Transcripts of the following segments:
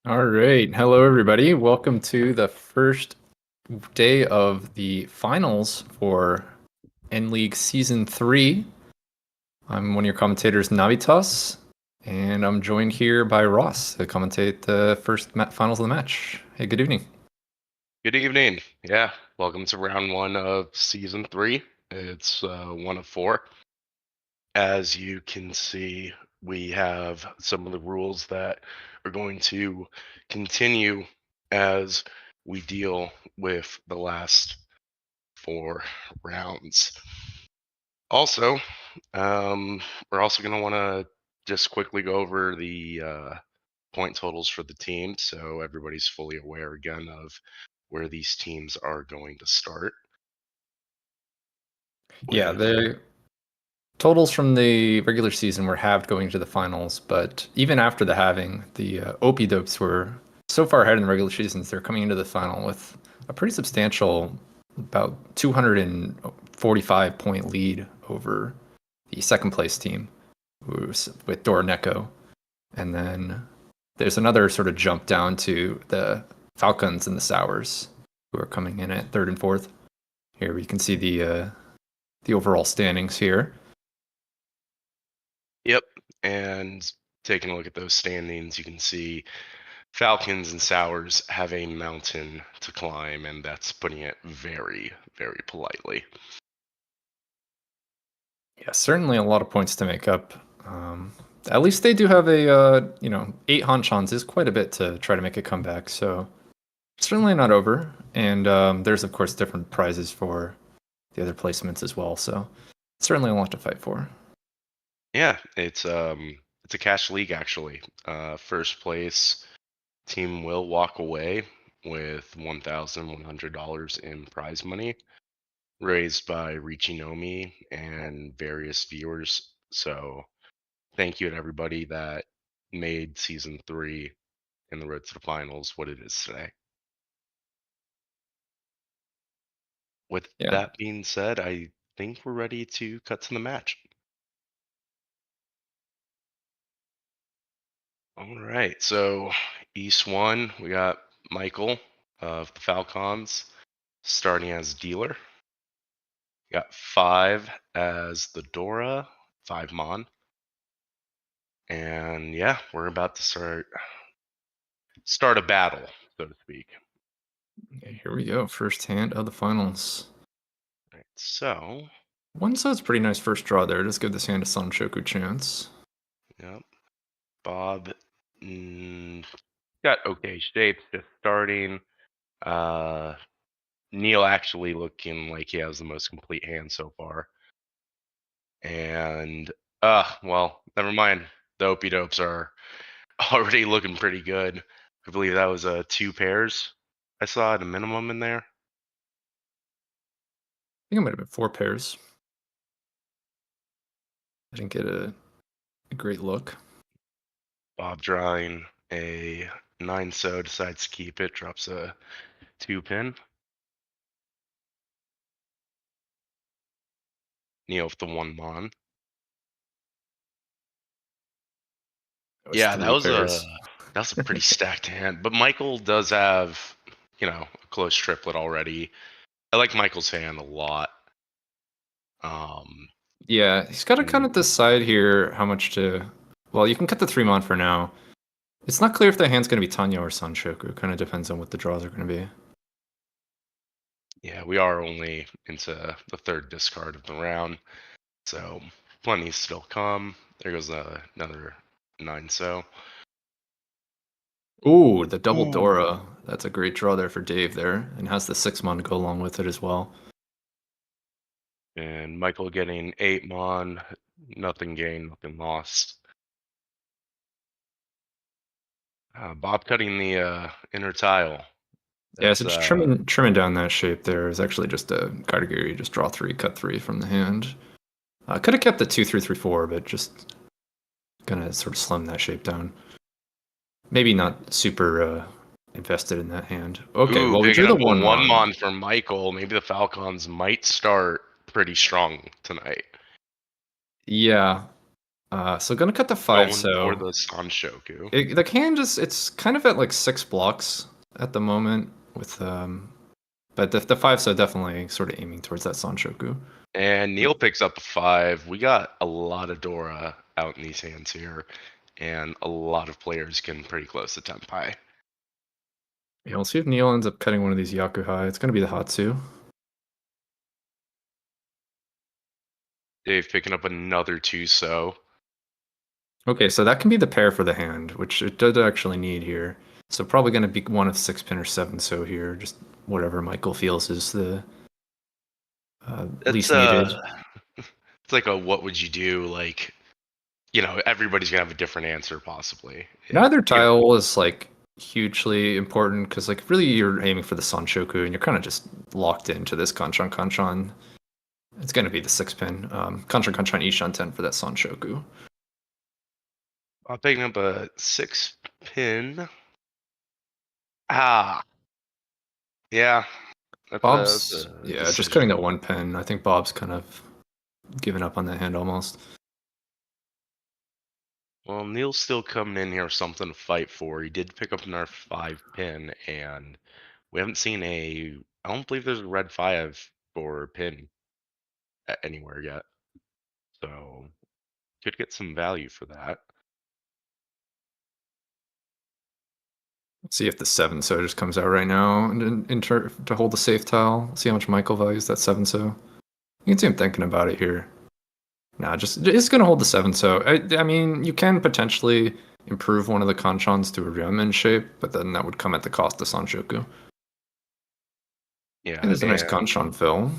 All right. Hello, everybody. Welcome to the first day of the finals for N League Season 3. I'm one of your commentators, Navitas, and I'm joined here by Ross to commentate the first finals of the match. Hey, good evening. Good evening. Yeah, welcome to round one of season 3. It's one of 4. As you can see, we have some of the rules that are going to continue as we deal with the last 4 rounds. Also, we're also going to want to just quickly go over the point totals for the team so everybody's fully aware again of where these teams are going to start. Yeah, With the totals from the regular season were halved going to the finals, but even after the halving, the OP dopes were so far ahead in the regular seasons, they're coming into the final with a pretty substantial, about 245 point lead over the second place team with Neko. And then there's another sort of jump down to the Falcons and the Sours, who are coming in at third and fourth. Here we can see the overall standings here. Yep, and taking a look at those standings, you can see Falcons and Sours have a mountain to climb, and that's putting it very, very politely. Yeah, certainly a lot of points to make up. At least they do have a, 8 hanchans is quite a bit to try to make a comeback. So certainly not over. And there's, of course, different prizes for the other placements as well. So certainly a lot to fight for. Yeah, it's a cash league actually. First place team will walk away with $1,100 in prize money raised by Riichi Nomi and various viewers. So thank you to everybody that made season 3 in the road to the finals what it is today. With Yeah. that being said, I think we're ready to cut to the match. All right, so East 1, we got Michael of the Falcons starting as dealer. We got 5 as the Dora, 5 Mon. And yeah, we're about to start a battle, so to speak. Okay, here we go. First hand of the finals. Right, so, One side's pretty nice first draw there. Just give this hand a Sanshoku chance. yep, Bob got okay shapes just starting. Uh, Neil actually looking like he has the most complete hand so far. And well, never mind. The Opie Dopes are already looking pretty good. I believe that was 2 pairs I saw at a minimum in there. I think it might have been 4 pairs. I didn't get a great look. Bob drawing a 9 so decides to keep it, drops a 2 pin. Neil with the 1 mon. That was Yeah, 3 pairs. that's a pretty stacked hand. But Michael does have, a close triplet already. I like Michael's hand a lot. Yeah, he's got to kind And of decide here how much to. Well, you can cut the 3 mon for now. It's not clear if the hand's going to be Tanya or Sanshoku. Kind of depends on what the draws are going to be. yeah, we are only into the 3rd discard of the round, so plenty still come. There goes another 9 so. Ooh, the double Ooh. Dora. That's a great draw there for Dave there, and has the 6 mon to go along with it as well. And Michael getting 8 mon, nothing gained, nothing lost. Bob cutting the inner tile. Yeah, That's so just trimming down that shape there is actually just a Kategori. Just draw 3, cut 3 from the hand. Could have kept the 2, 3, 3, 4, but just gonna sort of slim that shape down. Maybe not super invested in that hand. Okay, ooh, well we picking drew the up a 1 1 mon. mon for Michael. Maybe the Falcons might start pretty strong tonight. Yeah. So gonna cut the 5, Going for so the Sanshoku. the can it's kind of at like 6 blocks at the moment with but the 5, so definitely sort of aiming towards that Sanshoku. And Neil picks up a 5. We got a lot of Dora out in these hands here, and a lot of players getting pretty close to Tenpai. Yeah, we'll see if Neil ends up cutting one of these Yakuhai. It's gonna be the Hatsu. Dave picking up another 2 so. Okay, so that can be the pair for the hand, which it does actually need here. So probably going to be one of 6 pin or 7 so here, just whatever Michael feels is the That's least needed. it's like a what would you do? Like, everybody's gonna have a different answer possibly. Neither tile is like hugely important because like really you're aiming for the Sanshoku and you're kind of just locked into this Kanchan Kanchan. It's going to be the 6 pin. Kanchan Kanchan Ishan 10 for that Sanshoku. I'm picking up a 6 pin. Ah, yeah. That's Bob's, a yeah, just cutting decision. that 1 pin. I think Bob's kind of given up on that hand almost. Well, Neil's still coming in here with something to fight for. He did pick up another 5 pin, and we haven't seen a. I don't believe there's a red 5 for pin anywhere yet. So could get some value for that. Let's see if the 7 so just comes out right now and to hold the safe tile. See how much Michael values that 7 so. You can see him thinking about it here. Nah, it's gonna hold the 7 so. I mean, you can potentially improve one of the Kanchans to a Ryomen shape, but then that would come at the cost of Sanshoku. Yeah, It is a nice and Kanchan fill.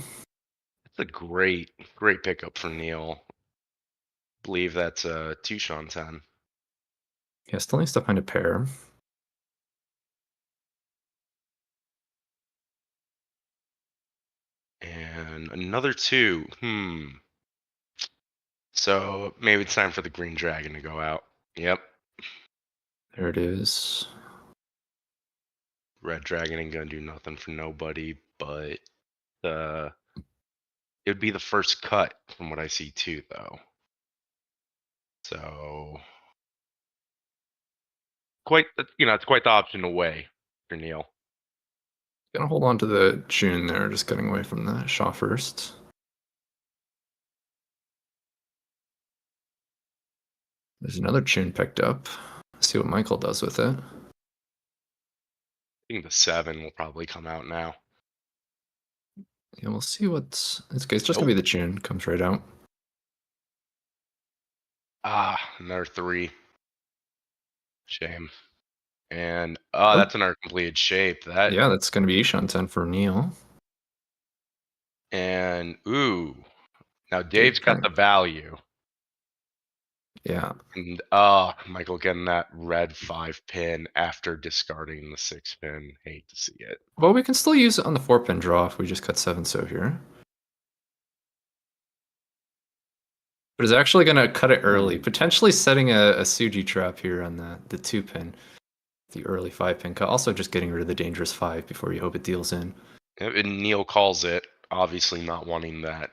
it's a great, great pickup for Neil. Believe that's a 2 Sean 10. Yeah, still needs to find a pair. And another 2. So maybe it's time for the green dragon to go out. Yep. There it is. Red dragon ain't gonna do nothing for nobody, but uh it would be the first cut from what I see too, though. So quite, it's quite the option away for Neil. Gonna hold on to the June there, just getting away from the Shaw first. There's another tune picked up. Let's see what Michael does with it. I think the 7 will probably come out now. Yeah, we'll see what's. It's just gonna Nope. be the tune. Comes right out. Another 3. Shame. And Oh, that's another completed shape. That yeah, that's gonna be Ishan 10 for Neil. and ooh. Now Dave Dave's got kind the value. yeah. And Michael getting that red 5 pin after discarding the 6 pin. Hate to see it. Well, we can still use it on the 4 pin draw if we just cut 7 so here. But it's actually gonna cut it early, potentially setting a Suji trap here on the 2 pin. The early 5 pin cut. Also just getting rid of the dangerous 5 before you hope it deals in. And Neil calls it, obviously not wanting that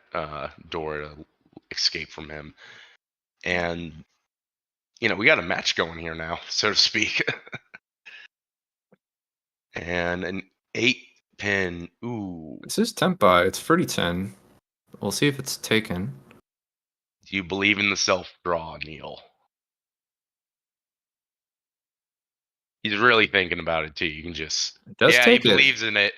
door to escape from him. And we got a match going here now, so to speak. And an 8 pin. Ooh. This is Tempai. It's Fruity 10. We'll see if it's taken. Do you believe in the self draw, Neil? He's really thinking about it too. You can just. It does Yeah, he take it. believes in it.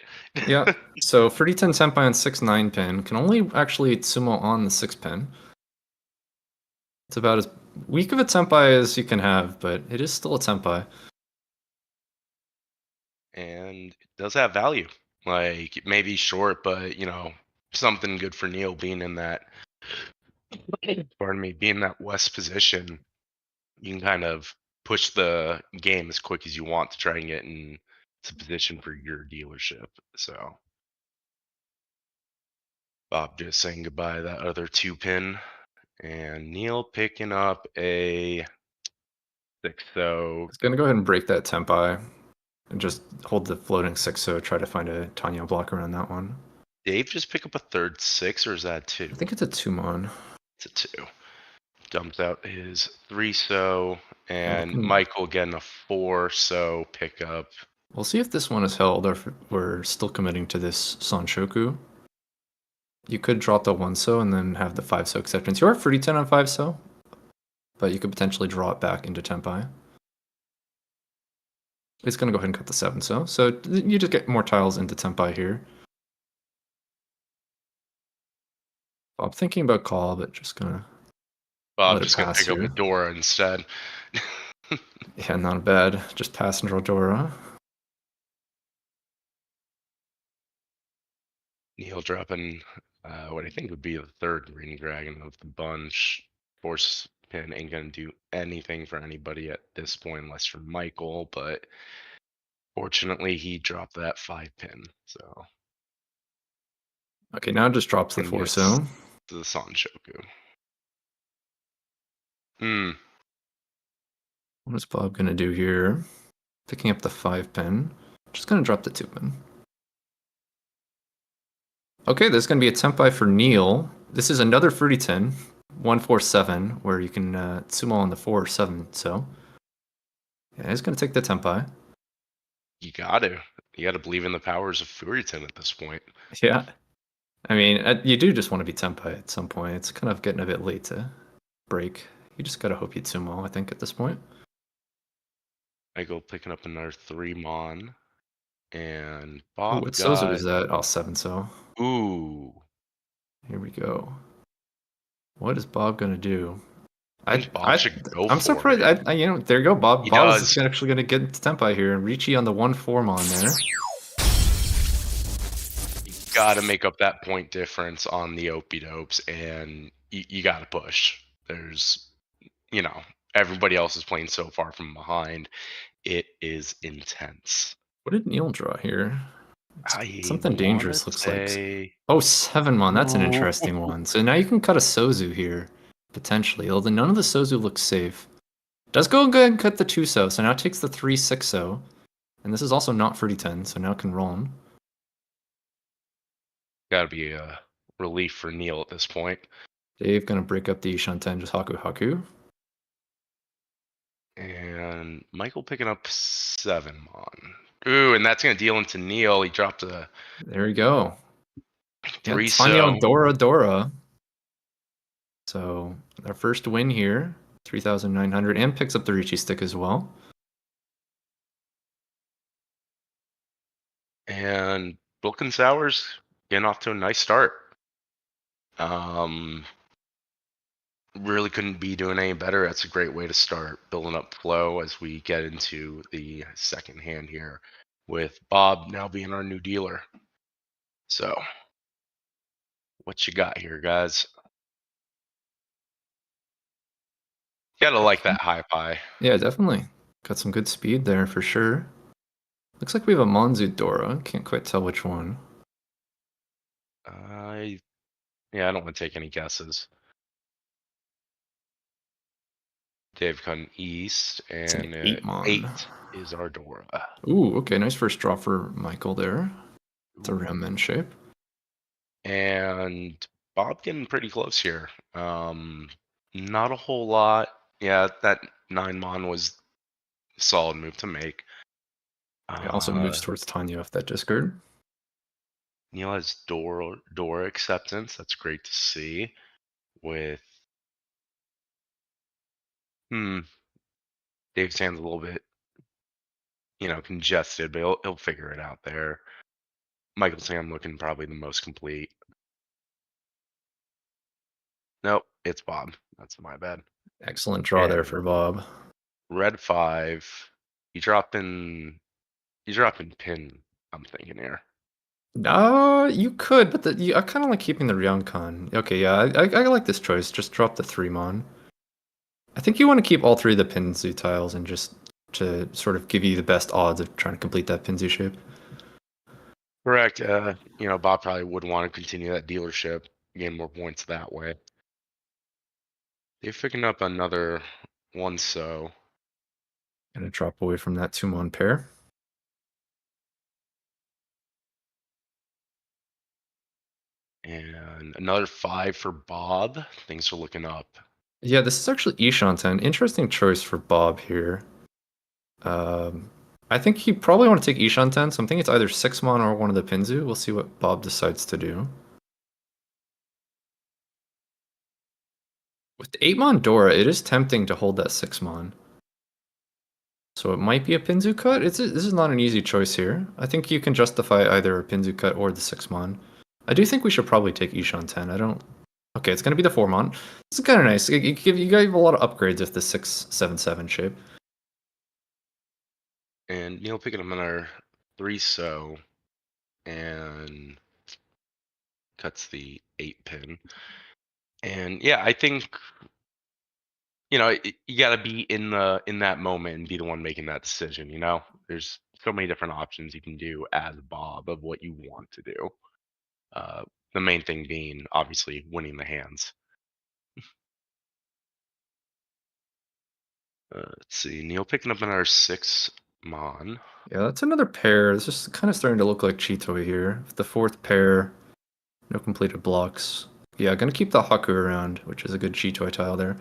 Yeah. So Fruity 10 Senpai on 6-9 pin can only actually sumo on the 6 pin. It's about as weak of a Senpai as you can have, but it is still a Senpai. And it does have value. Like, it may be short, but, something good for Neil being in that, pardon me, being in that west position. You can kind of push the game as quick as you want to try and get into position for your dealership. So, Bob just saying goodbye to that other 2 pin. And Neil picking up a 6. So, It's gonna go ahead and break that Tempai and just hold the floating 6 so try to find a Tanya block around that one. Dave just pick up a third 6, or is that 2? I think it's a 2-mon. It's a 2. dumps out his 3-so, and looking- Michael getting a 4-so pickup. We'll see if this one is held or if we're still committing to this Sanshoku. You could drop the 1-so and then have the 5-so acceptance. You are free 10 on 5-so, but you could potentially draw it back into Tempai. It's going to go ahead and cut the 7-so. So you just get more tiles into Tempai here. I'm thinking about call, but just going to Well, I'm let it just going to pass pick up here. a Dora instead. Yeah, not bad. Just pass and draw Dora. Neil dropping what I think would be the third green dragon of the bunch. Force pin ain't going to do anything for anybody at this point, unless for Michael, but fortunately he dropped that 5-pin. So Okay, now it just drops the and 4-so. gets the Sanshoku. Hmm. What is Bob going to do here? Picking up the 5-pin. Just going to drop the 2-pin. Okay, there's going to be a Tempai for Neil. This is another fruity 10, 147, where you can sumo on the 4 or 7. So, yeah, he's going to take the Tempai. You gotta believe in the powers of Furiton at this point. Yeah. I mean, you do just want to be Tempai at some point. It's kind of getting a bit late to break. You just got to hope you sumo, I think, at this point. Michael picking up another 3-mon. And Oh, Bob what Sozu got is that? Oh, 7-so. ooh. Here we go. What is Bob going to do? I think Bob should go I'm for surprised. it. You know, there you go. Bob. He Bob is does. actually going to get into Tempai here. And Riichi on the 1-4 mon there. You gotta make up that point difference on the Opie dopes, and you gotta push. There's, you know, everybody else is playing so far from behind. It is intense. What did Neil draw here? I Something want to dangerous looks like. say. Oh, 7 mon. That's an Ooh. interesting one. So now you can cut a Sozu here, potentially. Although none of the Sozu looks safe. Does go ahead and cut the 2-so. So now it takes the 3-6-so. And this is also not fruity 10, so now it can roll on. Gotta be a relief for Neil at this point. Dave gonna break up the Shanten, just Haku Haku. And Michael picking up 7-mon. Ooh, and that's gonna deal into Neil. He dropped a There we go. Yeah, 3-so. Tanyo Dora. So our first win here, 3,900, and picks up the Riichi stick as well. And Wilkin Sours getting off to a nice start. Really couldn't be doing any better. That's a great way to start building up flow as we get into the second hand here, with Bob now being our new dealer. So, what you got here, guys? Gotta like that high pie. Yeah, definitely. Got some good speed there for sure. Looks like we have a Monzu Dora. Can't quite tell which one. Yeah, I don't want to take any guesses. Dave cutting east, It's an and 8-mon. 8 is our Dora. Ooh, okay, nice first draw for Michael there. It's a Ramen shape. And Bob getting pretty close here. Not a whole lot. Yeah, that 9-mon was a solid move to make. It also moves towards Tanya off that discard. Neil has Dora acceptance. That's great to see. With Dave's hand's a little bit, congested, but he'll figure it out there. Michael's hand looking probably the most complete. Nope, it's Bob. That's my bad. Excellent draw there for Bob. Red 5. You dropping pin, I'm thinking here. You could, but I kind of like keeping the Ryonkan. Okay, yeah, I like this choice. Just drop the 3-mon. I think you want to keep all 3 of the Pinzu tiles and just to sort of give you the best odds of trying to complete that Pinzu shape. Correct. Bob probably would want to continue that dealership, gain more points that way. They're picking up another 1-so. Gonna drop away from that 2-mon pair. And another 5 for Bob. Things are looking up. Yeah, this is actually Ishanten. Interesting choice for Bob here. Um, I think he probably want to take Ishanten, so I'm thinking it's either 6 mon or one of the Pinzu. We'll see what Bob decides to do. With the 8 mon Dora, it is tempting to hold that 6 mon. So it might be a Pinzu cut. This is not an easy choice here. I think you can justify either a Pinzu cut or the 6 mon. I do think we should probably take Ishanten. I don't. Okay, it's gonna be the 4 mon. This is kind of nice. You gave a lot of upgrades with the 6/7/7 shape. And Neil picking up another 3-so and cuts the 8 pin. And yeah, I think you got to be in that moment and be the one making that decision. There's so many different options you can do as Bob of what you want to do. Uh, the main thing being obviously winning the hands. Let's see, Neil picking up another 6 mon. Yeah, that's another pair. It's just kind of starting to look like Chitoi here. The fourth pair, no completed blocks. Yeah, gonna keep the Haku around, which is a good Chitoi tile there.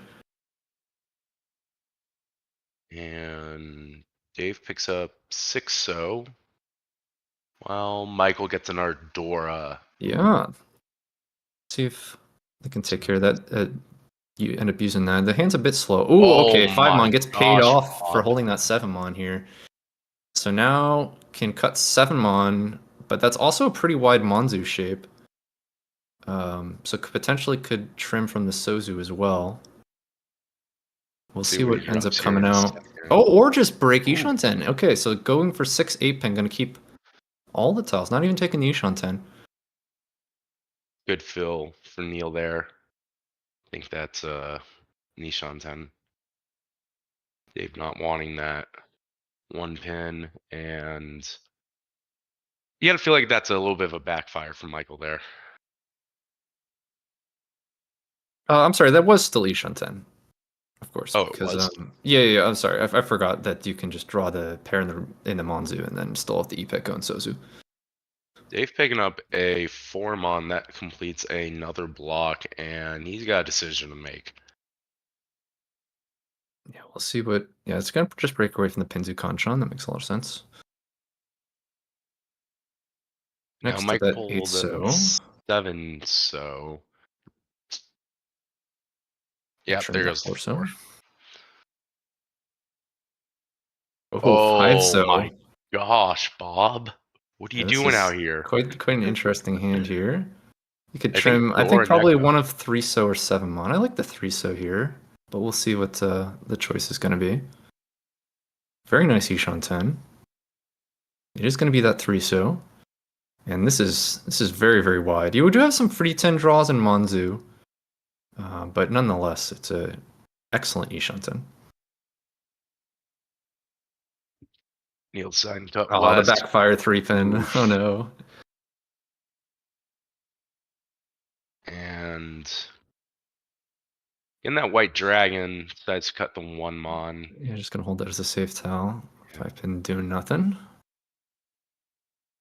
And Dave picks up 6-so. Well, Michael gets another Dora. Yeah. See if they can take care of that. You end up using that. The hand's a bit slow. Ooh, Oh okay. 5 mon my gets paid gosh, off for Bob. holding that 7 mon here. So now can cut 7 mon, but that's also a pretty wide Monzu shape. So potentially could trim from the Sozu as well. We'll See see what what he ends up drops here coming in a out. second. Oh, or just break Ooh, Ishanten. Okay, so going for 6/8 pin, gonna keep all the tiles, not even taking the Ishanten. good fill for Neil there. I think that's Nishan 10. Dave not wanting that 1 pin, and you gotta feel like that's a little bit of a backfire from Michael there. I'm sorry, that was still Ishanten, of course, Oh, it because was. yeah. I'm sorry, I forgot that you can just draw the pair in the Monzu and then still have the Ipeko and Sozu. Dave picking up a 4-mon that completes another block, and he's got a decision to make. Yeah, we'll see what. Yeah, it's gonna just break away from the Pinzu Kanchan. That makes a lot of sense. Now Next to Mike that 8 pulled a so, 7-so. and Yep, trim there that goes the 4 4. so. Oh, 5 Oh so. my gosh, Bob. What are you Yeah, this doing is out here? quite an interesting hand here. You could I think trim, I think Dora probably next. one of 3 so or 7 mon. I like the 3 so here, but we'll see what the choice is going to be. Very nice Ishan 10. It is going to be that 3 so. And this is very wide. You would have some free 10 draws in Monzu, but nonetheless, it's a excellent Ishan 10. Neil sign cut Oh, the west. backfire 3 pin. Oh Oof. no. And in that white dragon decides to cut the 1-mon. You're just going to hold that as a safe tile. Yeah. 5 pin doing nothing.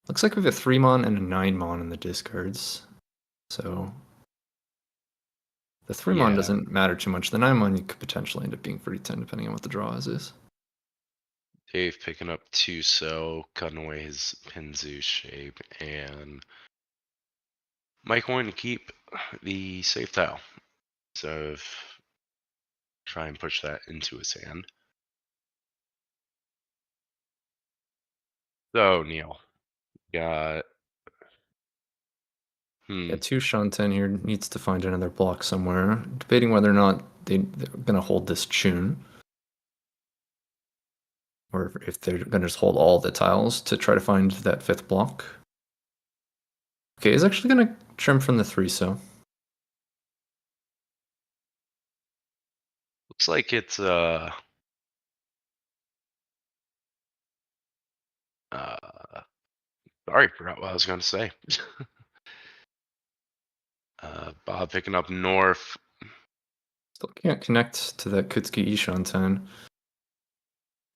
Looks like we have a 3 mon and a 9 mon in the discards. So the 3 mon Yeah. doesn't matter too much. The 9 mon you could potentially end up being free 10 depending on what the draw is. Dave picking up 2-so, cutting away his Pinzu shape, and Mike wanting to keep the safe tile. So try and push that into his hand. So Neil got Yeah, 2 Shanten here needs to find another block somewhere. Debating whether or not they're going to hold this tune. Or if they're going to just hold all the tiles to try to find that 5th block. Okay, he's actually going to trim from the 3 so. looks like it's sorry, forgot what I was going to say. Bob picking up north. Still can't connect to that Kutsuki Ishanten.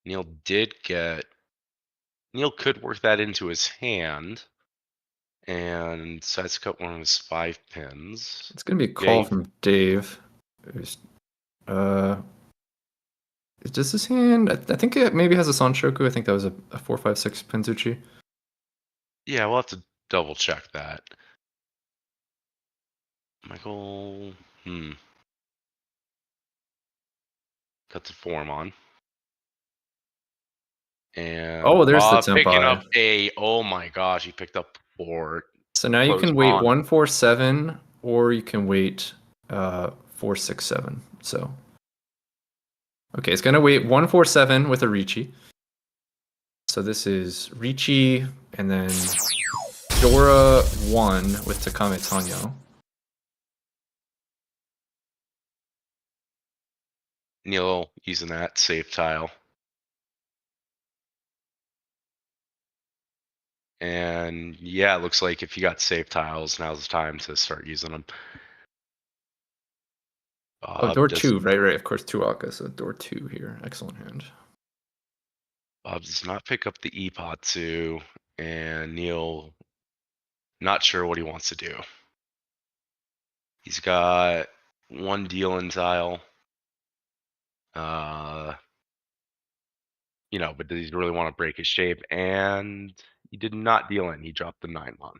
Neil could work that into his hand and decides to cut one of his 5 pins. It's going to be a Yeah, call from Dave. Who's Uh, does this hand? I think it maybe has a Sanshoku. I think that was a 4-5-6 Penzuchi. Yeah, we'll have to double check that. Michael, that's a form on. And Oh, there's the Bob picking up Tenpai. oh my gosh, he picked up 4 So now you close can wait on. 1-4-7, or you can wait 4-6-7. So okay, it's gonna wait 1-4-7 with a Riichi. So this is Riichi and then Dora 1 with Takame Tanyo. Neil using that safe tile. And yeah, it looks like if you got safe tiles, now's the time to start using them. Oh, door 2, right, of course, 2 Aka, so door 2 here. Excellent hand. Bob does not pick up the Ipatsu, and Neil not sure what he wants to do. He's got 1 dealing tile. But does he really want to break his shape? And he did not deal in. He dropped the 9-mon.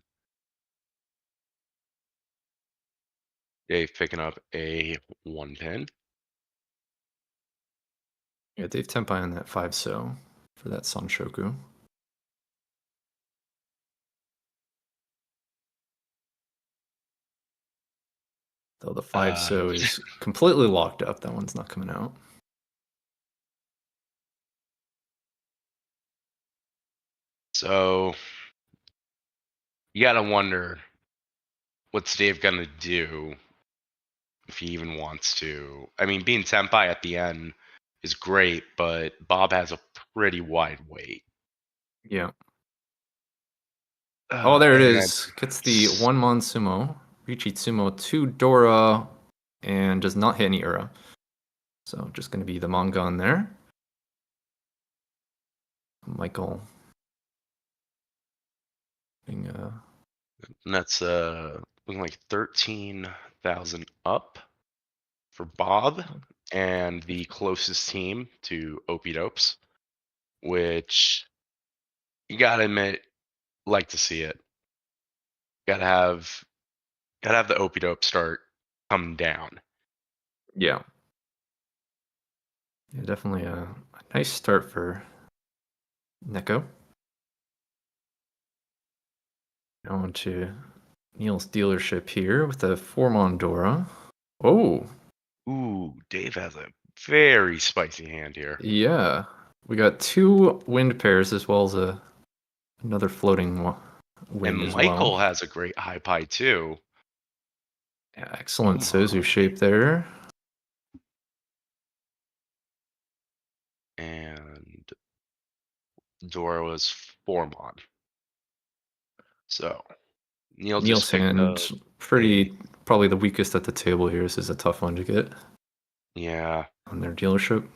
Dave picking up a 1 pin. Yeah, Dave Tenpai on that 5-so for that Sanshoku. Though the 5-so is completely locked up. That one's not coming out. So you gotta wonder, what's Dave gonna do if he even wants to? I mean, being Senpai at the end is great, but Bob has a pretty wide weight. Yeah. Oh, there it And then is. Gets the 1-mon sumo. Riichi Tsumo 2 Dora, and does not hit any Ura. So just going to be the manga on there. Michael. Being, and that's looking like 13,000 up for Bob and the closest team to Opie Dopes, which you gotta admit, like to see it. Gotta have the Opie Dope start come down. yeah. Yeah, definitely a nice start for Neko. Now on to Neil's dealership here with the 4-mon Dora. Oh, Ooh, Dave has a very spicy hand here. yeah. We got 2 wind pairs as well as another floating wind And as well. Michael has a great high pie too. Yeah, excellent Come Sozu on. shape there. And Dora was 4-mon. So Neil Neil's just picked up hand, probably the weakest at the table here. This is a tough one to get yeah. on their dealership.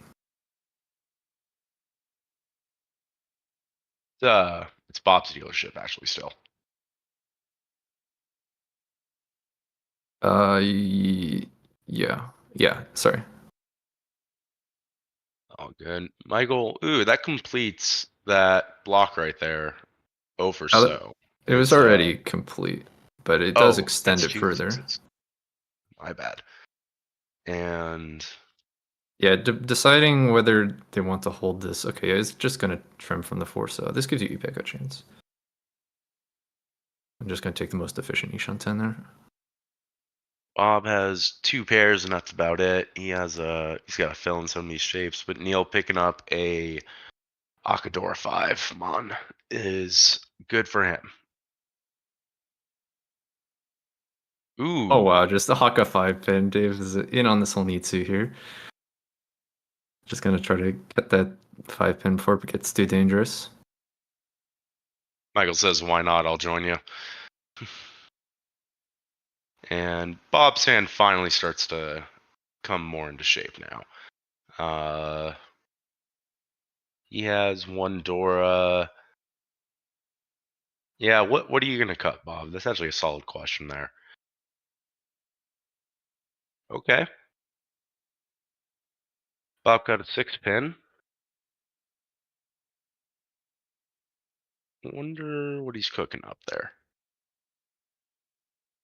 It's Bob's dealership actually still. Yeah, sorry. Oh, good. Michael, ooh, that completes that block right there. Over Uh, so. It was It's already complete, but it does extend that's it 2 further. pieces. My bad. And Yeah, deciding whether they want to hold this. Okay, it's just going to trim from the 4-so. This gives you Ipeka chance. I'm just going to take the most efficient Ishan 10 there. Bob has 2 pairs and that's about it. He's got to fill in some of these shapes, but Neil picking up a Akadora 5-mon is good for him. Oh Ooh, wow, just a Haka 5 pin. Dave is in on this whole Nitsu here. Just going to try to get that 5 pin before it gets too dangerous. Michael says, why not? I'll join you. And Bob's hand finally starts to come more into shape now. He has 1 Dora. Yeah, what are you gonna cut, Bob? That's actually a solid question there. Okay. Bob got a 6-pin. Wonder what he's cooking up there.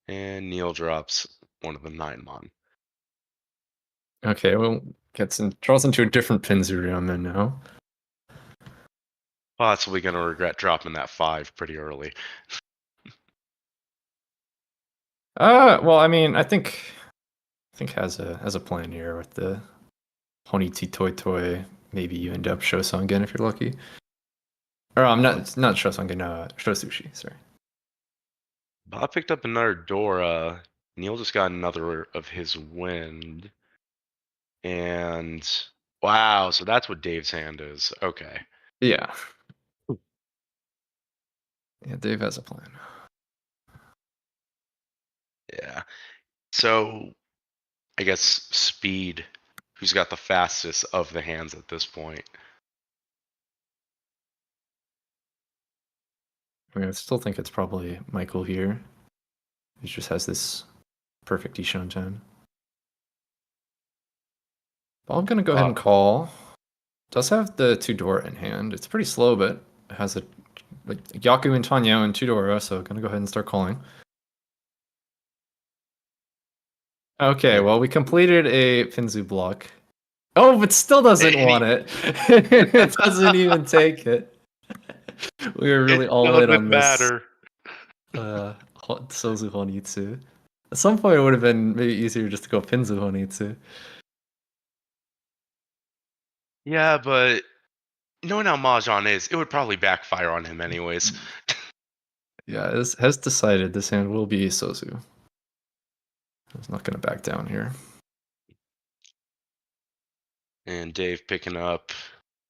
And Neil drops one of the 9-mon. Okay, well, draws into a different Pinzuryaman now. Possibly going to regret dropping that 5 pretty early. Well, I mean, I think has a plan here with the Honiti Toy Toy. Maybe you end up Shosangen if you're lucky. Or I'm not Shosangen, Shosushi, sorry. Bob picked up another Dora. Neil just got another of his wind. And wow, so that's what Dave's hand is. Okay. Yeah. Yeah, Dave has a plan. Yeah. So I guess speed. Who's got the fastest of the hands at this point? I mean, I still think it's probably Michael here. He just has this perfect Ishantan. I'm gonna go ahead and call. Does have the 2-Dora in hand. It's pretty slow, but it has a like Yaku and Tanya and 2-Dora, so gonna go ahead and start calling. Okay, well, we completed a Pinzu block. Oh, but still doesn't want it. It doesn't even take it. We were really It all in on doesn't this matter. Sozu Honitsu. At some point, it would have been maybe easier just to go Pinzu Honitsu. Yeah, but knowing how Mahjong is, it would probably backfire on him anyways. Yeah, has decided this hand will be Sozu. He's not going to back down here. And Dave picking up.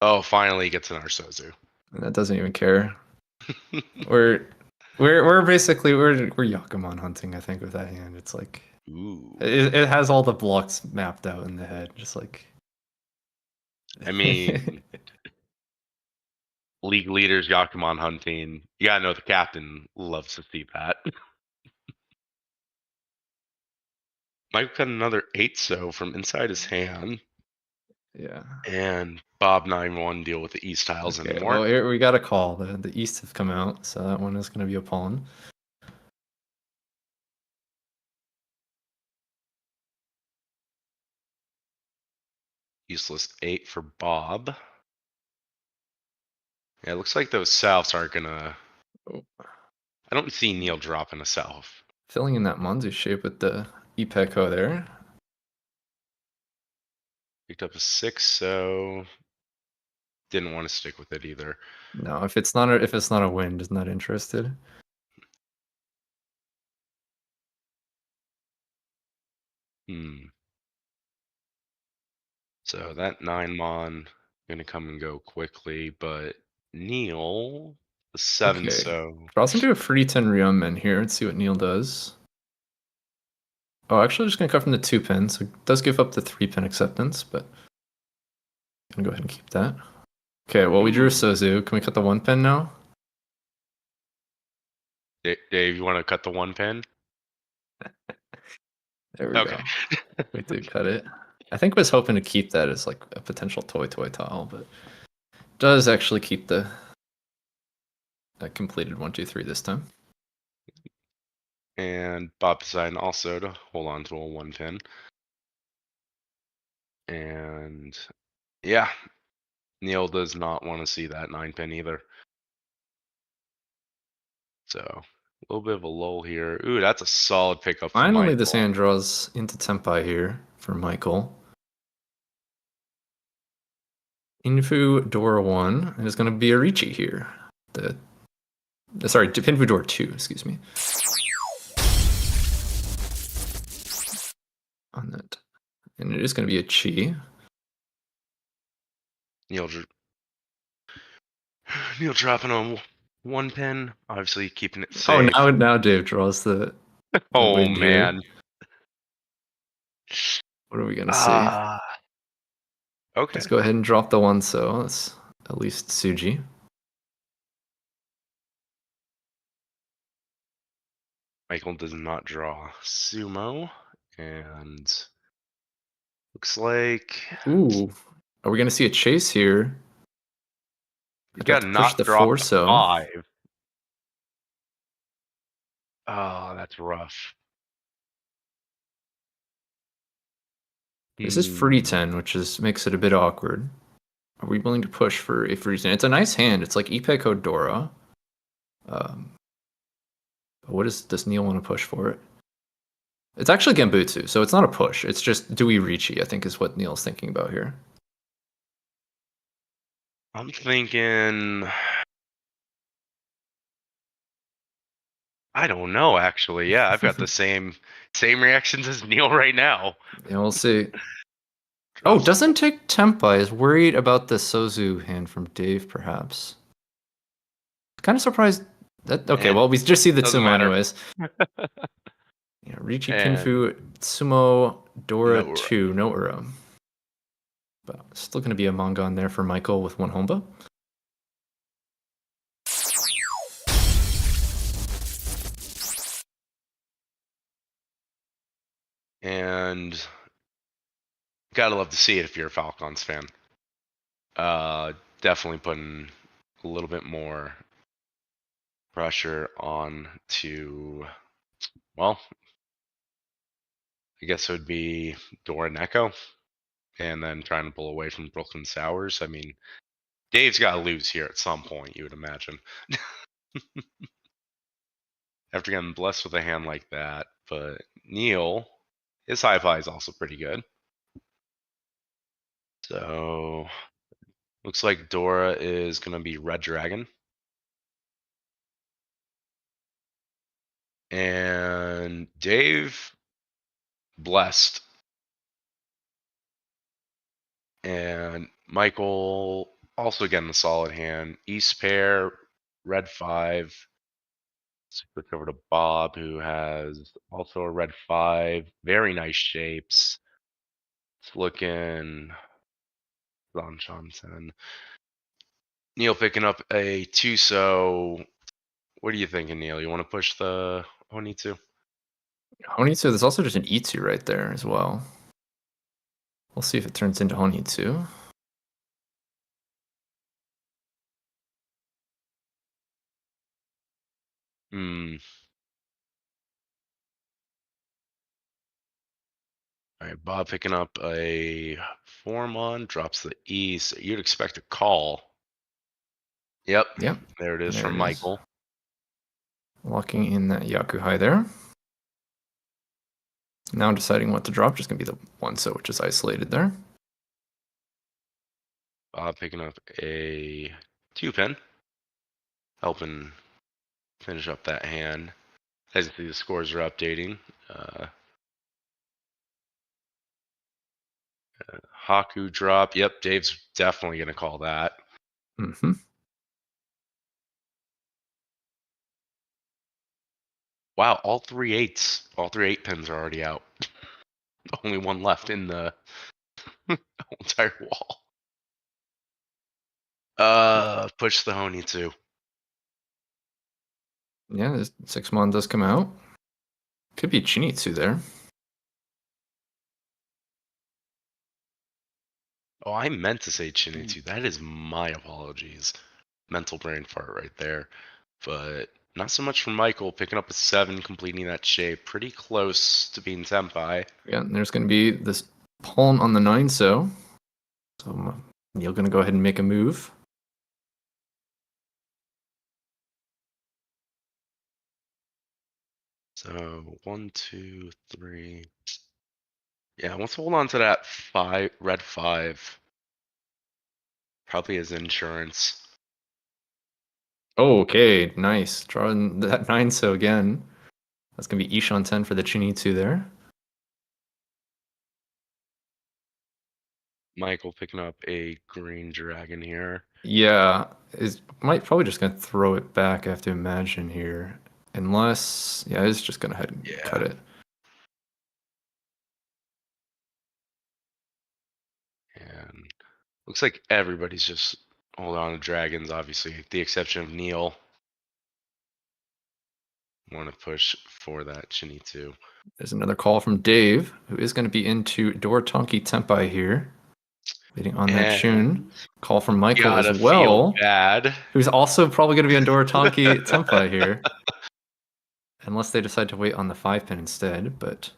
Oh, finally he gets an Arsozu. And that doesn't even care. We're basically we're Yakuman hunting, I think, with that hand. It's like Ooh. it has all the blocks mapped out in the head, just like I mean, league leaders, Yakuman hunting. You gotta know the captain loves to see that. Mike got another 8 so from inside his hand. Yeah. And Bob 9-1 deal with the East tiles Okay, anymore. well, here we got a call. The East have come out, so that one is going to be a pawn. Useless 8 for Bob. Yeah, it looks like those Souths aren't gonna. Oh. I don't see Neil dropping a South. Filling in that Manzu shape with the Ipeko there. Picked up a 6, so didn't want to stick with it either. No, if it's not a wind, is not interested. So that 9-mon gonna come and go quickly, but Neil the 7 Okay. so Draws into a free 10 Ryumen here. Let's see what Neil does. Oh, actually, just gonna cut from the 2-pin, so it does give up the 3-pin acceptance, but I'm gonna go ahead and keep that. Okay, well, we drew a Sozu. Can we cut the 1-pin now? Dave, you want to cut the 1-pin? There we Okay. go. We did cut it. I think I was hoping to keep that as like a potential toy tile, but does actually keep the completed 1, 2, 3 this time. And Bob decided also to hold on to a 1-pin. And yeah, Neil does not want to see that 9-pin either. So a little bit of a lull here. Ooh, that's a solid pickup for Finally, Michael. this hand draws into Tempai here for Michael. Infu Door 1 is going to be a Riichi here. Sorry, Pinfu Door 2, excuse me. On that. And it is going to be a Chi. Neil dropping on 1-pin, obviously keeping it Oh, safe. now Dave draws the Oh wind here. man. What are we going to see? Okay. Let's go ahead and drop the 1, so that's at least Suji. Michael does not draw Sumo, and looks like Ooh, Are we going to see a chase here? You I'd have got to to push not the drop 4 the so. 5. Oh, that's rough. This is free Hmm. 10, which makes it a bit awkward. Are we willing to push for a free 10? It's a nice hand. It's like Ipe Dora. Does Neil want to push for it? It's actually Gambutsu, so it's not a push. It's just do we Riichi, I think is what Neil's thinking about here. I'm thinking. I don't know, actually. Yeah, I've got the same reactions as Neil right now. Yeah, we'll see. Oh, Drops the doesn't take Tempai. Is worried about the Sozu hand from Dave, perhaps. Kind of surprised that. Okay, well, we just see the doesn't Tsumo matter. anyways. Yeah, Riichi And Pinfu, Tsumo, Dora no 2, no Ura. But still going to be a manga on there for Michael with one Homba. and gotta love to see it if you're a Falcons fan. Definitely putting a little bit more pressure on to, well, I guess it would be Dora Neko, and then trying to pull away from Brooklyn Sours. I mean, Dave's got to lose here at some point, you would imagine. After getting blessed with a hand like that. But Neil, his hi-fi is also pretty good. So looks like Dora is going to be Red Dragon. And Dave, blessed. And Michael, also getting a solid hand. East pair, Red 5. Switch over to Bob, who has also a Red 5. Very nice shapes. It's looking Don Johnson. Neil picking up a 2 so. What are you thinking, Neil? You want to push the Honitsu? Honitsu, there's also just an Itsu right there as well. We'll see if it turns into Honitsu. Hmm. All right, Bob picking up a Formon, drops the E. So you'd expect a call. Yep, Yep, there it is there from it is. Michael. Locking in that Yakuhai there. Now deciding what to drop, just gonna be the 1 so, which is isolated there. Bob picking up a 2-pin, helping finish up that hand. As you see, the scores are updating. Haku drop. Yep, Dave's definitely going to call that. Mm-hmm. Wow, all 3 8s. All 3 8-pins are already out. Only one left in the whole entire wall. Push the Honey too. Yeah, this 6-mon does come out. Could be Chinitsu there. Oh, I meant to say Chinitsu. That is my apologies. Mental brain fart right there. But not so much for Michael, picking up a 7, completing that shape. Pretty close to being Senpai. Yeah, and there's going to be this pawn on the 9 so. So Neil going to go ahead and make a move. So 1, 2, 3. Yeah, let's hold on to that 5, red 5. Probably as insurance. Oh, okay, nice. Drawing that 9 so again. That's going to be Ishan 10 for the Chinitsu there. Michael picking up a green dragon here. Yeah, is might probably just going to throw it back, I have to imagine here. Unless, yeah, it's just going to head and cut it. And looks like everybody's just holding on to dragons, obviously, with the exception of Neil. Want to push for that Chinitsu. There's another call from Dave, who is going to be into Doritonki Tempai here. Waiting on that And tune. Call from Michael as gotta feel well, bad. who's also probably going to be on Dorotanki Tempai here. Unless they decide to wait on the 5-pin instead, but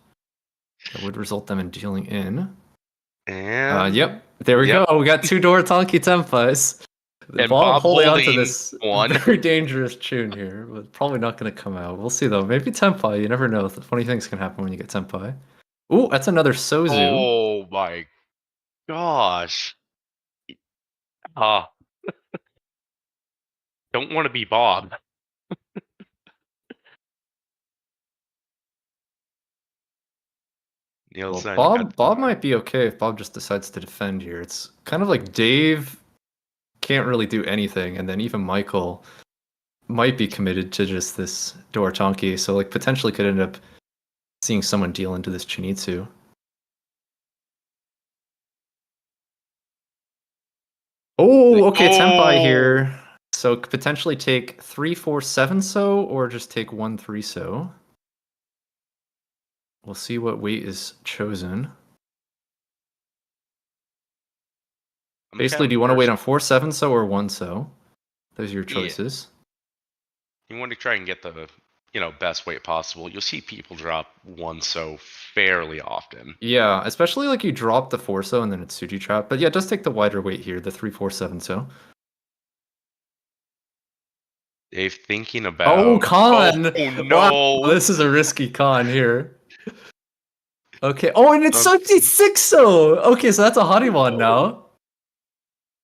that would result them in dealing in. And Yep, there we yep. go. We got 2 Dorotanki Tempais. And Bob Bob holding on to holding this one. very dangerous tune here, but probably not going to come out. We'll see though. Maybe Tempai. You never know. Funny things can happen when you get Tempai. Ooh, that's another Sozu. Oh my gosh. Ah, don't want to be Bob. Well, Nielsen got Bob the might be okay if Bob just decides to defend here. It's kind of like Dave can't really do anything, and then even Michael might be committed to just this Dorotanki, so like potentially could end up seeing someone deal into this Chinitsu. Oh, okay, Tempai Oh, here. So could potentially take 3-4-7 so, or just take 1-3 so. We'll see what weight is chosen. I'm Basically, do counting you want to wait first. on 4-7 so or 1 so? Those are your Yeah, choices. you want to try and get the best weight possible. You'll see people drop one so fairly often. Yeah, especially like you drop the 4 so and then it's Suji trap. But yeah, it does take the wider weight here, the 3-4-7 so. Dave thinking Oh, about. Oh con! Wow, no. this is a risky con here. Okay. Oh, and it's Um, 76 so! Okay, so that's a Hanuman no. now.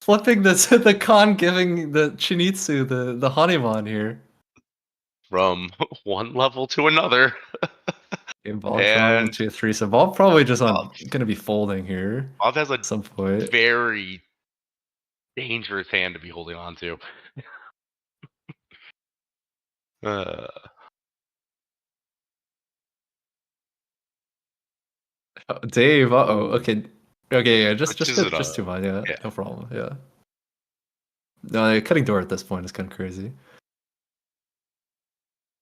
Flipping the con giving the Chinitsu the Hanuman here. From one level to another. And Bob drawing And to a 3, so Bob probably just Bob, gonna be folding here Bob has a at some point. very dangerous hand to be holding on to. Uh, Oh, Dave, uh-oh. ooh, Okay. Okay, yeah, switches it just up. too much, yeah. Yeah. No problem, yeah. No, cutting door at this point is kind of crazy.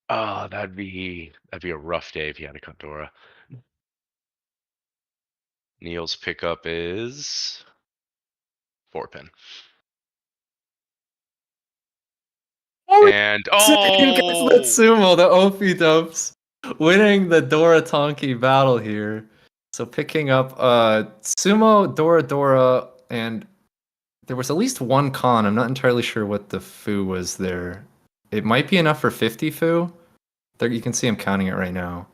Oh, that'd be a rough day if you had a Condora. Neil's pickup is 4-pin. Oh, And you gets that oh, sumo, the Opie dopes, winning the Dora Tonki battle here. So picking up sumo, Dora, and there was at least one con. I'm not entirely sure what the foo was there. It might be enough for 50 foo. There, you can see I'm counting it right now.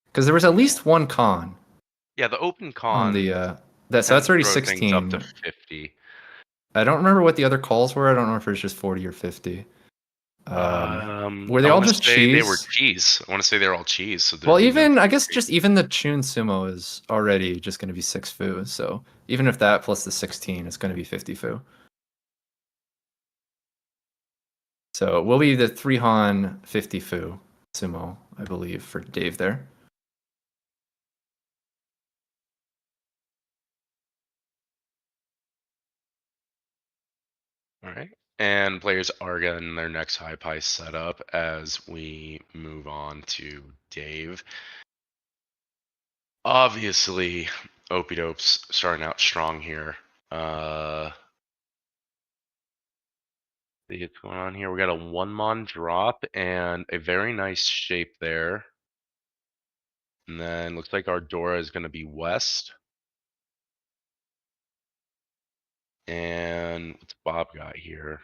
Because there was at yeah, least one con yeah. The open on the cons so tend that's to already throw things up to 16. 50. I don't remember what the other calls were. I don't know if it was just 40 or 50. Were they I all want to just say they were cheese? cheese. I want to say they're all cheese, so Well, there'd be no even I guess 50. just even the Chun Sumo is already just going to be 6 fu. So even if that plus the 16, it's going to be 50 fu. So it will be the 3 Han 50 fu sumo, I believe, for Dave there. All right. And players are getting their next high pie set up as we move on to Dave. Obviously, Opie Dope's starting out strong here. See what's going on here. We got a 1-mon drop and a very nice shape there. And then looks like our Dora is going to be west. And what's Bob got here?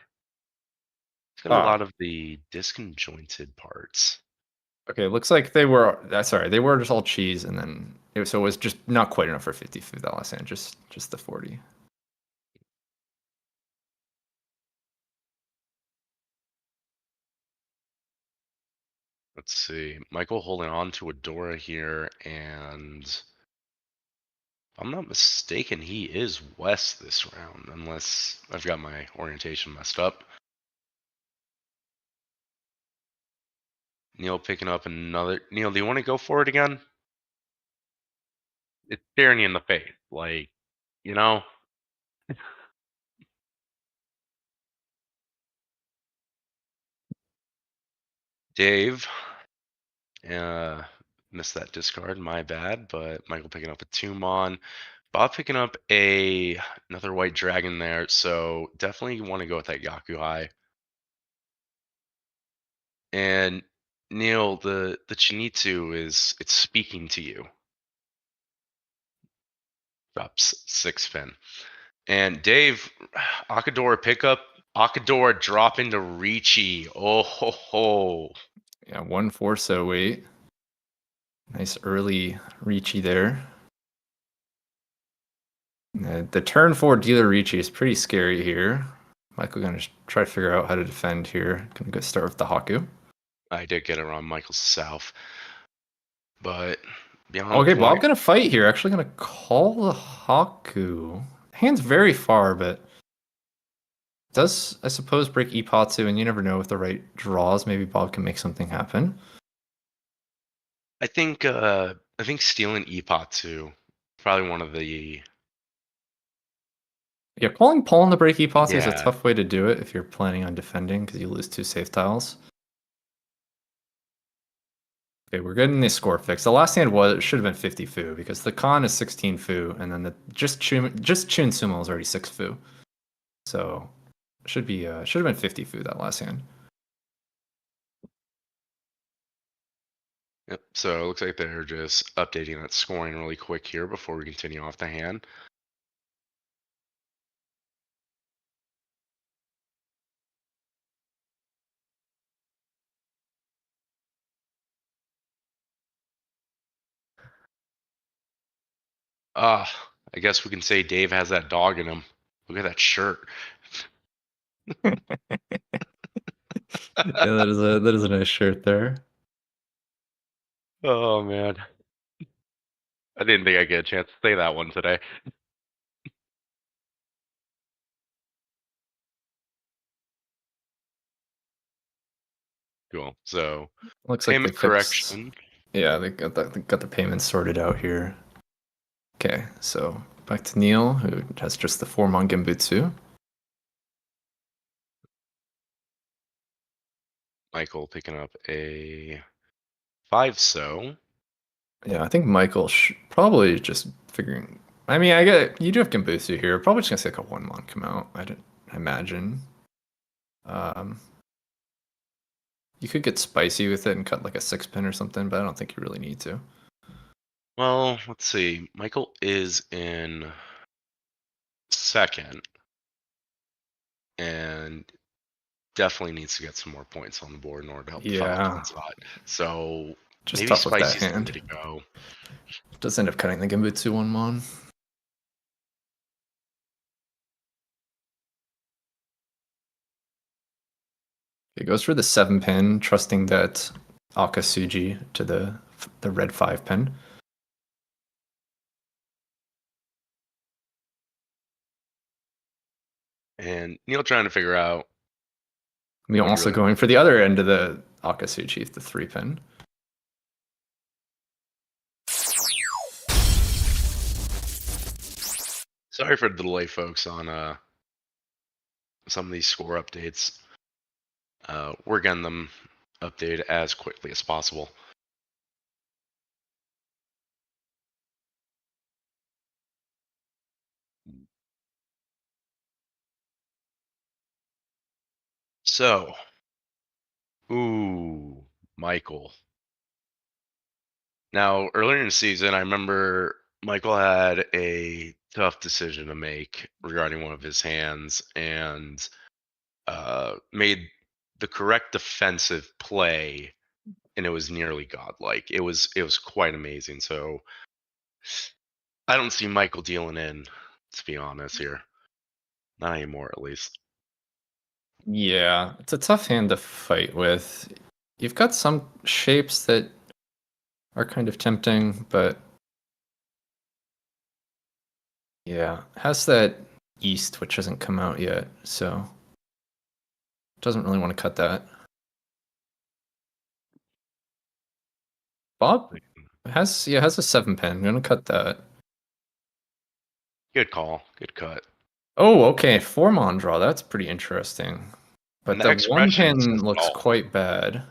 He's got a Ah, lot of the disconjointed parts. okay. Looks like they were. Sorry, they were just all cheese, and then so it was just not quite enough for 50 fu that last hand. Just the 40. Let's see. Michael holding on to a Dora here, and if I'm not mistaken, he is west this round, unless I've got my orientation messed up. Neil picking up another. Neil, do you want to go for it again? It's staring you in the face, like, you know. Dave, uh, missed that discard. My bad. But Michael picking up a 2-mon. Bob picking up another white dragon there, so definitely want to go with that Yakuhai. And Neil, the Chinitsu it's speaking to you. Drops 6 pin. And Dave, Akadora pickup, Akadora drop into Riichi. Oh ho ho. Yeah, 1-4 so wait. Nice early Riichi there. The turn 4 dealer Riichi is pretty scary here. Michael gonna try to figure out how to defend here. Gonna go start with the Haku. I did get it on Michael South. But beyond Okay, the Bob point, gonna fight here. Actually gonna call the Haku. Hand's very far, but does, I suppose, break Ipatsu, and you never know with the right draws. Maybe Bob can make something happen. I think stealing Ipatsu probably one of the Yeah, calling Paul the break Ipatsu is a yeah. tough way to do it if you're planning on defending because you lose 2 safe tiles. Okay, we're getting the score fixed. The last hand should have been 50 fu because the con is 16 fu, and then the just Chun Sumo is already 6 fu. So should have been 50 fu that last hand. Yep. So it looks like they're just updating that scoring really quick here before we continue off the hand. I guess we can say Dave has that dog in him. Look at that shirt. Yeah, that is a nice shirt there. Oh man. I didn't think I'd get a chance to say that one today. Cool. So Looks like they payment fixed. correction. Yeah, they got the payments sorted out here. Okay, so back to Neil, who has just the 4-mon Genbutsu. Michael picking up a 5 so. Yeah, I think Michael probably just figuring. I mean, I get you do have Genbutsu here. Probably just gonna say like a 1-mon come out. I imagine. Um, you could get spicy with it and cut like a 6-pin or something, but I don't think you really need to. Well, let's see. Michael is in second and definitely needs to get some more points on the board in order to help the Yeah, 5-pin spot. So just maybe tough with that Spicy's the way hand. to go. Does end up cutting the Genbutsu 1-mon. It goes for the 7-pin, trusting that Akasuji to the red 5-pin. And Neil trying to figure out We what he also really going wants for to the do. other end of the Akasuji, the 3-pin. Sorry for the delay, folks, on some of these score updates. We're getting them updated as quickly as possible. So, ooh, Michael. Now, earlier in the season, I remember Michael had a tough decision to make regarding one of his hands and made the correct defensive play, and it was nearly godlike. It was quite amazing. So I don't see Michael dealing in, to be honest here. Not anymore, at least. Yeah, it's a tough hand to fight with. You've got some shapes that are kind of tempting, but yeah, it has that east which hasn't come out yet, so doesn't really want to cut that. Bob has has a 7-pin. I'm gonna cut that. Good call. Good cut. Oh, okay, 4-mon draw. That's pretty interesting. And But the the expression 1-pin says it looks all. quite bad.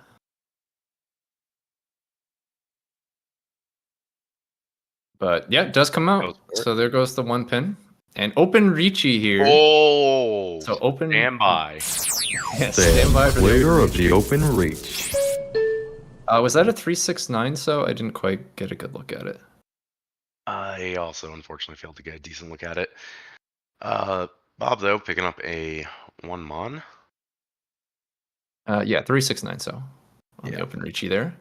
But yeah, it does come Goes out. for it. So there goes the 1 pin. And open Riichi here. Oh, So open. stand by. Yeah, stand by for the Clear open of the Riichi. open reach. Was that a 369? So I didn't quite get a good look at it. I also unfortunately failed to get a decent look at it. Bob though picking up a 1 mon. Yeah, 369. So on the Yeah. open Riichi there.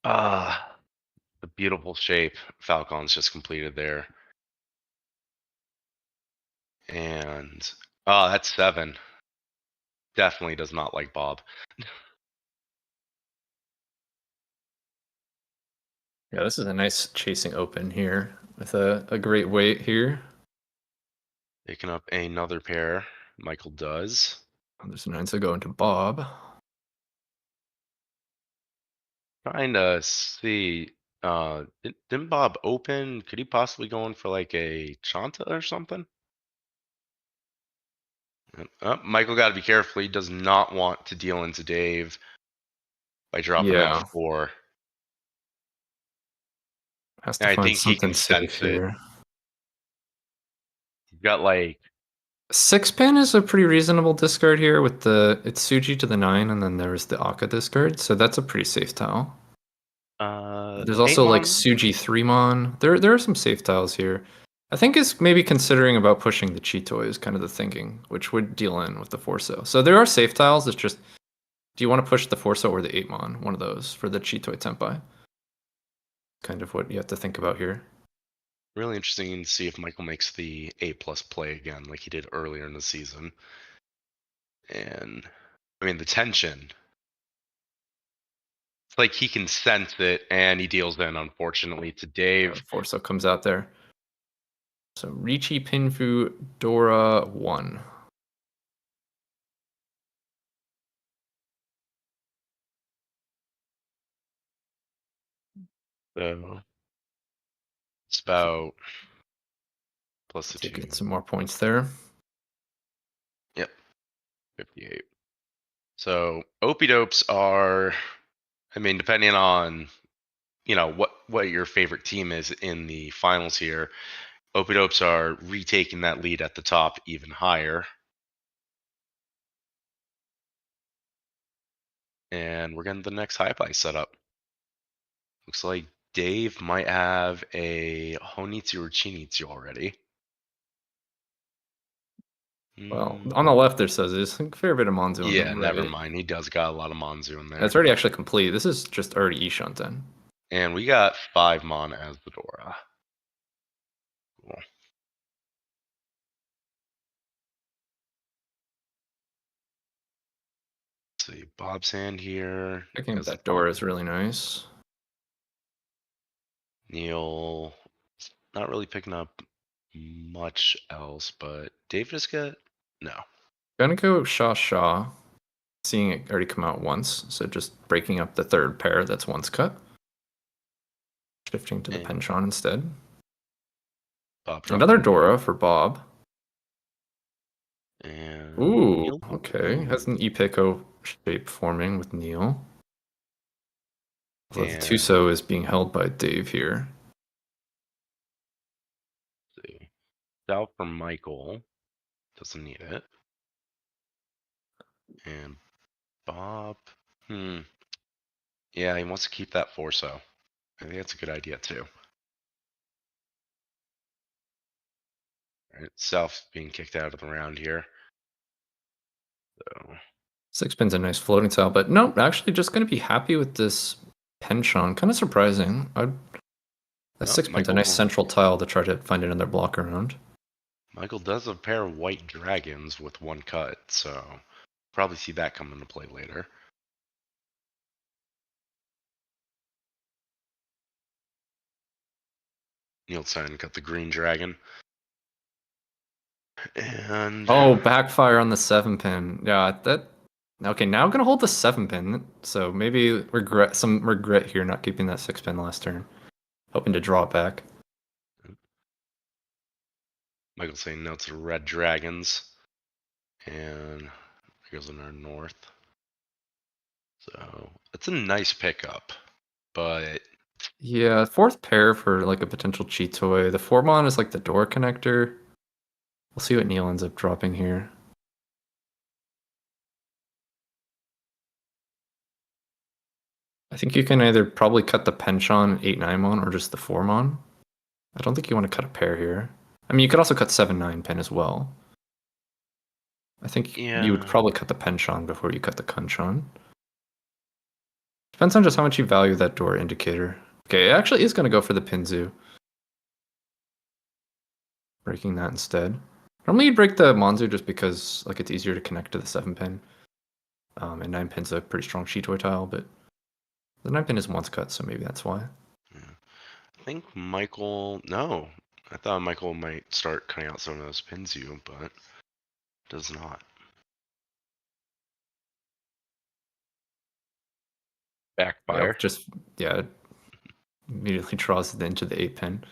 The beautiful shape Falcon's just completed there. And that's 7. Definitely does not like Bob. Yeah, this is a nice chasing open here with a great weight here. Picking up another pair. Michael does. Oh, there's a 9, so going to Bob. Trying to see. Didn't Bob open? Could he possibly go in for like a Chanta or something? Michael got to be careful. He does not want to deal into Dave by dropping that Yeah, 4. has to And I find think he can something sense safe it. here. He's got like 6 pin is a pretty reasonable discard here with the it's Suji to the 9, and then there's the Akka discard, so that's a pretty safe tile. There's 8 also like mon. Suji 3 mon. There are some safe tiles here. I think is maybe considering about pushing the Chitoi is kind of the thinking, which would deal in with the Forso. So there are safe tiles. It's just, do you want to push the Forso or the 8 mon? One of those for the Chitoi Tenpai. Kind of what you have to think about here. Really interesting to see if Michael makes the A+ play again, like he did earlier in the season. And I mean the tension. It's like he can sense it, and he deals in. Unfortunately, to Dave. Forso comes out there. So Riichi, Pinfu, Dora, 1. So it's about plus the 2. Get some more points there. Yep, 58. So opie dopes are, I mean, depending on what your favorite team is in the finals here, opie dopes are retaking that lead at the top even higher. And we're getting the next high pie setup. Looks like Dave might have a Honitsu or Chinitsu already. Well, on the left there says there's a fair bit of Monzu on Yeah, the never right. mind. He does got a lot of Monzu in there. It's already actually complete. This is just already Ishanten. And we got 5 Mon as the Dora. Cool. Let's see, Bob's hand here. Picking up Has the that door Bob. is really nice. Neil, not really picking up much else, but Dave just got no. Gonna go Shaw. Seeing it already come out once, so just breaking up the third pair that's once cut. Shifting to the Penchon instead. Bob Another dropping. Dora for Bob. And Ooh, Neil. okay. Has an Epiko shape forming with Neil. Although the And Tuso is being held by Dave here. let's see. South for Michael. Doesn't need it. And Bob. Yeah, he wants to keep that Forso. I think that's a good idea too. All right, South being kicked out of the round here. So 6 pin's a nice floating tile, but no, actually just gonna be happy with this Penchon. Kind of surprising. A 6 pin's a nice central tile to try to find another block around. Michael does have a pair of white dragons with 1 cut, so probably see that come into play later. Nielsen got the green dragon. And Oh, backfire on the 7 pin. Yeah, that. Okay, now I'm gonna hold the 7 pin. So maybe some regret here not keeping that 6 pin last turn. Hoping to draw it back. Michael saying no to red dragons. And it goes in our north. So it's a nice pickup, but Yeah, fourth pair for like a potential cheat toy. The 4-mon is like the door connector. We'll see what Neil ends up dropping here. I think you can either probably cut the penchant 8-9-mon or just the 4-mon. I don't think you want to cut a pair here. I mean, you could also cut 7-9 pin as well. I think you would yeah, probably cut the penchant before you cut the kunchon. Depends on just how much you value that door indicator. Okay, it actually is going to go for the pinzu. Breaking that instead. Normally you'd break the Monzu just because like it's easier to connect to the 7-pin. And 9-pin's a pretty strong Shitoi tile, but the 9-pin is once cut, so maybe that's why. yeah. I think Michael. No, I thought Michael might start cutting out some of those pins you, but does not. Backfire. Yep, just, yeah, immediately draws it into the 8-pin.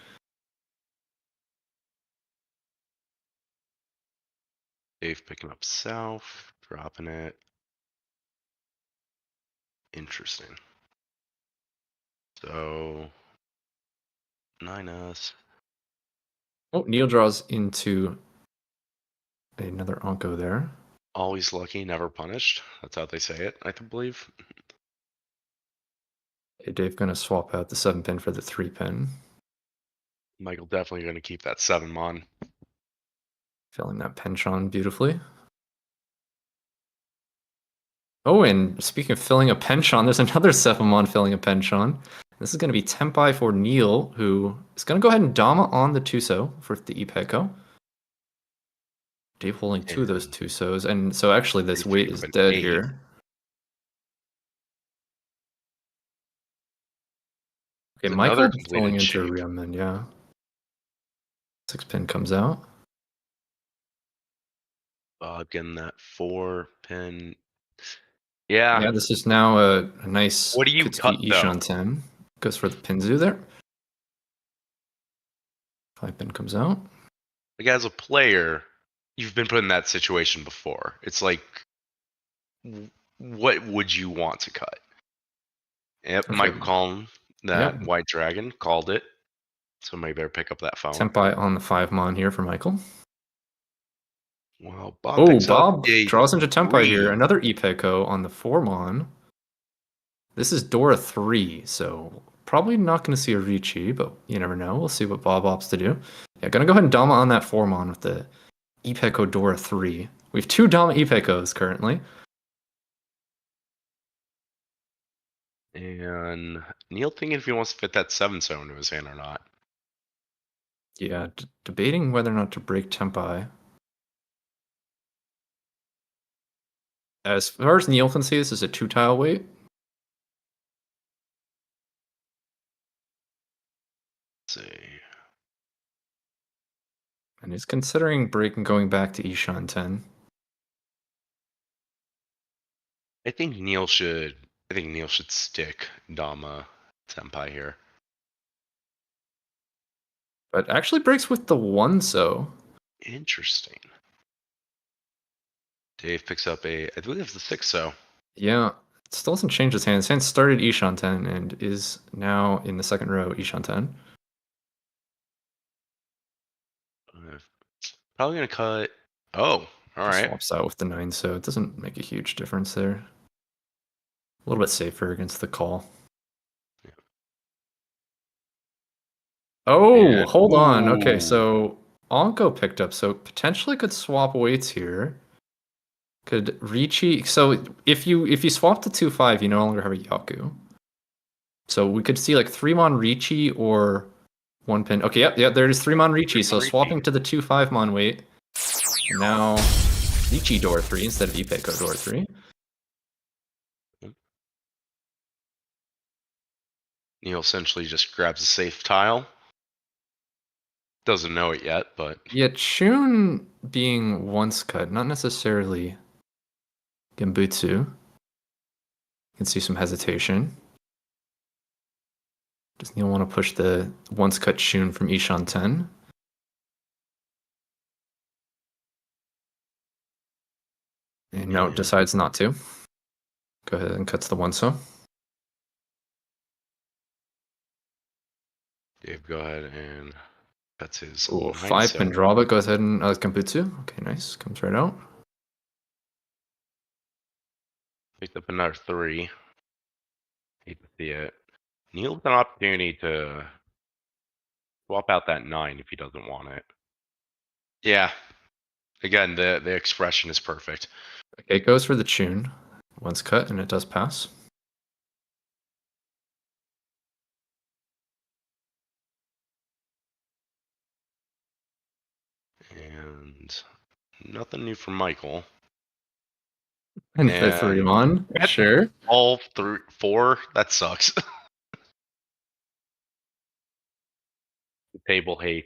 Dave picking up south, dropping it. Interesting. So 9S. Oh, Neil draws into another Onko there. Always lucky, never punished. That's how they say it, I believe. Hey, Dave gonna swap out the 7-pin for the 3-pin. Michael definitely going to keep that 7-mon. Filling that penchant beautifully. Oh, and speaking of filling a penchant, there's another 7-mon filling a penchant. This is going to be Tempai for Neil, who is going to go ahead and Dama on the Tuso for the Ipeko. Dave holding 2 of those Tusos, and so actually this weight is dead 8. here. Okay, It's Michael another filling completed into a shape. Ryomen, yeah. 6-pin comes out. Getting that 4-pin. Yeah. Yeah, this is now a nice What do you cut, Katsuki though? Ishan 10. Goes for the Pinzu there. 5-pin comes out. Like, as a player, you've been put in that situation before. It's like, what would you want to cut? Yep, Okay, Michael Collin, yep. that white dragon, called it. Somebody better pick up that phone. Tempai on the 5-mon here for Michael. Well, Bob Oh, picks up Bob a draws into Tempai here. 3. Another Ipeko on the 4-mon. This is Dora 3, so probably not going to see a Riichi, but you never know. We'll see what Bob opts to do. Yeah, gonna go ahead and Dama on that 4-mon with the Ipeko Dora 3. We have 2 Dama Ipekos currently. And Neil thinking if he wants to fit that 7-stone into his hand or not. Yeah, debating whether or not to break Tempai. As far as Neil can see, this is a 2-tile weight. Let's see. And he's considering breaking going back to Ishan 10. I think Neil should stick Dama Senpai here. But actually breaks with the 1, so. Interesting. Dave picks up I believe it's the 6, so. Yeah, it still doesn't change his hand. His hand started Ishan 10 and is now in the second row Ishan 10. Probably gonna cut. Oh, all right. Swaps out with the 9, so it doesn't make a huge difference there. A little bit safer against the call. Yeah. Oh, And, hold on. Okay, ooh, so Onko picked up, so potentially could swap weights here. Could Riichi. So if you swap to 2-5, you no longer have a Yaku. So we could see like 3-mon Riichi or 1-pin. Okay, yep, there it is 3-mon Riichi. So Riichi. swapping to the 2-5-mon weight. Now Riichi Door 3 instead of Ipeko Door 3. Neil essentially just grabs a safe tile. Doesn't know it yet, but Yeah, Chun being once cut, not necessarily Gembutsu. You can see some hesitation. Does Neil want to push the once cut Shun from Ishan 10? And no, decides not to. Go ahead and cuts the one so. Dave, go ahead and that's his Ooh, 9 5-pin draw, but goes ahead and Kambutsu. Okay, nice. Comes right out. Picked up another 3. Hate to see it. Neil with an opportunity to swap out that 9 if he doesn't want it. Yeah. Again, the expression is perfect. Okay, it goes for the tune. One's cut, and it does pass. And nothing new from Michael. And the 3-1, sure. All through 4, that sucks. The table hate.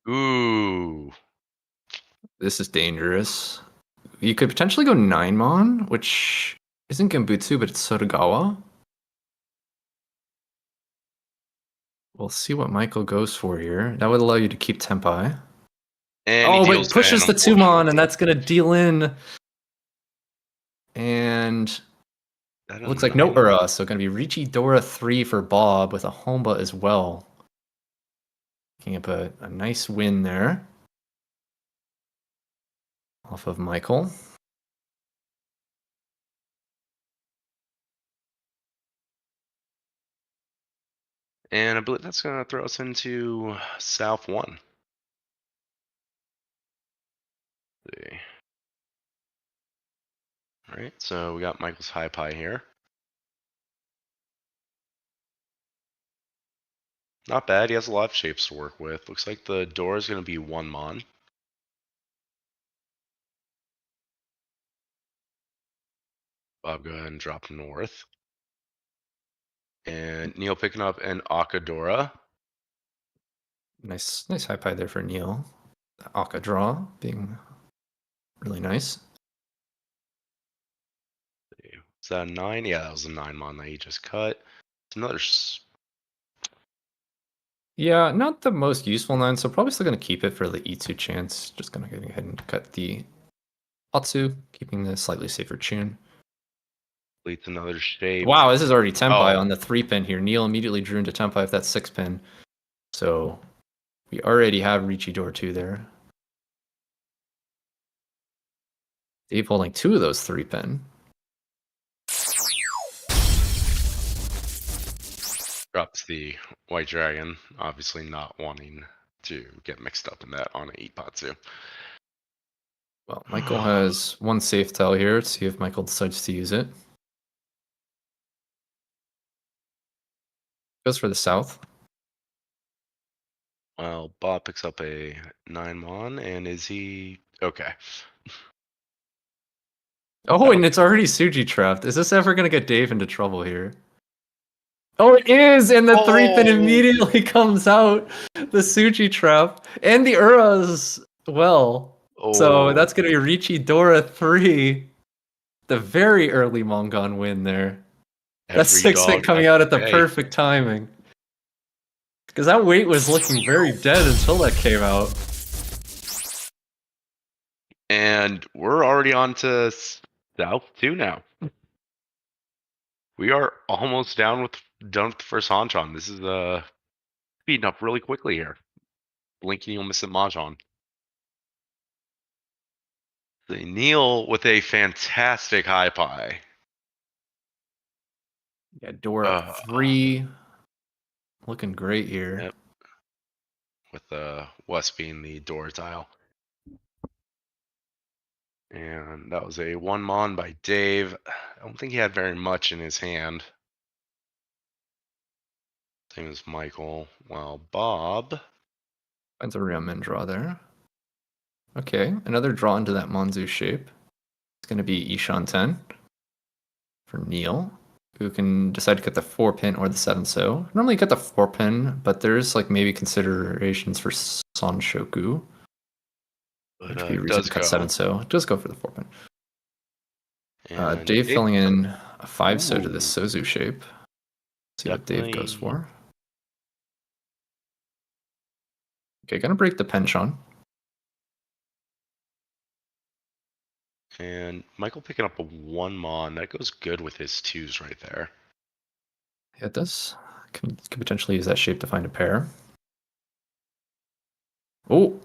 Ooh. This is dangerous. You could potentially go 9-mon, which isn't Gambutsu, but it's Sotogawa. We'll see what Michael goes for here. That would allow you to keep Tempai. And Oh, he but deals it pushes in, the 2-mon, and unfortunately. that's going to deal in. And That looks like no 9? Ura, so going to be Riichi Dora 3 for Bob with a Homba as well. Picking up a nice win there. Off of Michael. And I believe that's going to throw us into South 1. Let's see. All right, so we got Michael's high pie here. Not bad. He has a lot of shapes to work with. Looks like the door is going to be 1 mon. Bob, go ahead and drop north. And Neil picking up an Akadora. Nice high pie there for Neil. The Aka draw being really nice. Is that a 9? Yeah, that was a 9 mon that he just cut. It's another. Yeah, not the most useful 9, so probably still going to keep it for the Itsu chance. Just going to go ahead and cut the Atsu, keeping the slightly safer tune. Completes another shape. Wow, this is already Tempai Oh. on the 3-pin here. Neil immediately drew into Tempai with that 6-pin. So we already have Riichi Door 2 there. Dave holding 2 of those 3-pin. Drops the White Dragon, obviously not wanting to get mixed up in that on an Ipatsu. Well, Michael has one safe tell here. See if Michael decides to use it. Goes for the south. Well, Bob picks up a 9 mon, and is he okay? Oh, and it's already Suji trapped. Is this ever going to get Dave into trouble here? Oh, it is! And the 3-pin immediately comes out. The Suji trap. And the Ura as well. So that's going to be Riichi Dora 3. The very early Mongon win there. That 6-pin coming out at the perfect timing. Because that weight was looking very dead until that came out. And we're already on to South 2 now. We are almost done with the first hanchan. This is speeding up really quickly here. Blinking, you'll miss a Mahjong. Neil with a fantastic high pie. Yeah, Dora 3. Looking great here. Yep. With West being the door tile. And that was a 1 mon by Dave. I don't think he had very much in his hand. Same as Michael. Well, Bob Finds a Ryomen draw there. Okay, another draw into that Monzu shape. It's going to be Ishan 10 for Neil, who can decide to cut the 4-pin or the 7-so. Normally you cut the 4-pin, but there's like maybe considerations for Sanshoku. Which would be a reason to cut 7-so. It does go for the 4-pin. Dave filling in a 5-so to this Sozu shape. See what Dave goes for. Okay, gonna break the penchant. And Michael picking up a 1 mon. That goes good with his 2s right there. Yeah, it does. Can potentially use that shape to find a pair. Oh,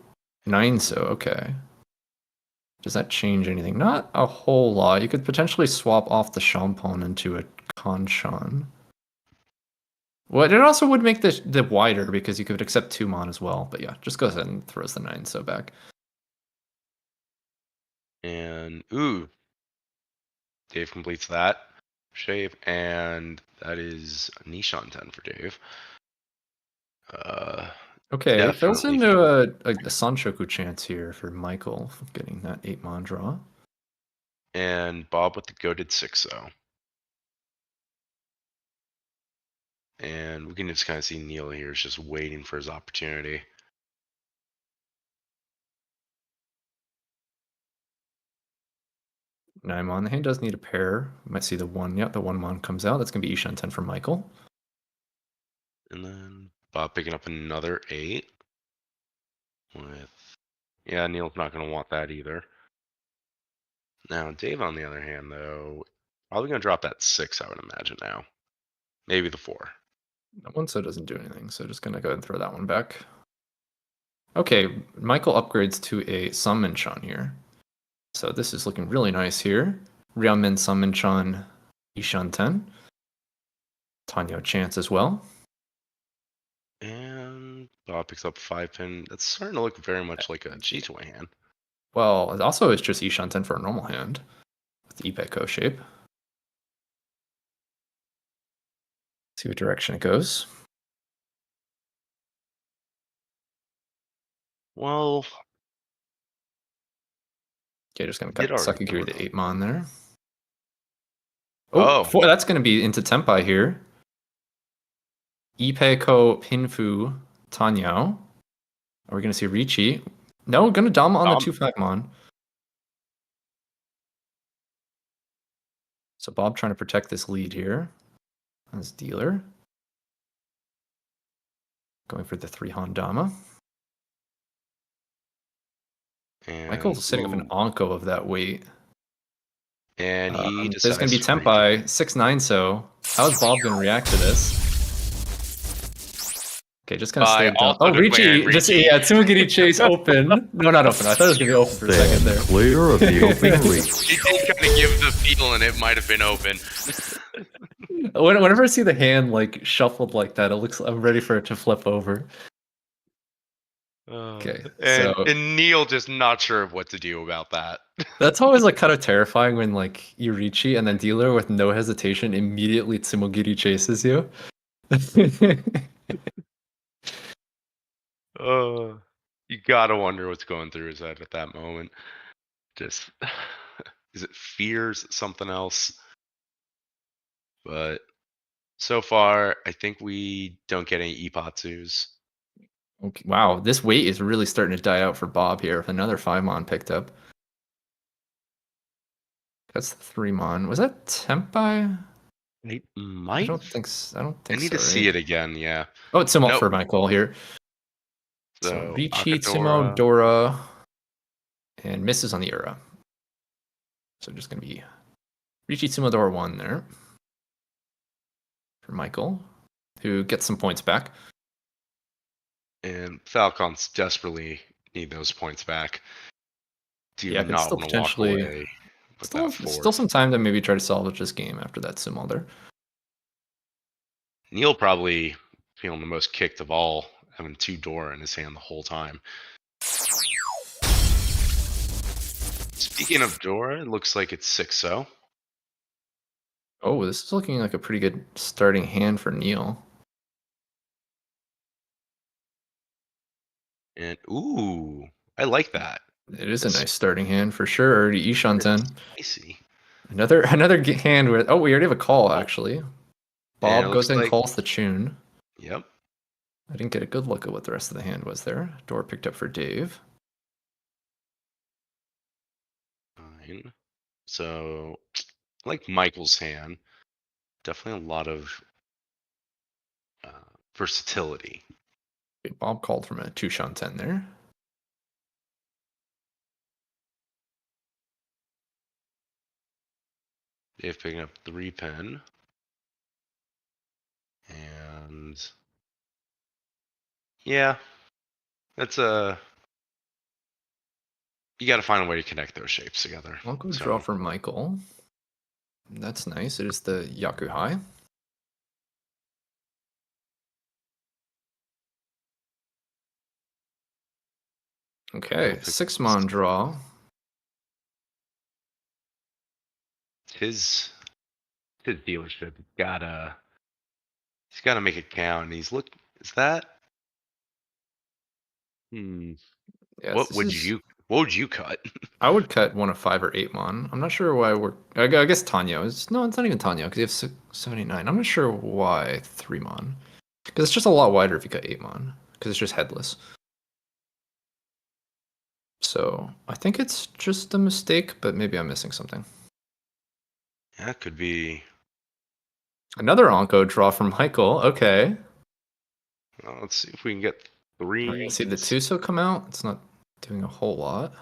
9 so, okay. Does that change anything? Not a whole lot. You could potentially swap off the Champon into a Hanchan. Well, it also would make the wider because you could accept 2 mon as well. But yeah, just goes ahead and throws the 9 so back. And ooh, Dave completes that shape, and that is Nishan 10 for Dave. Okay, fills Definitely. into a Sanshoku chance here for Michael getting that 8 mon draw. And Bob with the goaded 6-0. And we can just kind of see Neil here is just waiting for his opportunity. Nine mon. The hand does need a pair. You might see the 1. Yep, the 1 mon comes out. That's going to be Ishan 10 for Michael. And then Bob picking up another 8. Yeah, Neil's not going to want that either. Now, Dave, on the other hand, though, probably going to drop that 6, I would imagine now. Maybe the 4. That 1 so doesn't do anything, so just going to go ahead and throw that one back. Okay, Michael upgrades to a Summonchan here. So this is looking really nice here. Ryamen Summonchan Ishan 10. Tanyo Chance as well. And Bob picks up 5-pin. That's starting to look very much like a G-Toy hand. Well, it also is just Ishan 10 for a normal hand with the Ipeko shape. See what direction it goes. Well, Okay, just gonna did cut already Sakigiri the throw. 8 mon there. Oh. That's gonna be into Tenpai here. Ipeko Pinfu Tanyao. Are we gonna see Riichi? No, gonna Dama on the 2-5 mon. So Bob trying to protect this lead here as dealer. Going for the 3 Han Dama. And, Michael's sitting with an Onko of that weight. And he There's going to be Tenpai, 6-9 so. How's Bob going to react to this? Okay, just going to stay down. Oh, Riichi! Just, yeah, Tsumugiri Chase open. No, not open. I thought it was going to be open for a second there. Clear of the open reach. He did kind of give the feeling it might have been open. Whenever I see the hand like shuffled like that, it looks I'm ready for it to flip over. Okay, and Neil just not sure of what to do about that. That's always like kind of terrifying when like you Riichi and then dealer with no hesitation immediately Tsumugiri chases you. You gotta wonder what's going through his head at that moment. Just is it fears something else? But so far, I think we don't get any Ipatsus. Okay, wow, this weight is really starting to die out for Bob here. If another 5 mon picked up. That's the 3 mon. Was that Tenpai? It might. I don't think so. I need to see it again. Yeah. Oh, it's Tsumo for Michael here. So Riichi, Tsumo, Dora, and misses on the Ura. So just gonna be Riichi, Tsumo, Dora 1 there for Michael, who gets some points back. And Falcons desperately need those points back. Do you not still want to walk away with that 4? Still some time to maybe try to salvage this game after that Tsumo there. Neil probably feeling the most kicked of all, having 2 Dora in his hand the whole time. Speaking of Dora, it looks like it's 6-0. Oh, this is looking like a pretty good starting hand for Neil. And ooh, I like that. It is a nice starting hand for sure. Ishan 10. Spicy. Another hand with. Oh, we already have a call actually. Bob goes in and calls the tune. Yep. I didn't get a good look at what the rest of the hand was there. Door picked up for Dave. Fine. So, like Michael's hand, definitely a lot of versatility. Bob called from a 2 Shan 10 there. Dave picking up 3 pin. And yeah, that's a. You got to find a way to connect those shapes together. I'll go So, draw for Michael. That's nice. It is the Yakuhai. Okay, 6-mon draw. His dealership he's gotta make it count. And he's is that Yes, what this would is... you cut? I would cut one of 5 or 8-mon. I'm not sure why we're... I guess Tanyo is... No, it's not even Tanyo, because you have 79. I'm not sure why 3-mon. Because it's just a lot wider if you cut 8-mon, because it's just headless. So, I think it's just a mistake, but maybe I'm missing something. That could be. Another Onko draw from Michael. Okay. Well, let's see if we can get 3. We're gonna see the Tuso come out. It's not doing a whole lot.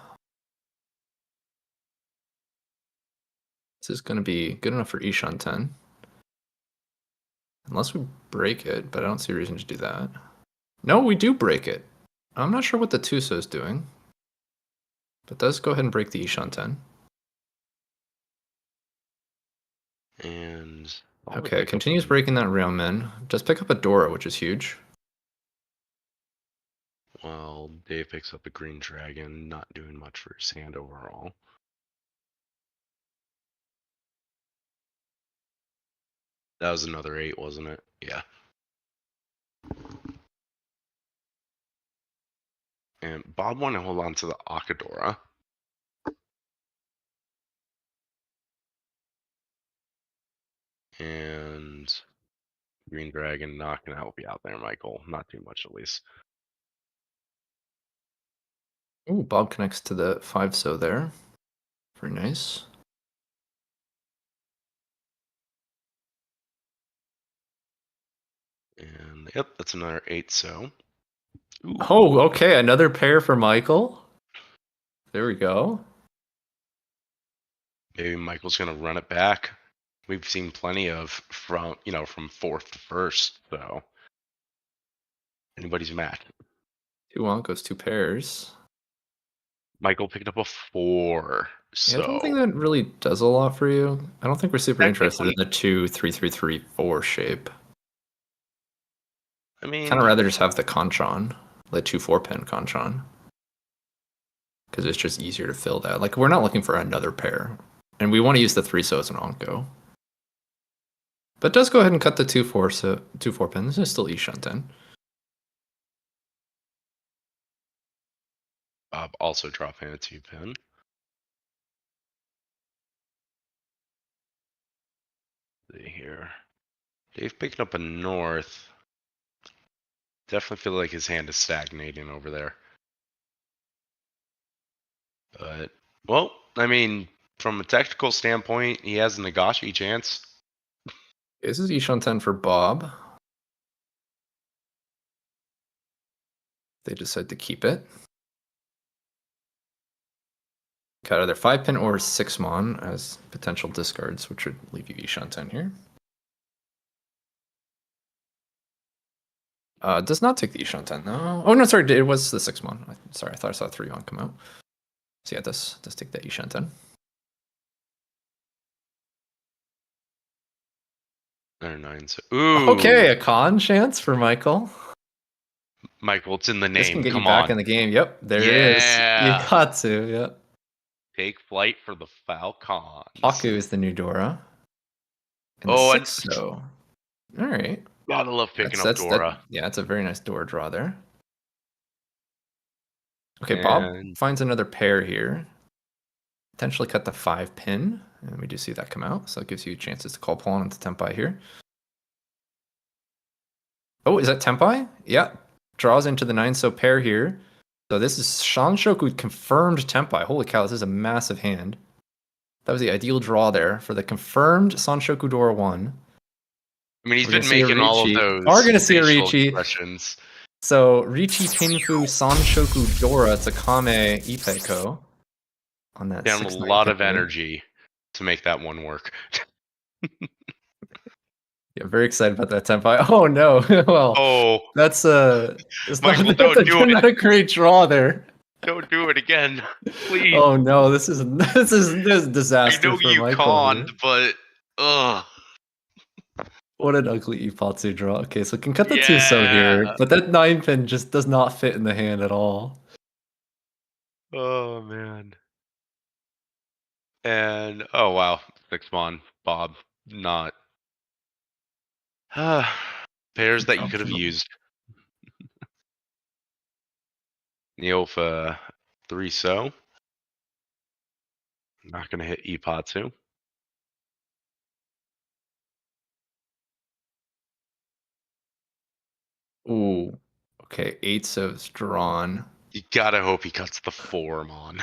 This is going to be good enough for Ishan 10. Unless we break it, but I don't see a reason to do that. No, we do break it. I'm not sure what the Tuso is doing. But does go ahead and break the Ishan 10. And okay, continues breaking that Railman. Does pick up a Dora, which is huge. Well, Dave picks up a green dragon, not doing much for his hand overall. That was another 8, wasn't it? Yeah. And Bob wanted to hold on to the Akadora. And green dragon not gonna help you out there, Michael. Not too much, at least. Ooh, Bob connects to the 5-so there. Very nice. And yep, that's another 8-so. Ooh. Oh, okay, another pair for Michael. There we go. Maybe Michael's gonna run it back. We've seen plenty of from 4th to 1st, so anybody's match. 2 Onkos, 2 pairs. Michael picked up a 4. So Yeah, I don't think that really does a lot for you. I don't think we're super interested in the 2 3 3 3 4 shape. I mean, kind of rather just have the Conchon, the 2 4-pin Conchon, because it's just easier to fill that. Like, we're not looking for another pair, and we want to use the 3-so as an Onko. But does go ahead and cut the 2 4-pin. This is still Ishan 10. Bob also dropping a 2-pin. See here. Dave picking up a north. Definitely feel like his hand is stagnating over there. But, well, I mean, from a technical standpoint, he has a Nagashi chance. This is Ishan 10 for Bob. They decide to keep it. Got either 5-pin or 6-mon as potential discards, which would leave you Ishan 10 here. Does not take the Ishan 10, no. Oh, no, sorry, it was the 6-mon. Sorry, I thought I saw 3-mon come out. So yeah, it does take the Ishan 10. There are 9. So, ooh. Okay, a con chance for Michael. Michael, it's in the This name. can get Come you back on. in the game. Yep, there it is. You got to, yep. Take flight for the Falcons. Haku is the new Dora. And Oh, the 6-so. All right. Gotta love picking up Dora. Yeah, it's a very nice Dora draw there. Okay, Bob finds another pair here. Potentially cut the 5-pin. And we do see that come out. So it gives you chances to call pawn into Tempai here. Oh, is that Tempai? Yeah. Draws into the 9-so pair here. So this is Shanshoku confirmed Tempai. Holy cow, this is a massive hand. That was the ideal draw there for the confirmed Sanshoku Dora 1. I mean, he's been making all of those. We're going to see a Riichi. Expressions. So, Riichi Pinfu Sanshoku Dora Tsukame Ipeko. On that Down a lot of energy to make that one work. Yeah, very excited about that tempi. Oh no. Well, Oh, that's it's not Michael, don't do not it. a great draw there. Don't do it again, please. Oh no, this is I disaster know for you Michael here. conned, but ugh. What an ugly Ipatsu draw. Okay, so we can cut the 2-so here, Yeah. but that 9-pin just does not fit in the hand at all. Oh man. And oh wow, 6-mon, Bob, not pairs that you could have used. Neil for 3-so. Not gonna hit Ipatsu. Ooh. Okay, 8-so's drawn. You gotta hope he cuts the 4-mon.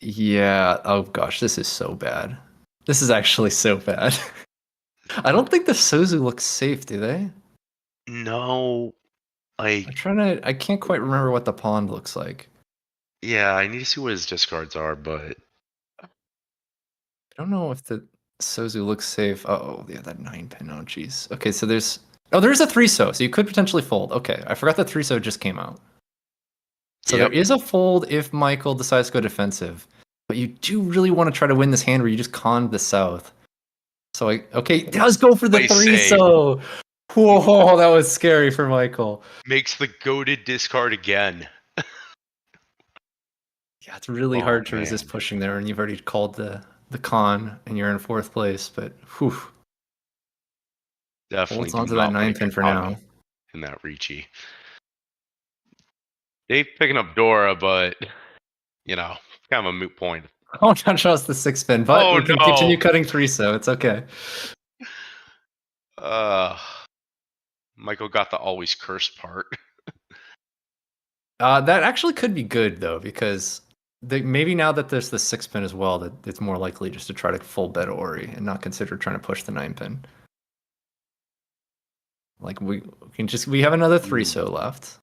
Yeah. Oh gosh, this is so bad. This is actually so bad. I don't think the Sozu looks safe, do they? No, like I can't quite remember what the pond looks like. yeah, I need to see what his discards are, but I don't know if the Sozu looks safe. Oh, yeah, that 9-pin. Oh, jeez. Okay, so there's... Oh, there's a 3-so, so you could potentially fold. Okay, I forgot the 3-so just came out. So yep. there is a fold if Michael decides to go defensive. But you do really want to try to win this hand where you just conned the south. So okay, he does go for the Play safe. 3-so. Whoa, that was scary for Michael. Makes the goaded discard again. Yeah, it's really Oh, hard to man. resist pushing there, and you've already called the con, and you're in 4th place. But whew, Definitely holds do on to that not want 9-pin to for get caught now. in that Riichi. Dave picking up Dora, but you know, kind of a moot point. Oh, not just the 6-pin, but Oh we can no! continue cutting 3-so. It's okay. Michael got the always cursed part. That actually could be good though, because maybe now that there's the 6-pin as well, that it's more likely just to try to full bet Ori and not consider trying to push the 9-pin. Like we have another 3-so left,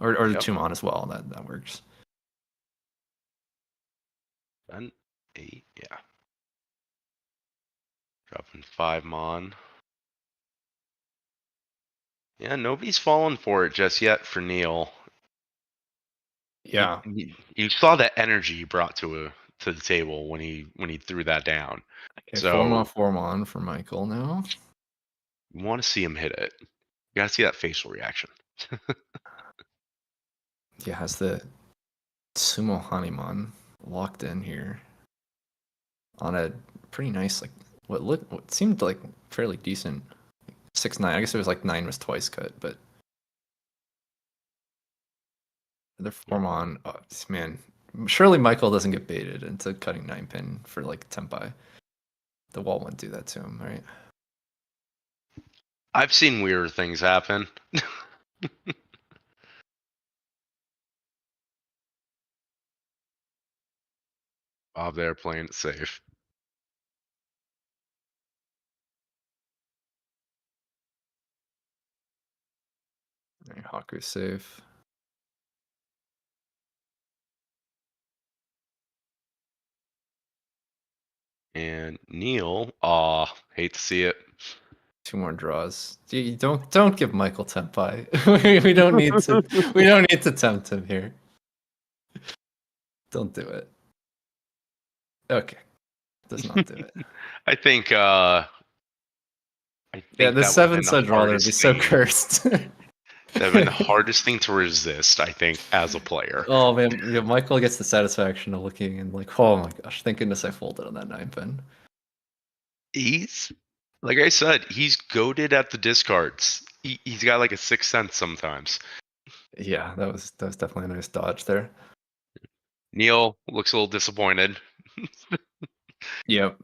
or the Yep. 2-mon as well. That works. Then 8, yeah. Dropping 5-mon. Yeah, nobody's fallen for it just yet for Neil. Yeah. You saw that energy he brought to the table when he threw that down. Okay, So 4-mon for Michael now. you want to see him hit it. You gotta see that facial reaction. Yeah, has the Sumo Hanimon locked in here on a pretty nice, like what seemed like fairly decent 6-9. I guess it was like 9 was twice cut, but the 4-mon. Oh, man, surely Michael doesn't get baited into cutting 9-pin for like tempai. The wall wouldn't do that to him, right? I've seen weirder things happen. Bob there playing it safe. Right, Haku's safe. And Neil, hate to see it. 2 more draws. You don't give Michael tempai. we don't need to tempt him here. Don't do it. Okay. Does not do it. I think Yeah, the that would've been 7-so draw there would be so thing. cursed. That'd been the hardest thing to resist, I think, as a player. Oh man, yeah, Michael gets the satisfaction of looking and like, oh my gosh, thank goodness I folded on that 9-pin. He's like I said, he's goaded at the discards. He's got like a 6th sense sometimes. Yeah, that was definitely a nice dodge there. Neil looks a little disappointed. Yep.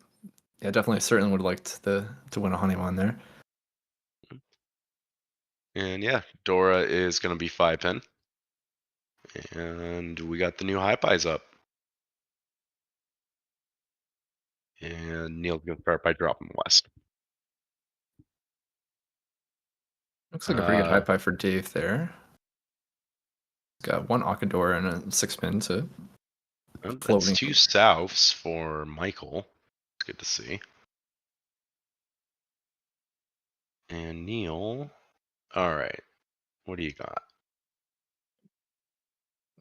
Yeah, definitely certainly would have liked to win a Honeyman there. And yeah, Dora is gonna be 5-pin. And we got the new high pies up. And Neil's gonna start by dropping west. Looks like a pretty good high pie for Dave there. Got 1 Akadora and a 6-pin to That's floating. 2 souths for Michael. It's good to see. And Neil. All right. What do you got?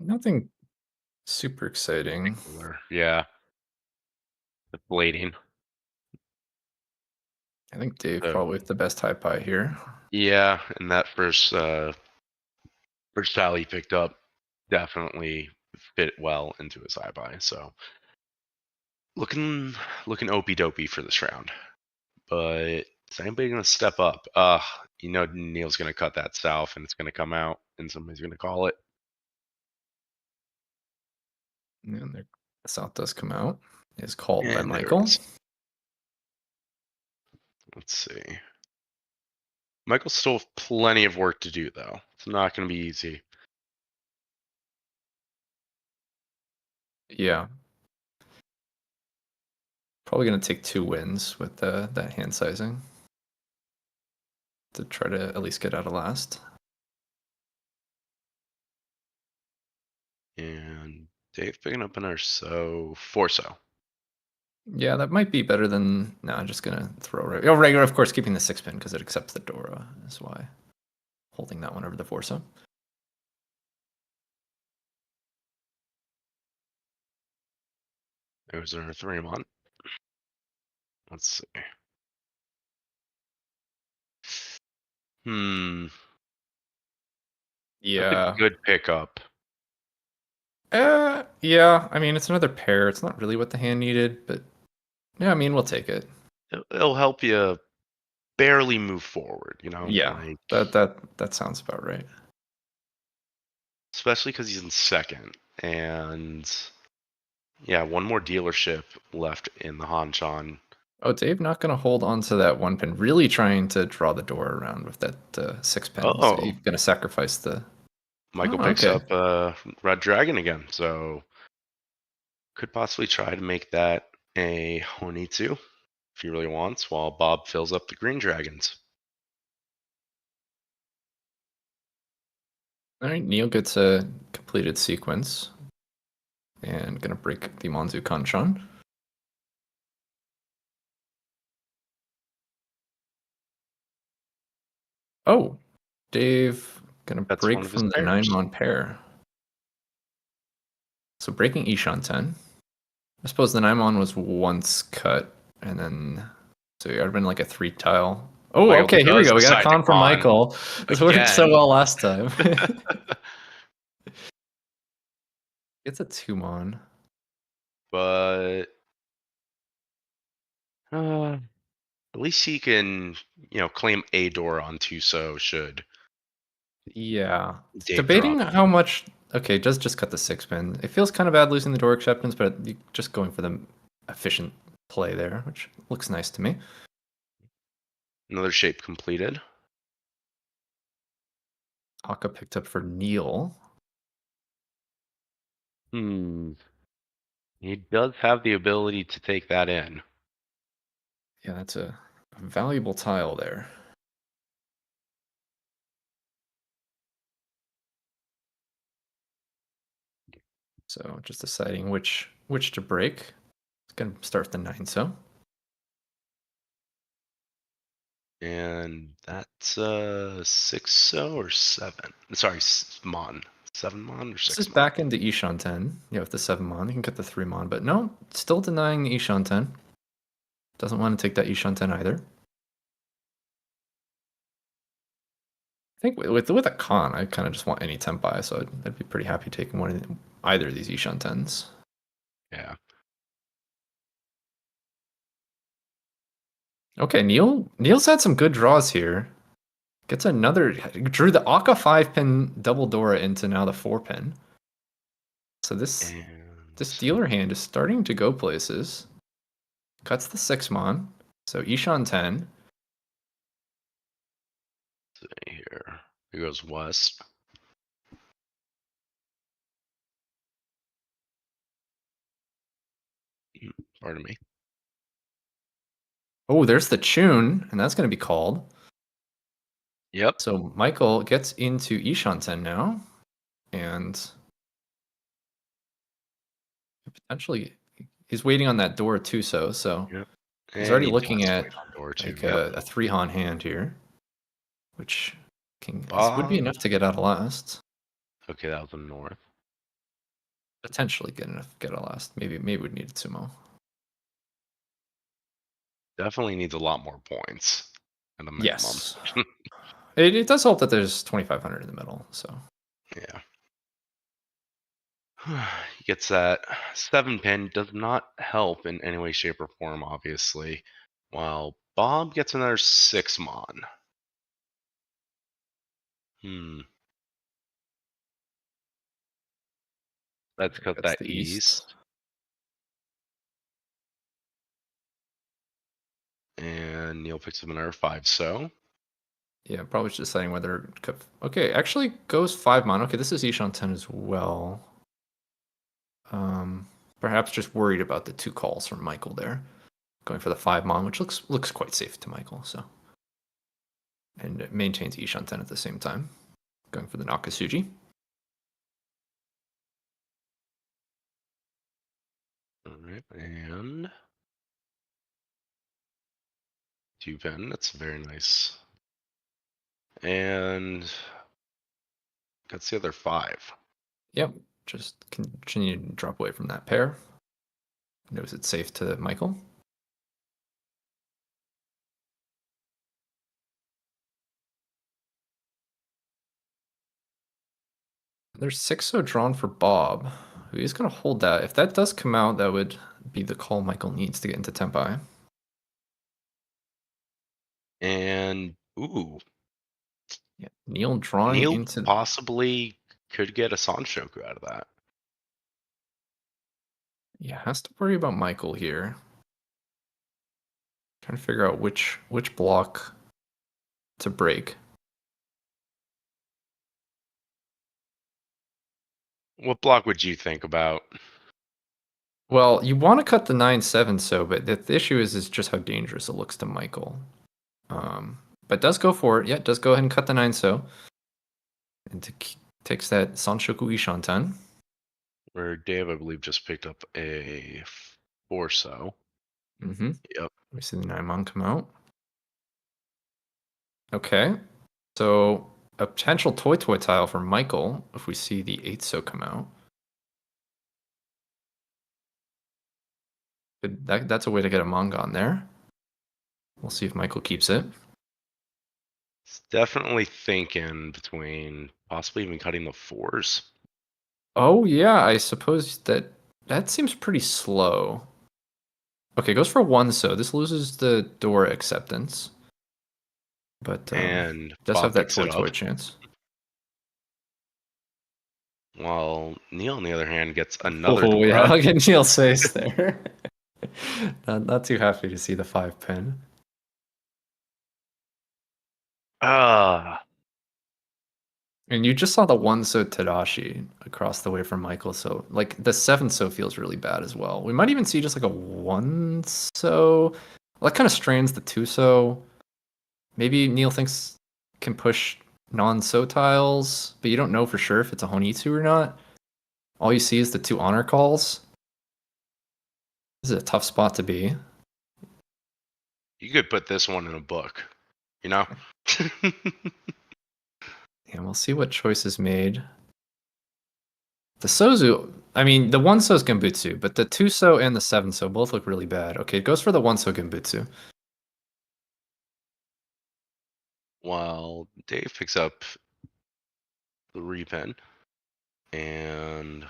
Nothing super exciting. Yeah. The blading. I think Dave So, probably with the best high pie here. yeah, and that first tile he picked up definitely fit well into his high buy. So looking opie dopey for this round. But is anybody gonna step up? You know Neil's gonna cut that south and it's gonna come out and somebody's gonna call it. And the south does come out. Is called by And there it Michael. is. Let's see. Michael still have plenty of work to do though. It's not gonna be easy. Yeah. Probably going to take 2 wins with that hand sizing to try to at least get out of last. And Dave picking up another 4-so. Yeah, that might be better than... No, I'm just going to throw... regular, of course, keeping the 6-pin because it accepts the Dora is why. Holding that one over the 4-so. There's our 3-mon. Let's see. Yeah. That's a good pickup. Yeah, I mean, it's another pair. It's not really what the hand needed, but yeah, I mean, we'll take it. It'll help you barely move forward, you know? Yeah, Like, that sounds about right. especially because he's in second. And yeah, one more dealership left in the hanchan. Oh, Dave not going to hold on to that 1-pin. Really trying to draw the door around with that 6-pin. Oh. So you're going to sacrifice the... Michael Oh, picks okay. up Red Dragon again, so could possibly try to make that a Honitsu if he really wants, while Bob fills up the Green Dragons. All right, Neil gets a completed sequence. And going to break the Monzu Kanchan. Oh, Dave going to That's break one of his from the pairs. 9-mon pair. So breaking Ishan 10. I suppose the 9-mon was once cut, and then... So it would have been like a 3-tile. Oh, Michael okay, here we does go. We got a decide to con from con Michael. This worked so again. well last time. It's a 2-mon. But at least he can, claim a door on Tuso should. Yeah. Dave Debating drop. how much... Okay, does just cut the 6-pin. It feels kind of bad losing the door acceptance, but you're just going for the efficient play there, which looks nice to me. Another shape completed. Aka picked up for Neil. He does have the ability to take that in. Yeah, that's a valuable tile there. So just deciding which to break. It's going to start with the 9-so. And that's 6-so or 7. Sorry, mon. 7-mon or This 6-mon? is back into Ishan 10. Yeah, with the 7-mon. You can get the 3-mon, but no, still denying the Ishan 10. Doesn't want to take that Ishan 10 either. I think with a con, I kind of just want any 10 buy, so I'd be pretty happy taking either of these Ishan 10s. Yeah. Okay, Neil's had some good draws here. Gets another... Drew the Aka 5-pin double Dora into now the 4-pin. So this dealer hand is starting to go places. Cuts the 6-mon. So Ishan 10. Let's see here. He goes west. Pardon me. Oh, there's the tune, and that's going to be called. Yep. So Michael gets into Ishan 10 now, and potentially he's waiting on that door too. So Yep. he's already he looking does at wait on door two. like Yep. a 3-han hand here. which would be Bob. enough to get out of last. Okay, that was the north. Potentially good enough to get out of last. Maybe we'd need a sumo. Definitely needs a lot more points at a minimum. Yes. It does help that there's 2,500 in the middle. So Yeah. He gets that 7 pin, does not help in any way, shape, or form, obviously. While Bob gets another 6 mon. Let's cut that's that the east. And Neil picks up another 5 so. Yeah, probably just deciding whether. Okay, actually goes 5 mon. Okay, this is Ishan 10 as well. Perhaps just worried about the 2 calls from Michael there. Going for the 5 mon, which looks quite safe to Michael. So, and it maintains Ishan 10 at the same time. Going for the Nakasuji. All right, and 2 pin. That's very nice. And gets the other 5. Yep, just continue to drop away from that pair. Knows it's safe to Michael. There's 6 so drawn for Bob. He's going to hold that. If that does come out, that would be the call Michael needs to get into Tempai. And ooh, Yeah, Neil drawing Neil into. possibly could get a Sanshoku out of that. Yeah, has to worry about Michael here. Trying to figure out which block to break. What block would you think about? Well, you want to cut the 9-7 so, but the issue is just how dangerous it looks to Michael. But does go for it. Yeah, does go ahead and cut the 9 so. And takes that Sanshoku Ishantan. Where Dave, I believe, just picked up a 4 so. Mm-hmm. Yep. We see the 9 mon come out. Okay. So a potential toy tile for Michael if we see the 8 so come out. That's a way to get a manga on there. We'll see if Michael keeps it. It's definitely thinking between possibly even cutting the 4s. Oh yeah, I suppose that seems pretty slow. Okay, goes for 1 so. This loses the door acceptance. But And does Bob have that picks it toy up. chance. While Neil, on the other hand, gets another Oh door yeah, up. look at Neil's face there. not too happy to see the 5 pin. And you just saw the 1 so Tadashi across the way from Michael, so like the 7 so feels really bad as well. We might even see just like a 1 so. Well, that kind of strains the 2 so. Maybe Neil thinks can push non-so tiles, but you don't know for sure if it's a Honitsu or not. All you see is the 2 honor calls. This is a tough spot to be. You could put this one in a book, you know? And we'll see what choice is made. The Sozu, I mean, the 1 so is Gambutsu, but the 2 so and the 7 so both look really bad. Okay, it goes for the 1 so Gambutsu. While Dave picks up the repin, and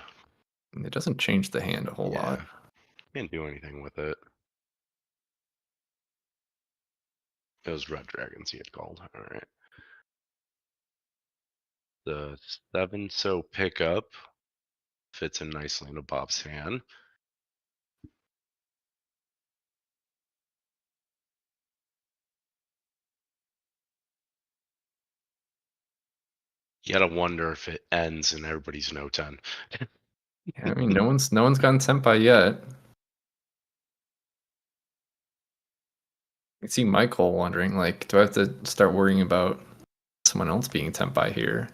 It doesn't change the hand a whole lot. Can't do anything with it. It was Red Dragons he had called. All right. The 7 so pickup fits in nicely into Bob's hand. You gotta wonder if it ends and everybody's no 10. Yeah, I mean, no one's gotten Senpai yet. I see Michael wondering, like, do I have to start worrying about someone else being Senpai here?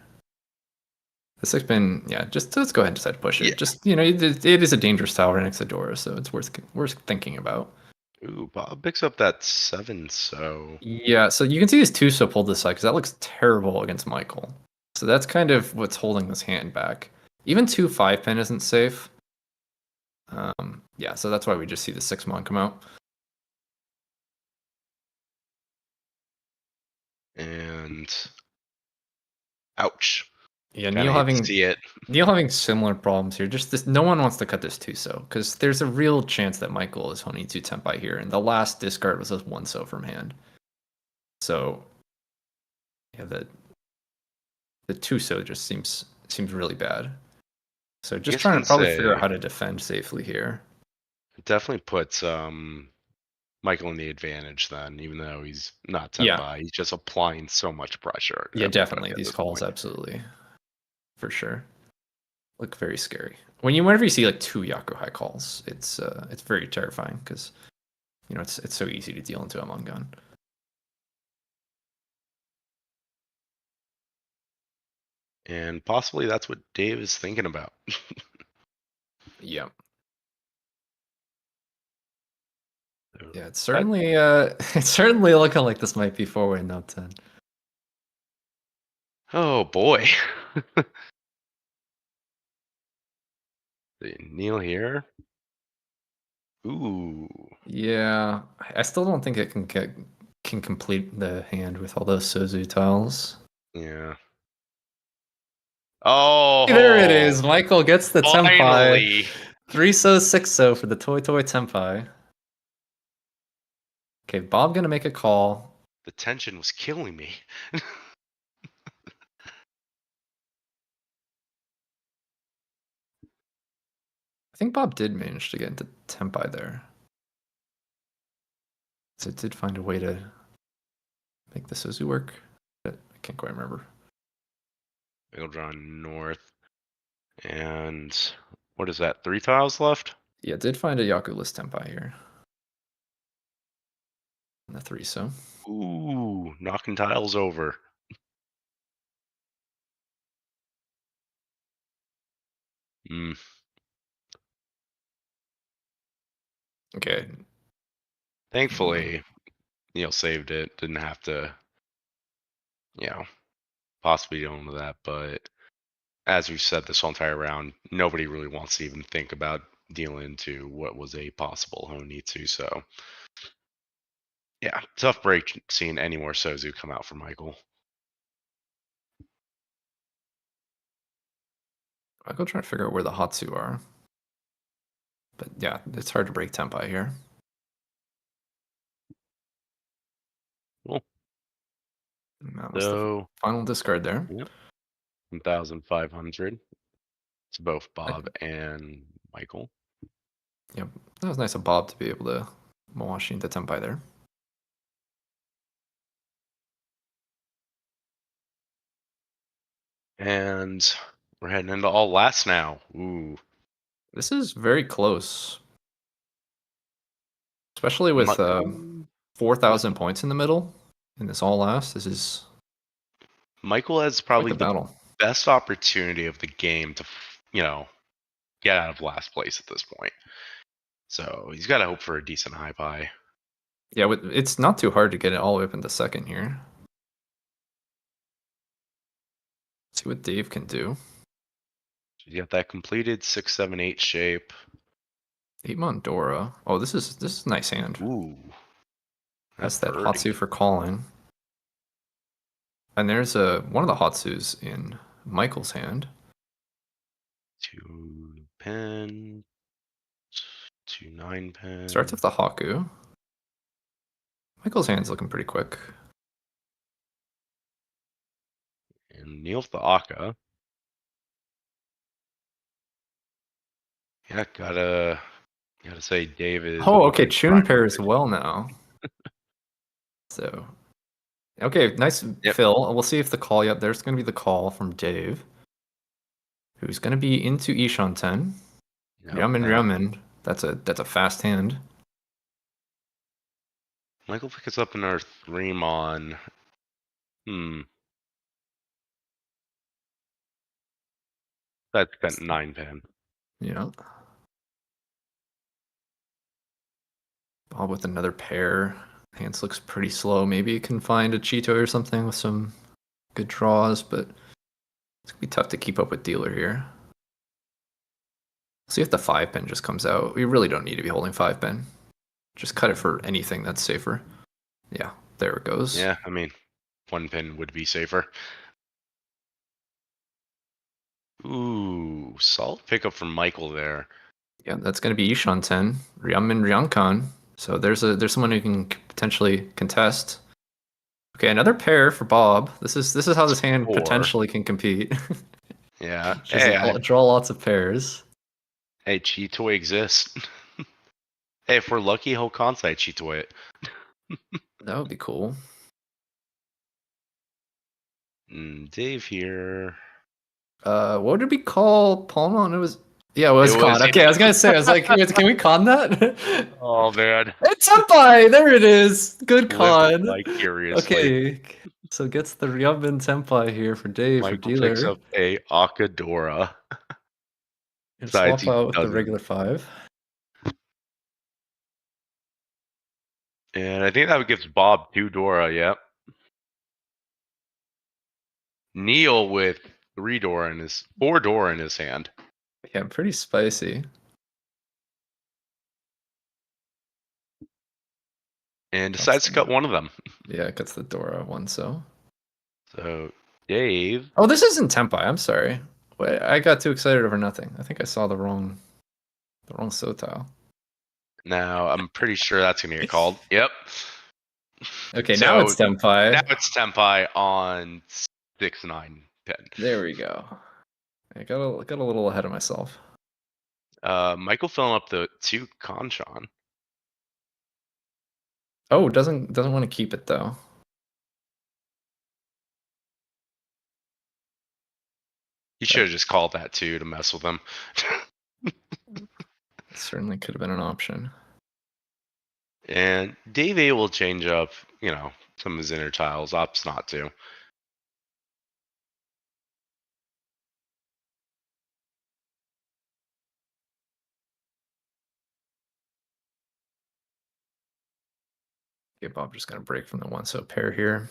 This has been, yeah, just let's go ahead and decide to push it. Yeah. Just, it is a dangerous tower next to Dora, so it's worth thinking about. Ooh, Bob picks up that 7, so Yeah, so you can see his two-so pulled this side because that looks terrible against Michael. So that's kind of what's holding this hand back. Even 2 5-pin isn't safe. Yeah, so that's why we just see the 6-mon come out. and ouch. Yeah, Kind of hate to see it. Neil having similar problems here. Just this, no one wants to cut this 2-so because there's a real chance that Michael is honing 2 tempai here, and the last discard was a 1-so from hand. So yeah, the 2-so just seems really bad. So just guess you trying can to probably figure out say how to defend safely here. it definitely puts Michael in the advantage then, even though he's not Yeah. tempai. He's just applying so much pressure. Yeah, everybody definitely. at These this calls, point. absolutely, for sure, look very scary. Whenever you see like 2 Yaku high calls, it's very terrifying because it's so easy to deal into a Mongun. And possibly that's what Dave is thinking about. Yeah. So Yeah, it's certainly it's certainly looking like this might be 4-way Note 10. oh boy. Neil here. Ooh. Yeah, I still don't think it can complete the hand with all those Sozu tiles. Yeah. There it Oh, is. Michael gets the Tempai. finally. 3-so, 6-so for the Toy Toy Tempai. Okay, Bob gonna make a call. The tension was killing me. I think Bob did manage to get into Tempai there. So it did find a way to make the Sozu work. But I can't quite remember. We'll draw north. And what is that? 3 tiles left? Yeah, did find a Yaku-less Tempai here. And the 3-so. Ooh, knocking tiles over. Hmm. Okay. Thankfully, Neil saved it. Didn't have to, possibly go into that. But as we've said this whole entire round, nobody really wants to even think about dealing into what was a possible Honitsu. So, yeah, tough break seeing any more Sozu come out for Michael. I'll go try to figure out where the Hatsu are. But yeah, it's hard to break Tempai here. Cool. And that was the So, final discard there. yep, 1,500 to both Bob Like, and Michael. yep, that was nice of Bob to be able to Mawashi into Tempai there. And we're heading into all last now. Ooh. This is very close. Especially with Mi- 4,000 points in the middle in this all last. This is Michael has quite probably the the battle. best opportunity of the game to, get out of last place at this point. So he's got to hope for a decent high pie. Yeah, it's not too hard to get it all the way up into second here. See what Dave can do. You got that completed 6, 7, 8 shape. 8 Mondora. Oh, this is a nice hand. Ooh. That's that birdie. Hatsu for calling. And there's one of the Hatsus in Michael's hand. 2 pin. 2 9 pin. Starts with the Haku. Michael's hand's looking pretty quick. And Neil with the Aka. Yeah, gotta say Dave is Oh, one of okay, his Chun prime pair as motivation. well now. So, okay, nice Yep. fill. We'll see if the call. Yep, there's going to be the call from Dave, who's going to be into Ishan 10. Yep, Ryamen, and Ryamen. That's a fast hand. Michael picks up another 3 mon. That's got 9 pin. Yeah. Bob with another pair. Hands looks pretty slow. Maybe you can find a Cheeto or something with some good draws, but it's gonna be tough to keep up with dealer here. See if the 5-pin just comes out. We really don't need to be holding 5-pin. Just cut it for anything that's safer. Yeah, there it goes. Yeah, I mean, 1 pin would be safer. Ooh, solid pickup from Michael there. Yeah, that's going to be Ishan 10, Ryamin Ryankan. So there's someone who can potentially contest. Okay, another pair for Bob. This is how this hand 4. potentially can compete. Yeah. Just Hey, draw lots of pairs. hey, Cheetoy exists. Hey, if we're lucky, he'll Kansai Cheetoy it. That would be cool. Dave here. What did we call Palma? It was it was It con. was- Okay, I was gonna say, I was like, can we con that? Oh man. It's Senpai! There it is! Good Live con. vicariously. Okay. So gets the Ryumin Senpai here for Dave for Michael dealer. picks up a Akadora. And Besides, swap he out with the doesn't. regular 5. And I think that gives Bob 2 Dora, yep. Neil with 4 Dora in his hand. Yeah, pretty spicy. And decides to cut one of them. Yeah, it cuts the Dora one, so. So Dave. Oh, this isn't Tenpai, I'm sorry. Wait, I got too excited over nothing. I think I saw the wrong Sotile. Now I'm pretty sure that's gonna get called. Yep. Okay, So, now it's Tenpai. Now it's Tenpai on 6-9 pin. There we go. I got a little ahead of myself. Michael filling up the 2 Kanchan. Oh, doesn't want to keep it though. He should have just called that 2 to mess with him. Certainly could have been an option. And Dave A will change up, some of his inner tiles. Opts not to. Okay, Bob just gonna break from the 1-so pair here.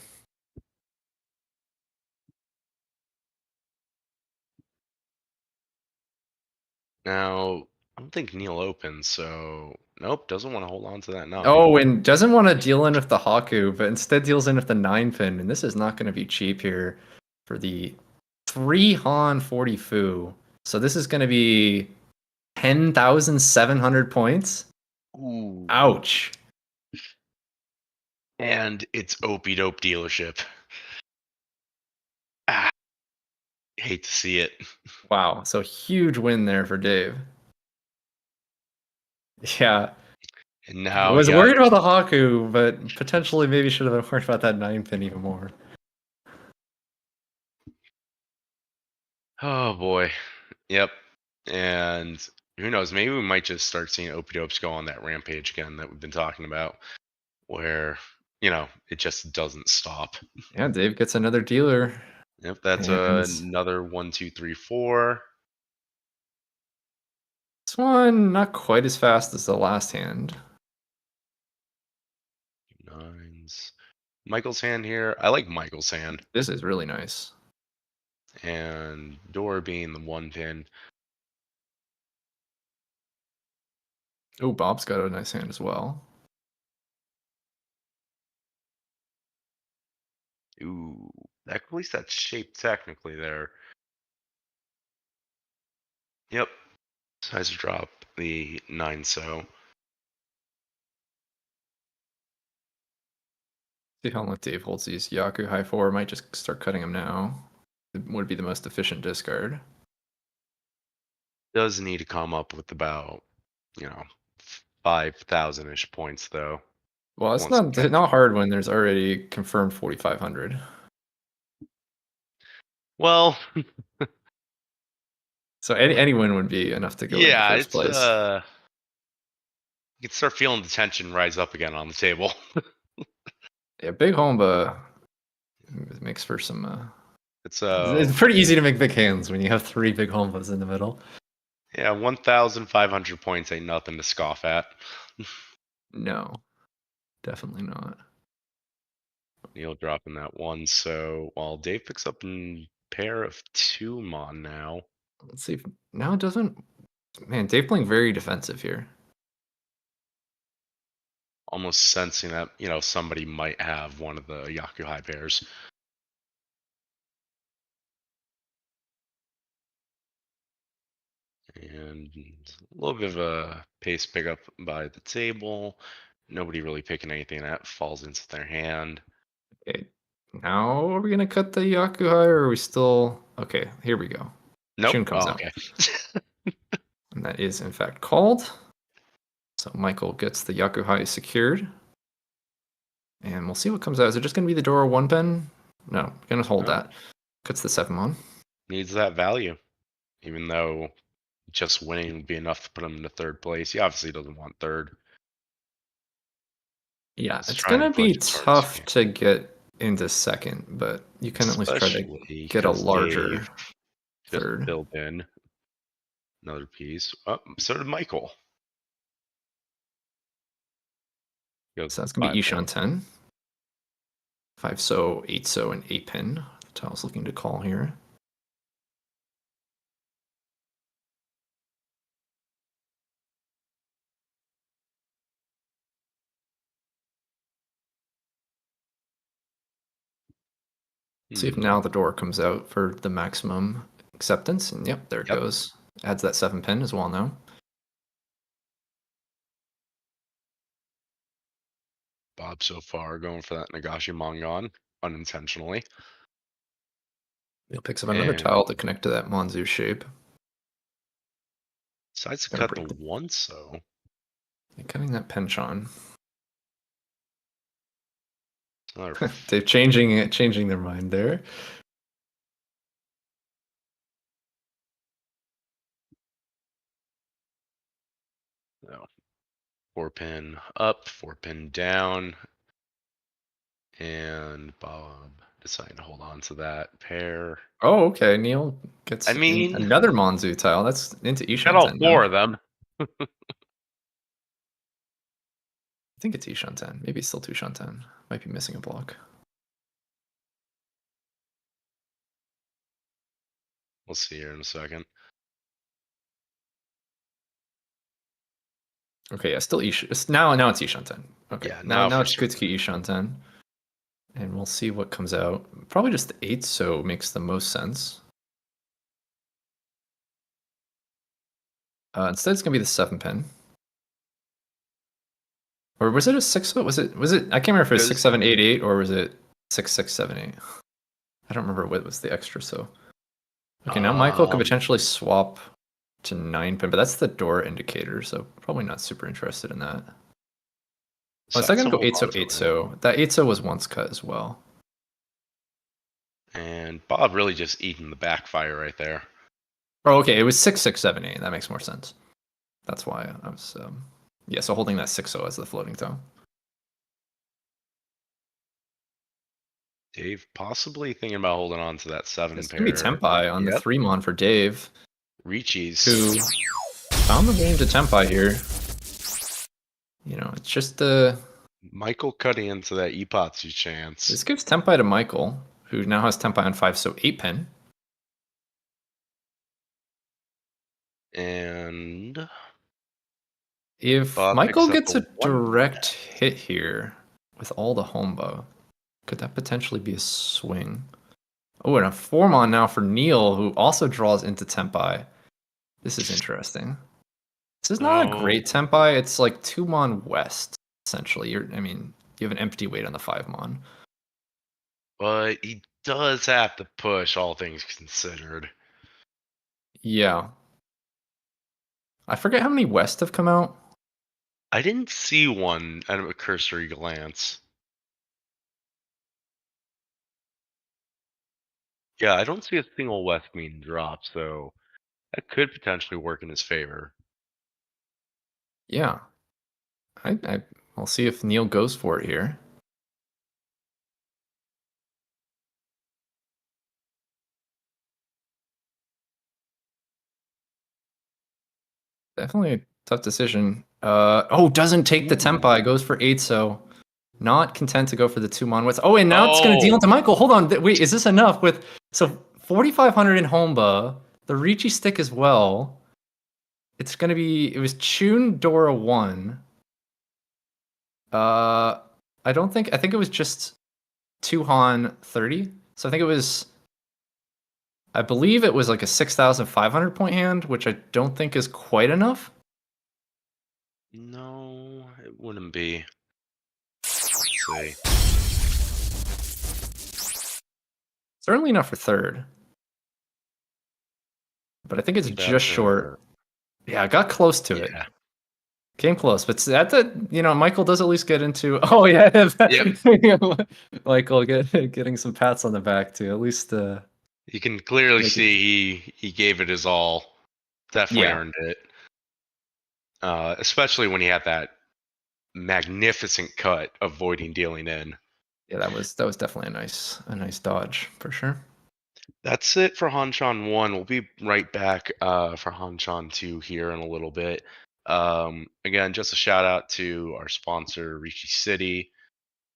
Now, I don't think Neil opens, so nope, doesn't want to hold on to that 9. Oh, and doesn't want to deal in with the Haku, but instead deals in with the 9-pin, and this is not going to be cheap here for the 3 Han 40 Fu. So this is going to be 10,700 points. Ooh. Ouch. And it's Opie Dope dealership. Hate to see it. Wow, so huge win there for Dave. Yeah. And now I was worried about the Haku, but potentially maybe should have been worried about that 9-pin even more. Oh boy. Yep. And who knows, maybe we might just start seeing Opie Dopes go on that rampage again that we've been talking about, where, it just doesn't stop. Yeah, Dave gets another dealer. Yep, that's another 1, 2, 3, 4. This one, not quite as fast as the last hand. 9s. Michael's hand here. I like Michael's hand. This is really nice. And door being the 1 pin. Oh, Bob's got a nice hand as well. Ooh, at least that's shaped technically there. Yep. Size drop the 9-so. See how long Dave holds these. Yaku high 4 might just start cutting him now. It would be the most efficient discard. Does need to come up with about, 5,000-ish points though. Well, it's Once not hard when there's already confirmed 4,500. Well, So any win would be enough to go in the first place. You can start feeling the tension rise up again on the table. Yeah, big Homba makes for some. It's It's pretty easy to make big hands when you have 3 big Hombas in the middle. yeah, 1,500 points ain't nothing to scoff at. No, definitely not. Neil dropping that one. So while Dave picks up a pair of 2 mon now. Let's see if now it doesn't. Man, Dave playing very defensive here. Almost sensing that, somebody might have one of the Yaku high pairs. And a little bit of a pace pickup by the table. Nobody really picking anything that falls into their hand. Okay, now are we gonna cut the Yakuhai, or are we still? Okay, here we go. Nope. Shun comes Oh, out, okay. and that is in fact called. So Michael gets the Yakuhai secured, and we'll see what comes out. Is it just gonna be the Dora 1 pen? No, gonna hold No. that. Cuts the 7 mon. Needs that value. Even though just winning would be enough to put him into 3rd place. He obviously doesn't want 3rd. Yeah, Let's it's try and gonna be push as hard as he tough can. to get into 2nd, but you can at least try to Especially get a 'cause larger Dave just 3rd. filled in another piece. Oh, so did Michael. Goes So that's gonna be 5 Ishan pin. 10. 5 so, 8 so, and 8 pin. Tile's looking to call here. See if now the door comes out for the maximum acceptance. And yep, there it Yep. goes. Adds that 7 pin as well now. Bob so far going for that Nagashi Mongon unintentionally. Neil picks up another And tile to connect to that Monzu shape. decides to Gotta cut the break the- 1 so. Cutting that penchant. Another They're changing their mind there. no. 4 pin up, 4 pin down. And Bob deciding to hold on to that pair. Oh, okay. Neil gets I mean, another Monzu tile. That's into got Ishan all 10 4 now. of them. I think it's Ishan 10. Maybe it's still 2 Shan 10. Might be missing a block. We'll see here in a second. Okay, yeah, still Ishan. Now it's Ishan 10. Okay, Yeah, now now for it's certain. Kutsuki Ishan 10. And we'll see what comes out. Probably just the 8 so makes the most sense. Instead, it's gonna be the 7 pin. Or was it a 6 so? Was it? I can't remember if it was 6 7 8 8 or was it 6 6 7 8. I don't remember what was the extra so. Okay, now Michael could potentially swap to 9 pin, but that's the door indicator, so probably not super interested in that. Oh, it's not gonna go 8 so 8 so. That 8 so was once cut as well. And Bob really just eating the backfire right there. Oh, okay, it was 6 6 7 8. That makes more sense. That's why I was yeah, so holding that 6 so as the floating tile. Dave possibly thinking about holding on to that 7 It's pair. gonna be Tempai on the 3 mon for Dave, Riichi's. who found the game to Tempai here. You know, it's just Michael cutting into that Ipatsu chance. this gives Tempai to Michael, who now has Tempai on 5 so 8 pin. And If Bob Michael picks up gets a a 1 direct hit here with all the hombo, could that potentially be a swing? Oh, and a 4 mon now for Neil, who also draws into Tempai. This is interesting. This is not a great Tempai. It's like 2 mon west, essentially. You have an empty weight on the 5 mon. But he does have to push, all things considered. Yeah. I forget how many west have come out. I didn't see one out of a cursory glance. Yeah, I don't see a single west being dropped, so that could potentially work in his favor. Yeah. I'll see if Neil goes for it here. Definitely Tough decision. Doesn't take the Tempai, goes for 8, so not content to go for the 2 Monwits. Oh, and now it's going to deal into Michael. Hold on. Wait, is this enough? With so 4,500 in Homba, the Riichi stick as well. It's going to be, it was Chun Dora 1. I think it was just 2 Han 30. So I believe it was like a 6,500 point hand, which I don't think is quite enough. No, it wouldn't be. Let's see. Certainly not for third. But I think it's just short. Yeah, I got close to it. Came close, but Michael does at least get into. Oh yeah, Michael getting some pats on the back too. At least you can clearly see he gave it his all. Definitely earned it. Especially when he had that magnificent cut, avoiding dealing in. Yeah, that was definitely a nice dodge for sure. That's it for Hanchan 1. We'll be right back for Hanchan 2 here in a little bit. Again, just a shout out to our sponsor, Riichi City,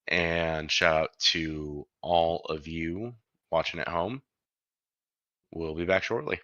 and shout out to all of you watching at home. We'll be back shortly.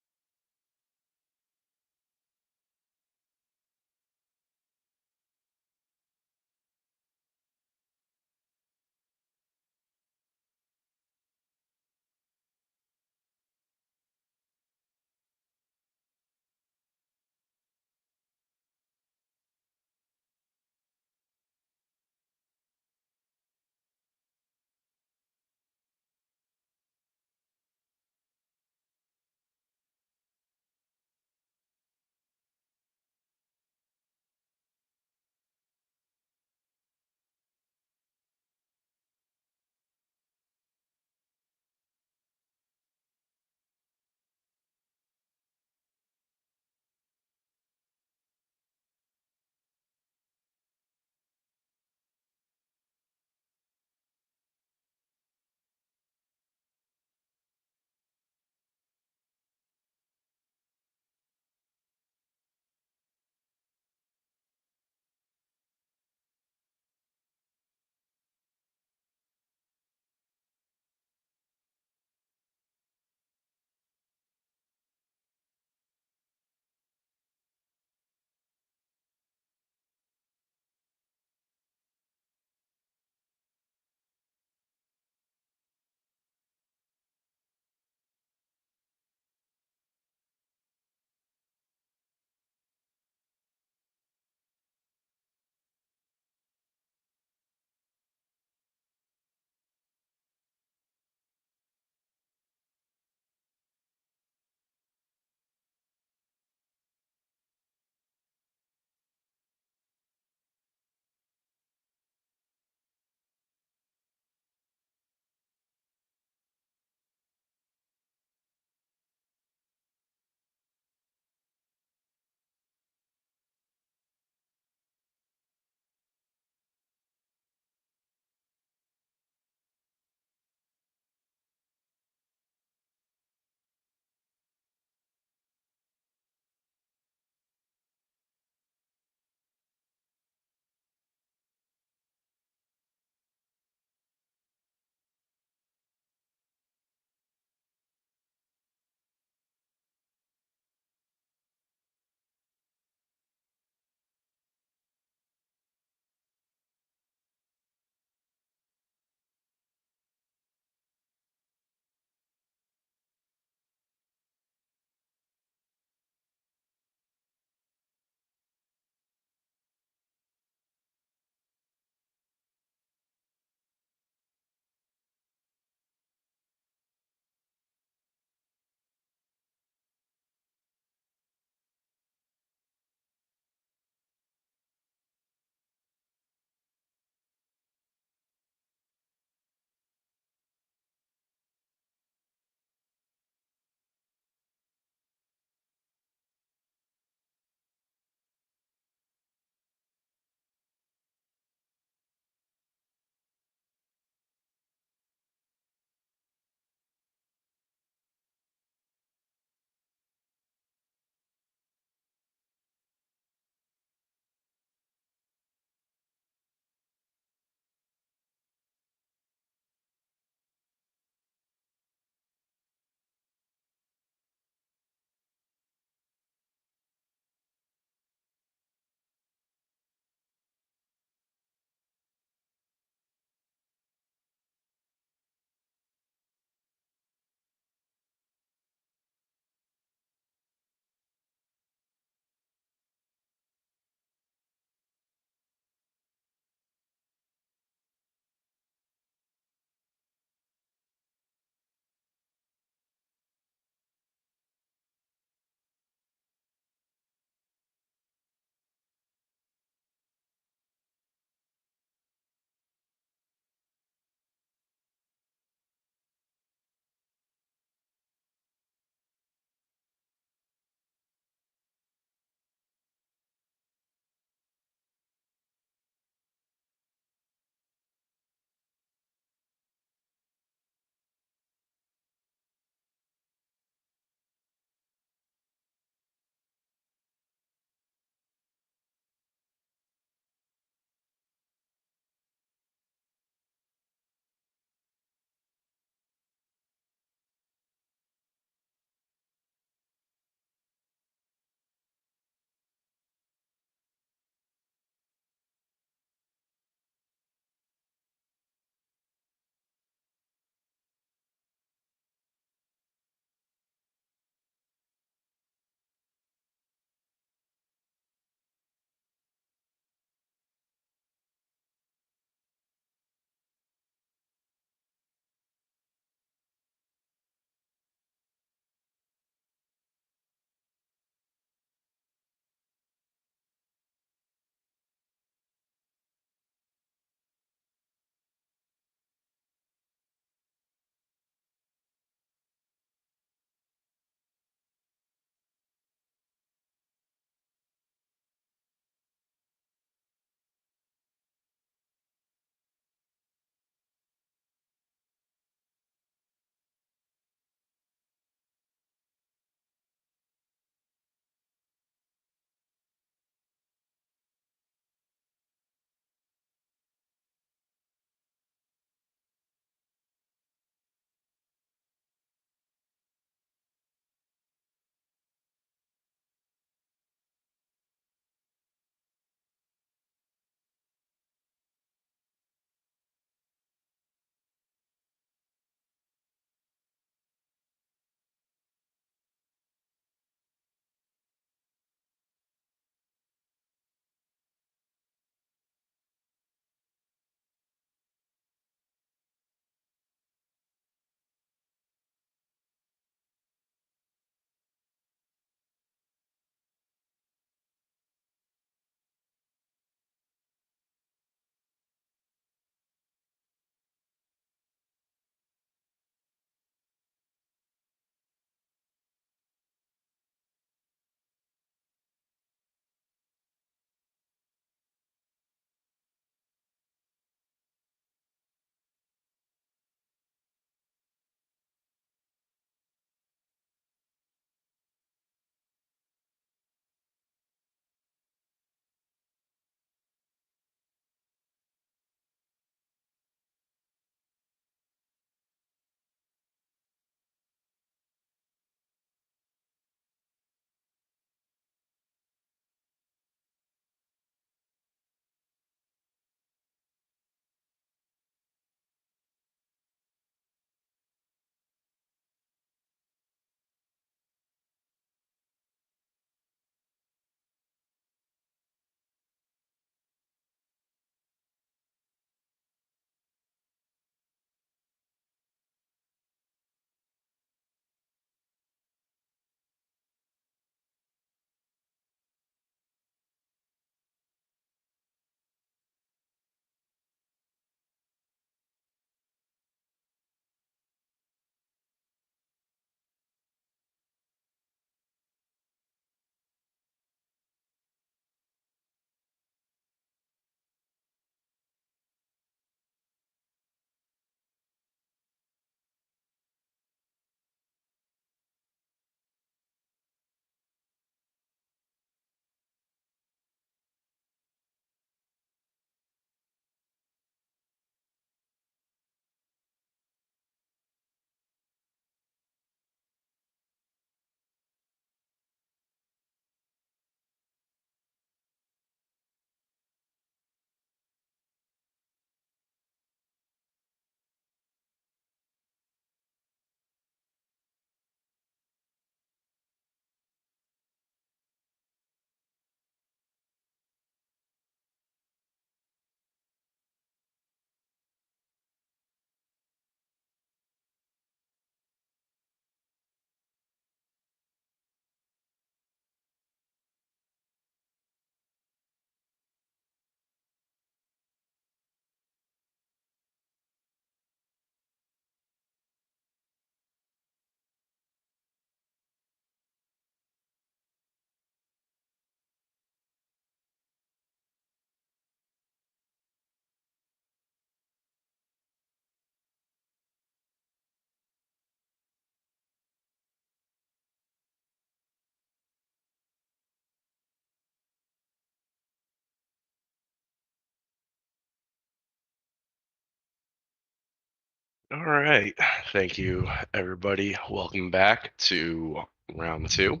All right. Thank you, everybody. Welcome back to round two.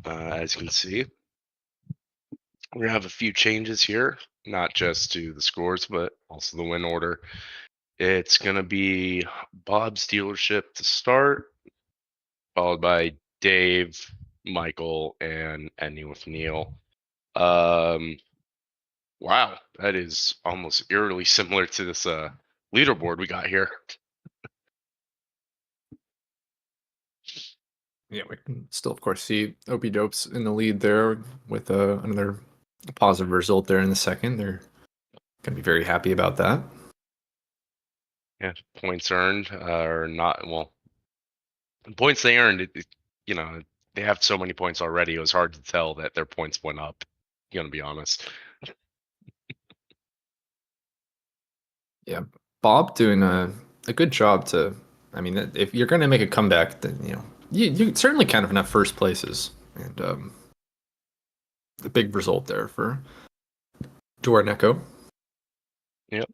As you can see, we're gonna have a few changes here, not just to the scores, but also the win order. It's gonna be Bob's dealership to start, followed by Dave, Michael, and ending with Neil. Wow, that is almost eerily similar to this leaderboard we got here. Yeah, we can still, of course, see OP Dopes in the lead there with another positive result there in the second. They're going to be very happy about that. Yeah, points earned are not well. The points they earned, you know, they have so many points already. It was hard to tell that their points went up. Gonna be honest. Yeah, Bob doing a good job to. I mean, if you're going to make a comeback, then you certainly can't have enough first places, and a big result there for Dorneko. Yep.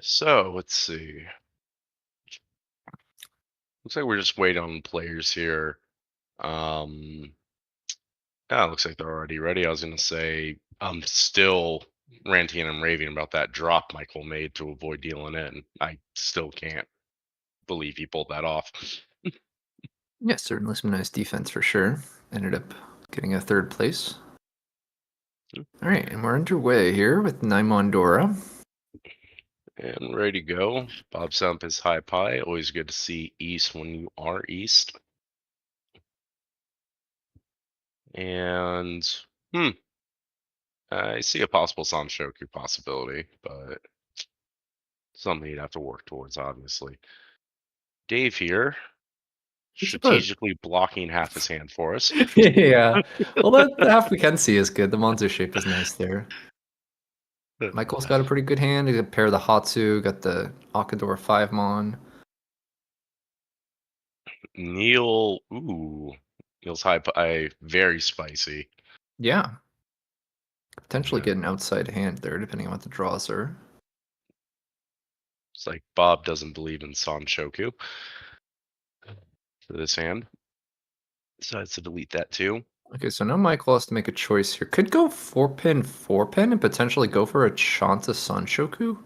So let's see. Looks like we're just waiting on the players here. Yeah, looks like they're already ready. I was gonna say I'm still ranting and raving about that drop Michael made to avoid dealing in. I still can't believe he pulled that off. Yeah, certainly some nice defense for sure. Ended up getting a third place. All right, and we're underway here with Naimondora. And ready to go. Bob Sump is high pie. Always good to see East when you are East. And I see a possible Sanshoku possibility, but something you'd have to work towards, obviously. Dave here, It's about strategically blocking half his hand for us. yeah. Well, the half we can see is good. The Monzo shape is nice there. Michael's got a pretty good hand. He got a pair of the Hatsu, got the Akador 5 Mon. Neil, ooh, Neil's high pie, very spicy. Yeah. Potentially Yeah. get an outside hand there, depending on what the draws are. It's like Bob doesn't believe in Sanshoku for this hand. Decides to delete that too. Okay, so now Michael has to make a choice here. Could go 4-pin, 4-pin, and potentially go for a Chanta Sanshoku.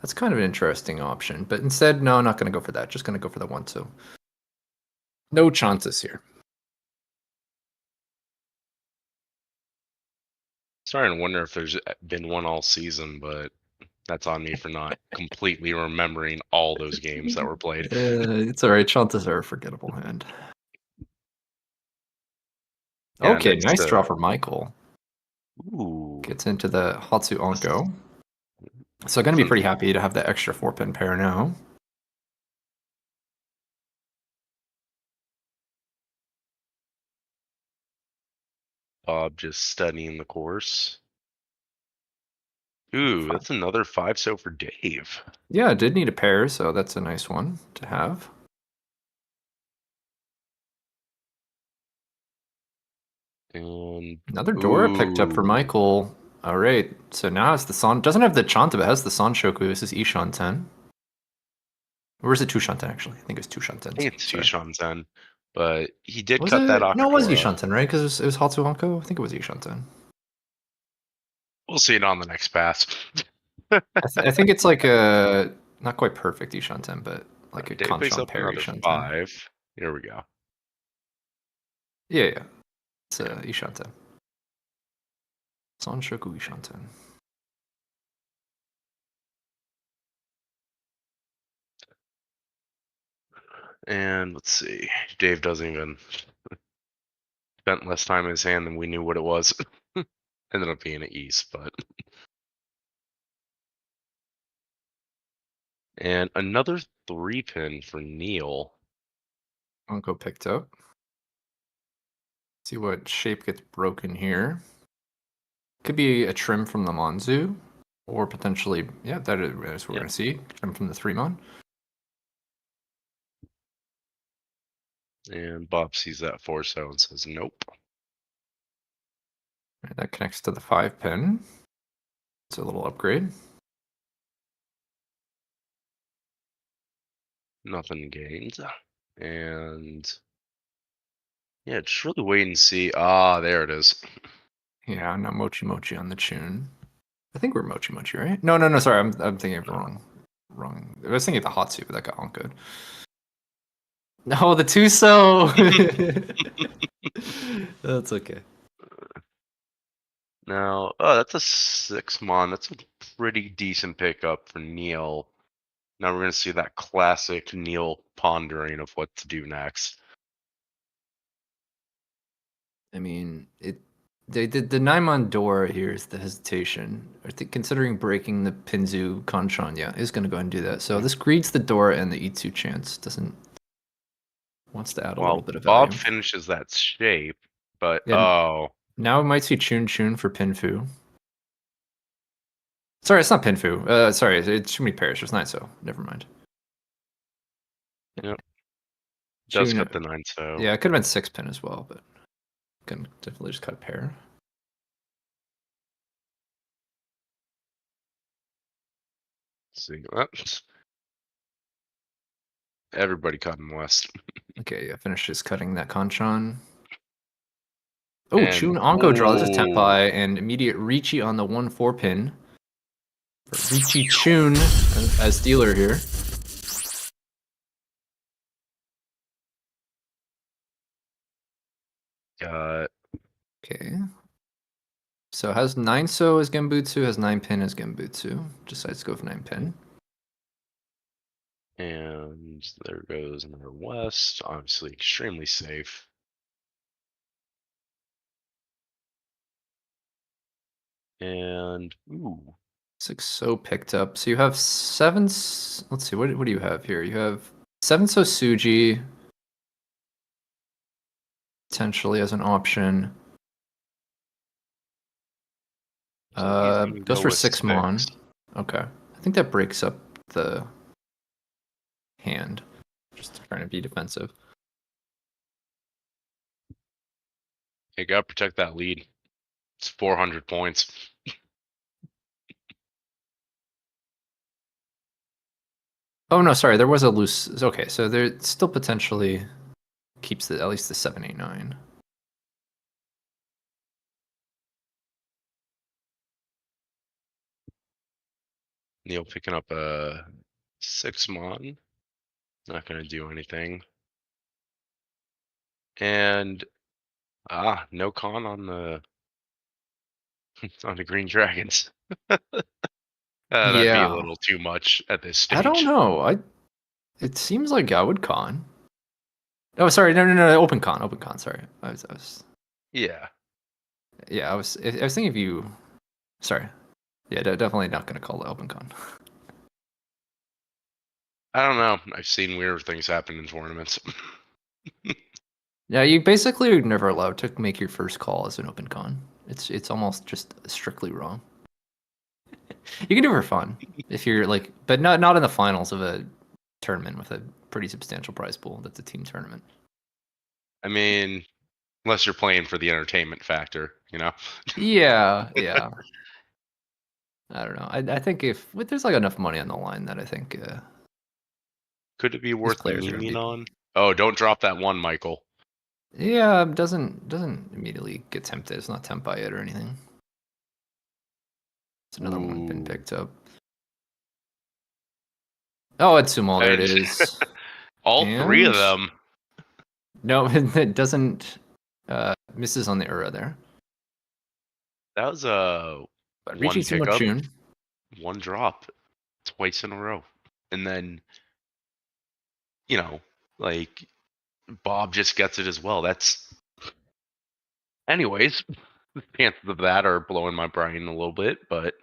That's kind of an interesting option. But instead, no, not going to go for that. Just going to go for the 1-2. No Chantas here. Starting to wonder if there's been one all season, but that's on me for not completely remembering all those games that were played. It's all right. Chantas are a forgettable hand. Yeah, Okay, nice draw for Michael. Ooh. Gets into the Hatsu Onko. So going to be pretty happy to have the extra 4-pin pair now. Bob just studying the course. Ooh, that's another 5 so for Dave. Yeah, did need a pair, so that's a nice one to have. And Another Dora picked up for Michael. All right, so now has the San. Doesn't have the Chanta, but has the Sanshoku. This is Ishan 10. Or is it Tushanten, actually? I think it was Tushanten. I think it's Ishan-ten, but he did Was cut that it? No, it was Akadora. Ishanten, right? Because it was Hatsu Onko. I think it was Ishanten. We'll see it on the next pass. I think it's like a not quite perfect Ishanten, but like a Dave picks Kanchan up pair another Ishanten. 5. Here we go. Yeah. It's Ishanten. Sanshoku Ishanten. And let's see. Dave doesn't even spent less time in his hand than we knew what it was. Ended up being an East, but and another 3-pin for Neil. Onko picked up. See what shape gets broken here. Could be a trim from the Monzu, or potentially, yeah, that is what we're going to see. Trim from the 3-mon. And Bob sees that 4-so and says, nope. Right, that connects to the 5-pin. It's a little upgrade. Nothing gained. And yeah, just really wait and see. Ah, there it is. Yeah, not Mochi Mochi on the tune. I think we're Mochi Mochi, right? No. Sorry, I'm thinking of the wrong. I was thinking of the Hatsu, but that got oncoed. No, the Tuso. That's okay. Now, oh, that's a 6-mon. That's a pretty decent pickup for Neil. Now we're going to see that classic Neil pondering of what to do next. I mean, the 9-mon door here is the hesitation. I think considering breaking the Pinzu Kanchan, yeah, is going to go ahead and do that. So this greets the door and the E2 chance wants to add a little Well, bit of Bob value. finishes that shape, but Yeah, oh, now we might see Chun Chun for Pinfu. Sorry, it's not Pinfu. Sorry, it's too many pairs. There's 9, so never mind. yep. Does Chun, cut the 9, so yeah, it could have been 6 pin as well, but can definitely just cut a pair. see. Oops. Everybody cutting west. Okay, yeah, finishes cutting that Kanchan. Oh, And Chun Onko draw. This is ooh, Tenpai and immediate Riichi on the 1-4 pin. For Riichi Chun as dealer here. got Okay. So has 9 so as Genbutsu, has 9 pin as Genbutsu. Decides to go for 9 pin. and there goes another west. Obviously, extremely safe. And ooh, 6 so picked up. So you have 7. Let's see, what do you have here? You have 7 so Suji potentially as an option. so he's gonna Goes go for with 6 mon. Okay. I think that breaks up the hand. Just trying to be defensive. You gotta protect that lead. It's 400 points. Oh no, sorry, there was a loose. Okay, so there still potentially keeps at least the 789. Neil picking up a 6-mon. Not gonna do anything. And no con on the on the green dragons. That'd be a Yeah, little too much at this I don't stage. know. It seems like I would con. Oh, sorry, no, open con, open con. Sorry, I was Yeah. yeah, I was thinking of you. Sorry, yeah, definitely not gonna call the open con. I don't know. I've seen weird things happen in tournaments. Yeah, you basically are never allowed to make your first call as an open con. It's almost just strictly wrong. You can do it for fun if you're like, but not in the finals of a tournament with a pretty substantial prize pool. That's a team tournament. I mean, unless you're playing for the entertainment factor, you know? Yeah. I don't know. I think if there's like enough money on the line that I think Could it be these worth the players are gonna memeing be. on? Oh, don't drop that one, Michael. Yeah, doesn't immediately get tempted. It's not tempt by it or anything. It's another one been Ooh. picked up. Oh, it's Sumal. There it And is. all 3 of And them. no, it doesn't. Misses on the Ura there. That was a But one reaching Sumo pickup, Chun. one drop, twice in a row. And then, like Bob just gets it as well. That's anyways, the chances of that are blowing my brain a little bit, but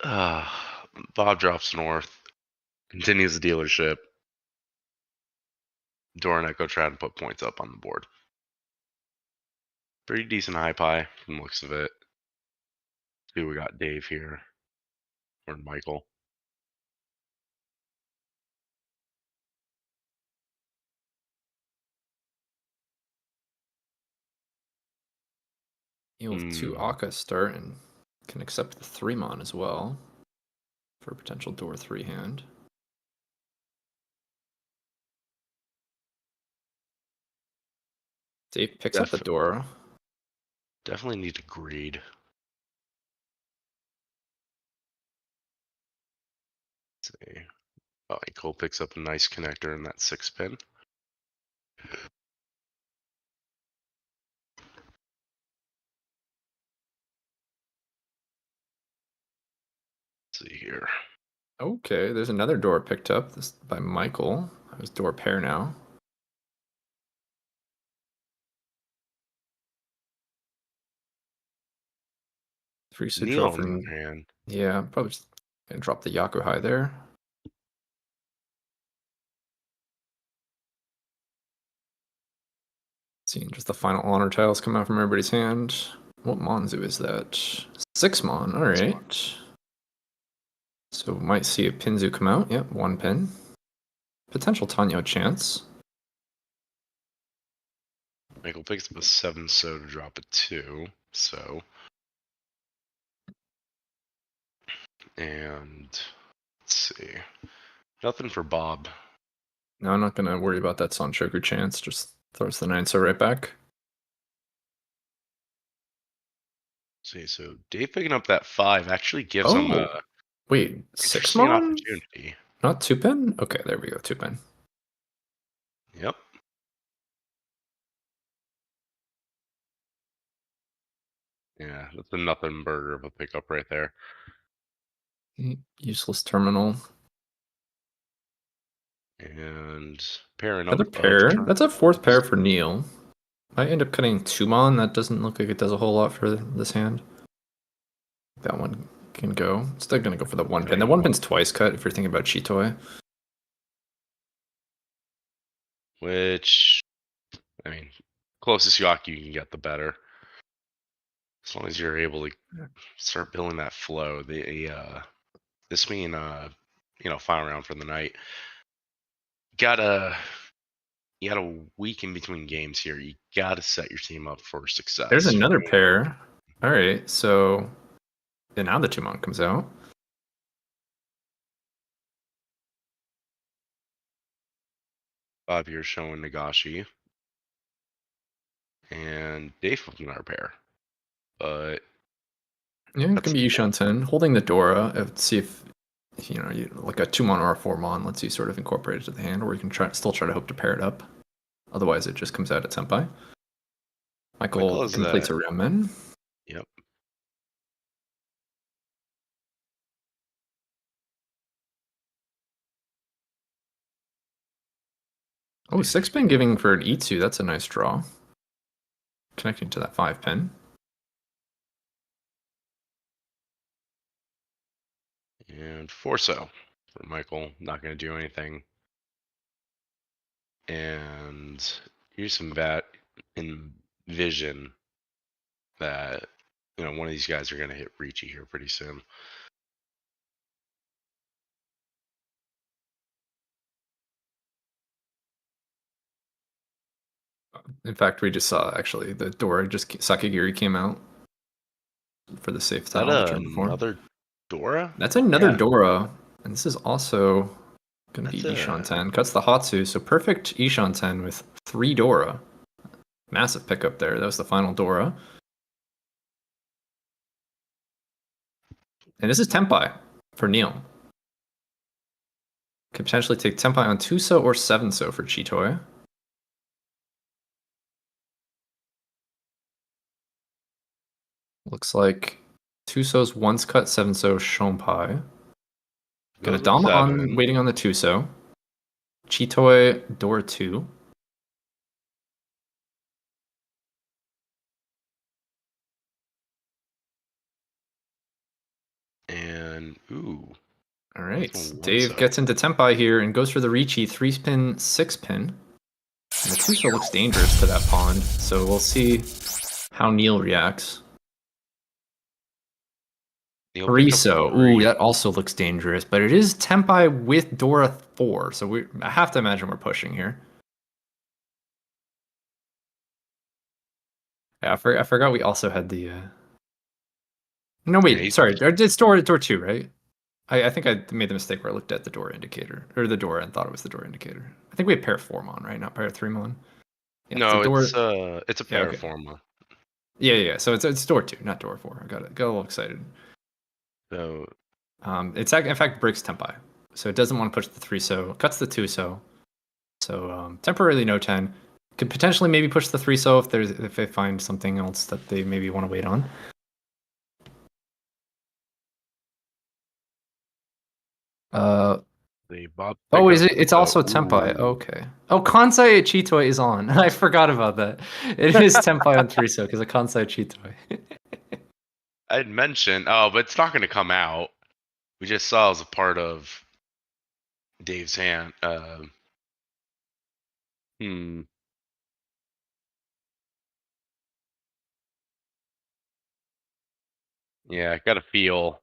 Bob drops north, continues the dealership. Dora and Echo try to put points up on the board. Pretty decent high pie from the looks of it. See, we got Dave here, or Michael. You have 2 Akka start and can accept the 3 mon as well. for a potential door 3 hand. Dave picks up the door. Definitely need to greed. Let's see. Oh, Cole picks up a nice connector in that 6-pin. Let's see here. Okay, there's another door picked up. This by Michael. That was door pair now. Free to Neil, draw on the from. other hand, Yeah, probably just gonna drop the Yakuhai there. Seeing just the final honor tiles come out from everybody's hand. What Monzu is that? 6 Mon, alright. So we might see a Pinzu come out. Yep, 1 pin. Potential Tanyo chance. Michael picks up a 7 so to drop a 2. So. And let's see. Nothing for Bob. No, I'm not gonna worry about that Sanchoku chance. Just throws the 9 so right back. See, so Dave picking up that 5 actually gives him a wait, 6 interesting Mon? opportunity. Not 2 pin? Okay, there we go, 2 pin. Yep. Yeah, that's a nothing burger of a pickup right there. Useless terminal. And pairing Another up pair. of That's a 4th pair for Neil. Might end up cutting 2 Mon. That doesn't look like it does a whole lot for this hand. That one can go. Still gonna go for the 1 pin. The 1 pin's twice cut if you're thinking about Chitoi. which, I mean, closest Yaku you can get, the better. As long as you're able to start building that flow. This being final round for the night. You got a week in between games here. You got to set your team up for success. There's another pair. All right, so and now the 2 Mon comes out. Bob here showing Nagashi. And Dave flipped another pair. But Yeah, it can be Ishan 10. Holding the Dora, see if like a 2 Mon or a 4 Mon lets you sort of incorporate it to the hand, or you can still try to hope to pair it up. Otherwise, it just comes out at Senpai. Michael completes a Ramen. Yep. Oh, 6 pin giving for an Itsu. That's a nice draw. Connecting to that 5 pin. And 4 so for Michael. Not going to do anything. And here's some vision that one of these guys are going to hit Riichi here pretty soon. In fact, we just saw actually the Dora Sakigiri came out for the safe tile the turn before. Another Dora? That's another Dora, and this is also going to be Ishan 10. Cuts the Hatsu, so perfect Ishan 10 with 3 Dora. Massive pickup there. That was the final Dora. And this is Tenpai for Neil. Could potentially take Tenpai on 2 so or 7 so for Chitoi. Looks like 2 so's once cut, 7 so Shonpai. Got a Dama on waiting on the 2 so. Chitoi Dora 2. And ooh. All right, Dave gets into Tenpai here and goes for the Riichi 3-pin, 6-pin. And the 2 so looks dangerous to that pond, so we'll see how Neil reacts. 3 so. Ooh, that also looks dangerous, but it is Tenpai with Dora 4, so I have to imagine we're pushing here. Yeah, I forgot we also had the. No, wait, sorry. It's Dora 2, right? I think I made the mistake where I looked at the door indicator or the door and thought it was the door indicator. I think we have pair 4 mon, right? Not pair 3mon. Yeah, No, the door. it's a Yeah, pair okay. forma. Yeah. So it's door 2, not door 4. I got a little excited. So It's in fact breaks tempi, so it doesn't want to push the 3-so, cuts the 2-so. So temporarily no 10. Could potentially maybe push the 3-so if they find something else that they maybe want to wait on. the Bob. Oh, is pickup, it? It's also tempi. ooh. Okay. Oh, Kansai Chitoi is on. I forgot about that. It is tempi on 3-so because of Kansai Chitoi. I'd mentioned. Oh, but it's not going to come out. We just saw as a part of Dave's hand. Yeah, got to feel.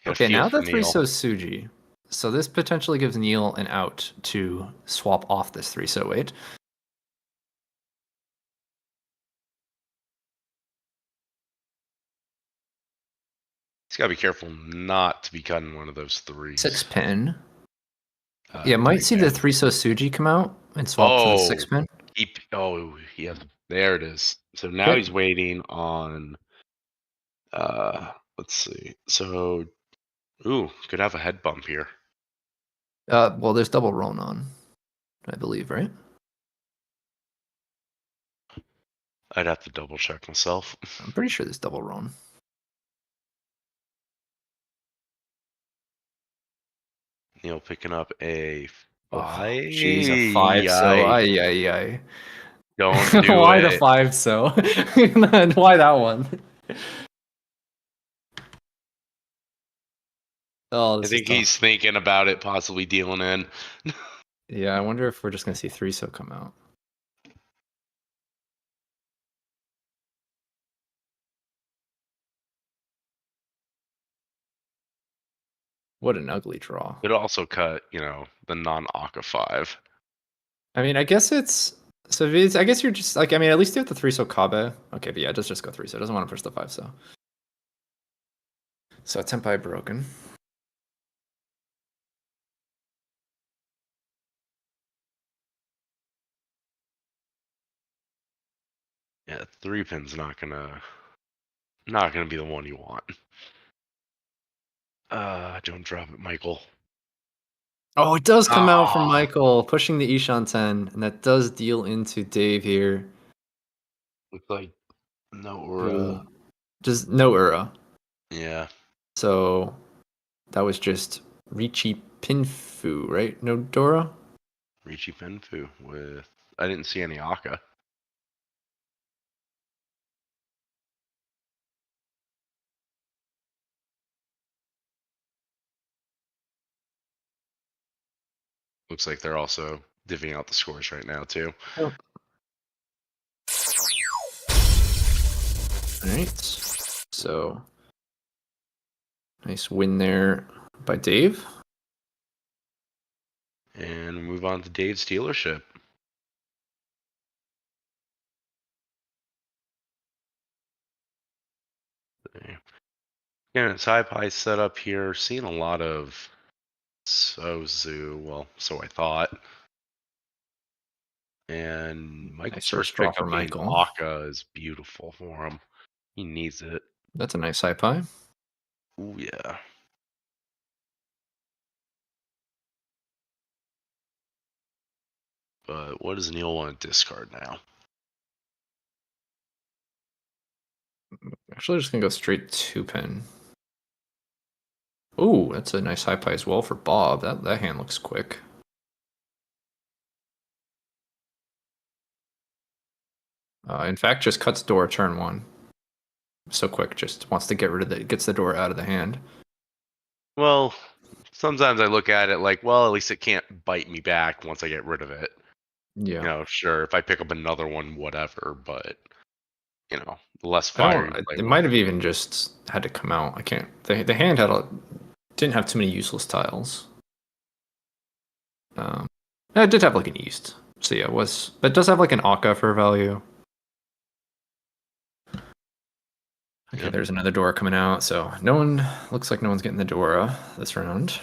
Okay, now for the Neil. 3-so Suji. So this potentially gives Neil an out to swap off this 3-so weight. He's got to be careful not to be cutting one of those 3s. 6-pin. Yeah, might see the 3-so Suji come out and swap to the 6-pin. Yeah, there it is. So now Okay. he's waiting on. Let's see. So, could have a head bump here. Well, there's double Ronan, I believe, right? I'd have to double check myself. I'm pretty sure there's double Ron. Neil picking up a 5. Oh, jeez, a 5-so. Ay. Don't do Why it. the 5-so? Why that one? Oh, I this think is he's tough. thinking about it, possibly dealing in. Yeah, I wonder if we're just gonna see 3-so come out. What an ugly draw. Could also cut, the non-Aka 5. I mean, I guess it's so. If it's, I guess you're just like. I mean, at least you have the 3-so Kabe. Okay, but yeah, just go 3-so. Doesn't want to push the 5-so. So tempi broken. Yeah, 3-pin's not gonna be the one you want. Don't drop it, Michael. Oh, it does come out from Michael, pushing the Ishan 10, and that does deal into Dave here. Looks like no Ura. Just no Ura. Yeah. So that was just Riichi Pinfu, right? No Dora? Riichi Penfu with. I didn't see any Aka. Looks like they're also divvying out the scores right now, too. Yep. Alright. So nice win there by Dave. And we move on to Dave's dealership. Yeah, it's high pie setup here. Seeing a lot of Sozu. Well, so I thought. And Michael's Nice first draw for pickup being Michael. Aka is beautiful for him. He needs it. That's a nice high pie. Ooh, yeah. But what does Neil want to discard now? Actually, just gonna go straight 2-pin. Ooh, that's a nice high pie as well for Bob. That hand looks quick. In fact, just cuts door turn 1. So quick, just wants to get rid of it. Gets the door out of the hand. Well, sometimes I look at it like, well, at least it can't bite me back once I get rid of it. Yeah. Sure, if I pick up another one, whatever, but, less fire. It might have even just had to come out. I can't. The hand didn't have too many useless tiles. It did have like an east. So yeah, but it does have like an Akka for value. Okay, Yep. there's another Dora coming out. So looks like no one's getting the Dora this round.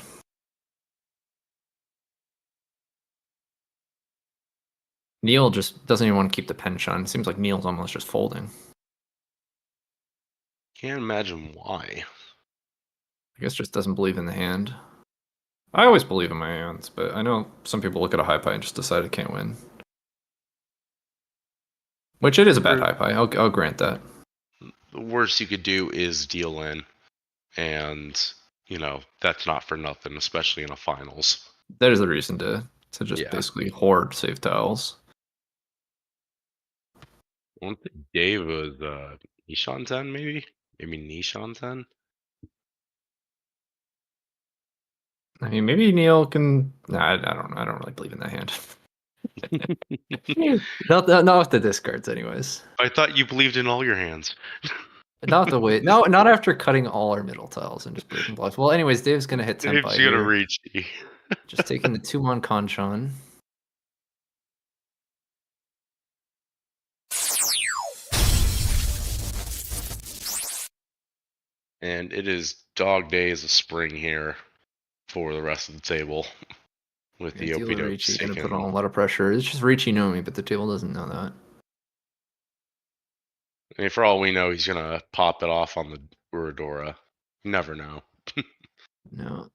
Neil just doesn't even want to keep the penchant. It seems like Neil's almost just folding. Can't imagine why. I guess just doesn't believe in the hand. I always believe in my hands, but I know some people look at a high pie and just decide it can't win. Which it is a bad high pie. I'll grant that. The worst you could do is deal in, and that's not for nothing, especially in a finals. There's the reason to just Yeah. basically hoard save tiles. I don't think Dave was Nishan 10, maybe Nishan 10. I mean, maybe Neil can. Nah, I don't. I don't really believe in that hand. not with the discards, anyways. I thought you believed in all your hands. Not the way. No, not after cutting all our middle tiles and just breaking blocks. Well, anyways, Dave's gonna hit Dave's Tempai gonna here. Riichi. Just taking the 2-mon Kanchan. And it is dog days of spring here for the rest of the table. With the Dealer Opido Riichi gonna put on a lot of pressure. It's just Riichi Nomi, but the table doesn't know that. I mean, for all we know, he's gonna pop it off on the Uradora. You never know. No,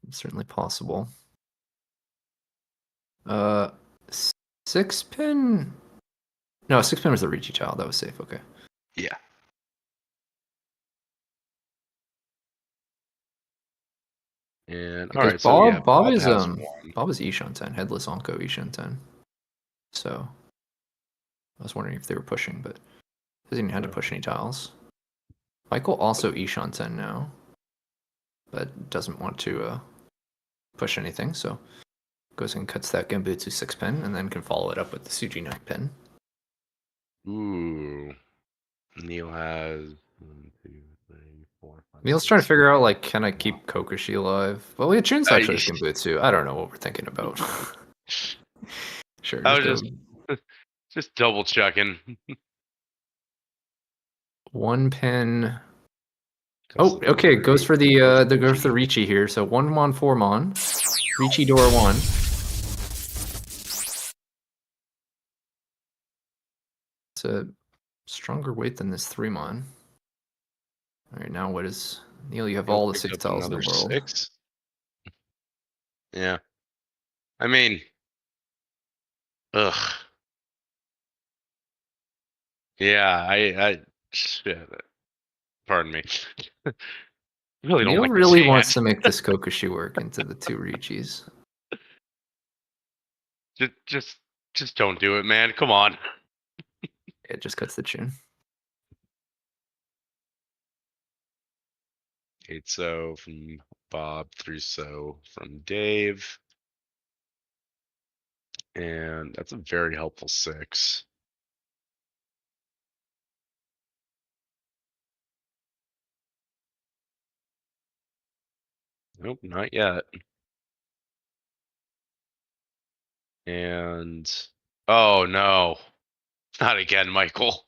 it's certainly possible. 6-pin. No, 6-pin was the Riichi child. That was safe. Okay. Yeah. And all Because right, so yeah, Bob is has one. Bob is Ishan 10, headless Onko Ishan 10. So I was wondering if they were pushing, but doesn't even have to push any tiles. Michael also Ishan 10 now, but doesn't want to push anything, so goes and cuts that Gambutsu 6-pin and then can follow it up with the Suji 9-pin. Ooh. Neil has 1, 2, 3, 4, 5. Neil's trying to figure out, like, can I keep Kokushi alive? Well, we had Chun I, actually as Gambutsu. I don't know what we're thinking about. Sure, I just was go. just double checking. 1-pin. Oh, okay. Goes for the goes for the Riichi here. So 1-mon, 4-mon. Riichi Dora 1. It's a stronger weight than this 3-mon. All right, now what is Neil? You have all the 6 tiles in the world. 6. Yeah. I mean, ugh. Yeah, I shit. Pardon me. I really don't Neil like really this wants hand. to make this Kokushi work into the 2 Riichis. Just don't do it, man. Come on. It just cuts the Chun. 8 so from Bob, 3 so from Dave. And that's a very helpful 6. Nope, not yet. And oh no. Not again, Michael.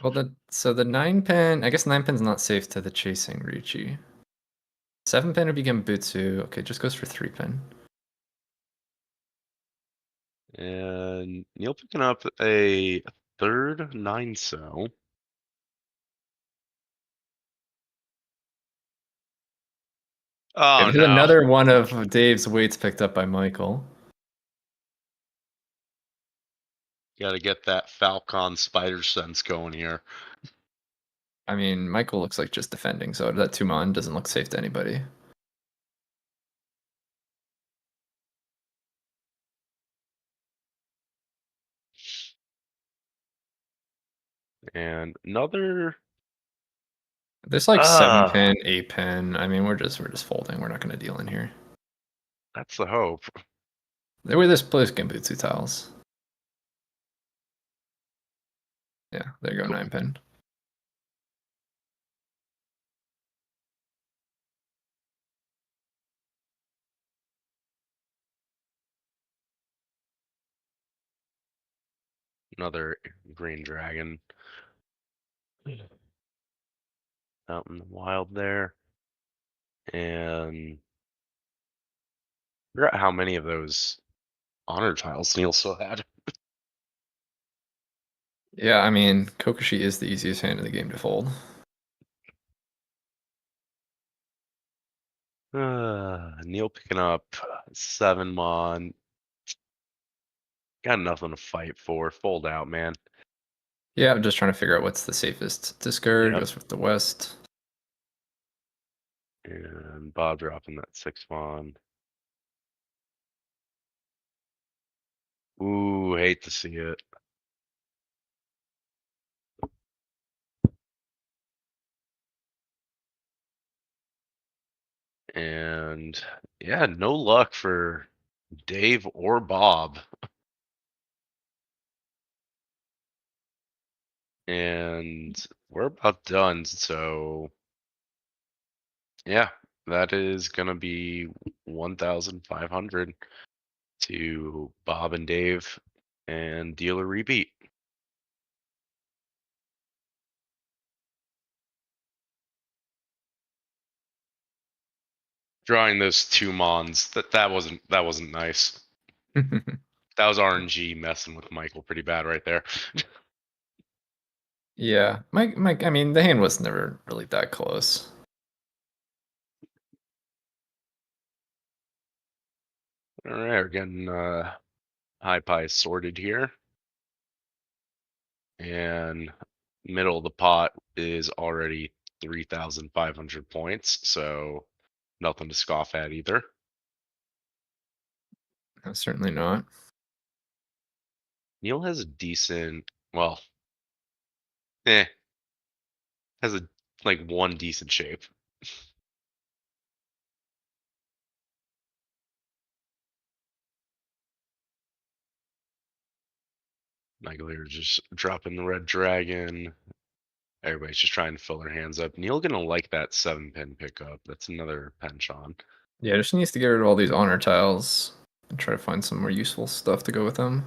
Well, so the 9-pin, I guess 9-pin's not safe to the chasing Riichi. 7-pin would be Gambutsu. Okay, just goes for 3-pin. And Neil picking up a third 9 so. Oh This is no. another one of Dave's weights picked up by Michael. Gotta get that Falcon spider sense going here. I mean, Michael looks like just defending, so that 2-mon doesn't look safe to anybody. And another There's like 7-pin, 8-pin. I mean, we're just folding. We're not going to deal in here. that's the hope. There were this place Gambutsu tiles. Yeah, there you go, 9-pin. Another green dragon. out in the wild there. And I forgot how many of those honor tiles Neil still had. Yeah, I mean, Kokoshi is the easiest hand in the game to fold. Neil picking up 7 mon. Got nothing to fight for. Fold out, man. Yeah, I'm just trying to figure out what's the safest discard. Yep. Goes with the West. And Bob dropping that 6 mon. Ooh, hate to see it. And yeah, no luck for Dave or Bob. And we're about done, so yeah, that is gonna be 1,500 to Bob and Dave and dealer repeat. Drawing those 2 mons, that wasn't nice. That was RNG messing with Michael pretty bad right there. Yeah, Mike. I mean, the hand was never really that close. All right, we're getting high pie sorted here. And middle of the pot is already 3,500 points, so nothing to scoff at either. No, certainly not. Neil has a decent, well, has a like one decent shape. Michael here just dropping the red dragon. Everybody's just trying to fill their hands up. Neil gonna like that 7-pin pickup. That's another penchant. Yeah, just needs to get rid of all these honor tiles and try to find some more useful stuff to go with them.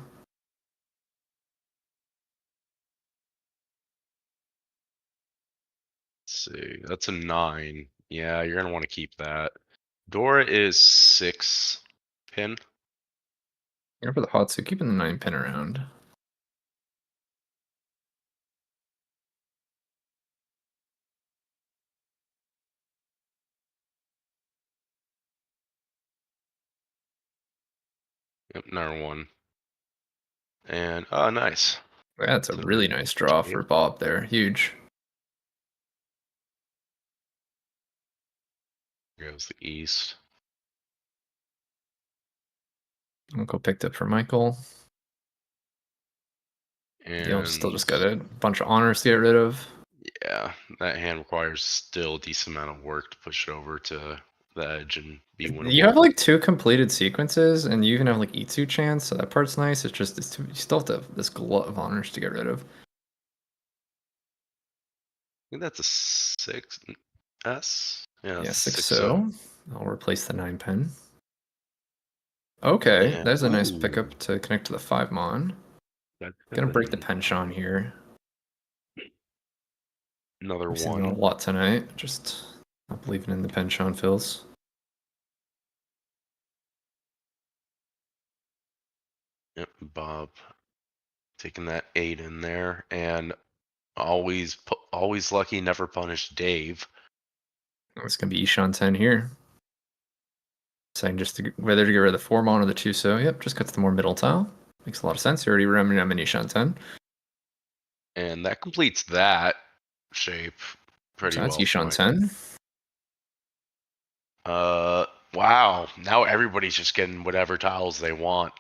Let's see, that's a 9. Yeah, you're gonna want to keep that. Dora is 6-pin. Go for the hot, so keeping the 9-pin around. Yep, another 1. And oh, nice. That's a really nice draw for Bob there. Huge. Here goes the east. Uncle picked up for Michael. And Neil still just got a bunch of honors to get rid of. yeah, that hand requires still a decent amount of work to push it over to the edge and be winnable. You have like 2 completed sequences, and you even have like Itsu chance, so that part's nice. It's just you still have to have this glut of honors to get rid of. I think that's a 6S. Yeah, Yeah, 6 so I'll replace the 9-pin. Okay, Yeah. there's a nice Ooh. pickup to connect to the 5-mon. Gonna break the penchant here. Another We've seen 1. a lot tonight. Just not believing in the penchant fills. Yep, Bob taking that 8 in there, and always lucky, never punished Dave. It's gonna be Ishan 10 here. Saying just whether to get rid of the 4-mon or the 2-so. Yep, just cuts the more middle tile. Makes a lot of sense. You already remember I'm in Ishan 10. And that completes that shape pretty So that's well. Ishan 10. Wow. Now everybody's just getting whatever tiles they want.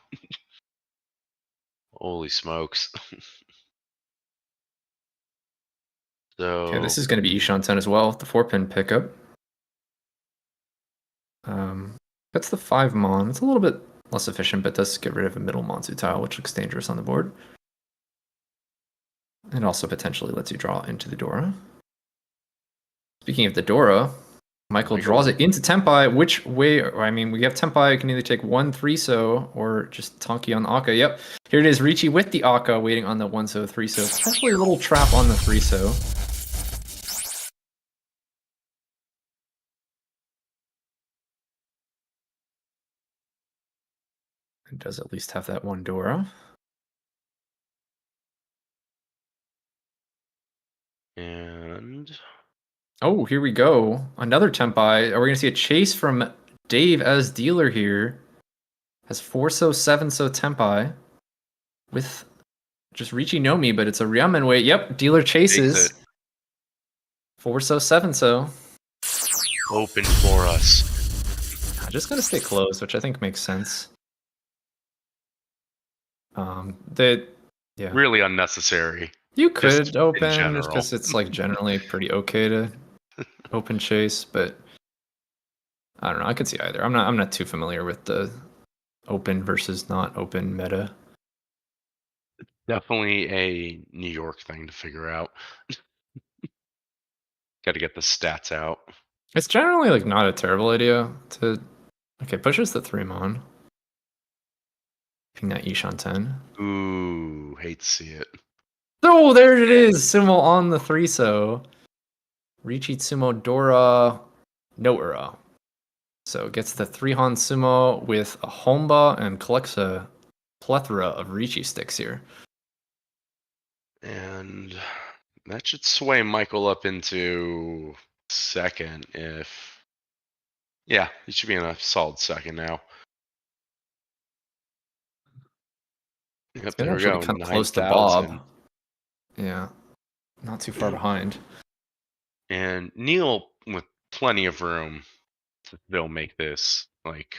Holy smokes. So Okay, this is going to be Ishan 10 as well, the 4-pin pickup. That's the 5-mon. It's a little bit less efficient, but does get rid of a middle Monsu tile, which looks dangerous on the board. It also potentially lets you draw into the Dora. Speaking of the Dora, Michael draws it into Tempai. Which way? I mean, we have Tempai. You can either take 1 3-so or just Tonki on the Akka. Yep. Here it is. Riichi with the Akka waiting on the 1-so, 3-so. Probably a little trap on the 3-so. It does at least have that one Dora. And Oh, here we go. Another Tempai. Are we going to see a chase from Dave as dealer here? Has 4-so, 7-so Tempai with just Riichi Nomi, but it's a Ryamen weight. Yep, dealer takes chases. it 4-so, 7-so. open for us. I'm just going to stay closed, which I think makes sense. Yeah. Really unnecessary. You Just could in open just general. because it's like generally pretty okay to open chase, but I don't know. I could see either. I'm not too familiar with the open versus not open meta. Definitely a New York thing to figure out. Got to get the stats out. It's generally like not a terrible idea to. Okay, pushes the 3-mon. Ping that Ishan 10. Ooh, hate to see it. Oh, there it is. Sumo on the 3-so. Riichi Sumo Dora no Ura. So it gets the 3-han Sumo with a Homba and collects a plethora of Riichi sticks here. And that should sway Michael up into second if... Yeah, he should be in a solid second now. Yep, It's gonna there we actually go. be kind of close to 9,000. Bob. Yeah, not too far behind. And Neil with plenty of room to still make this like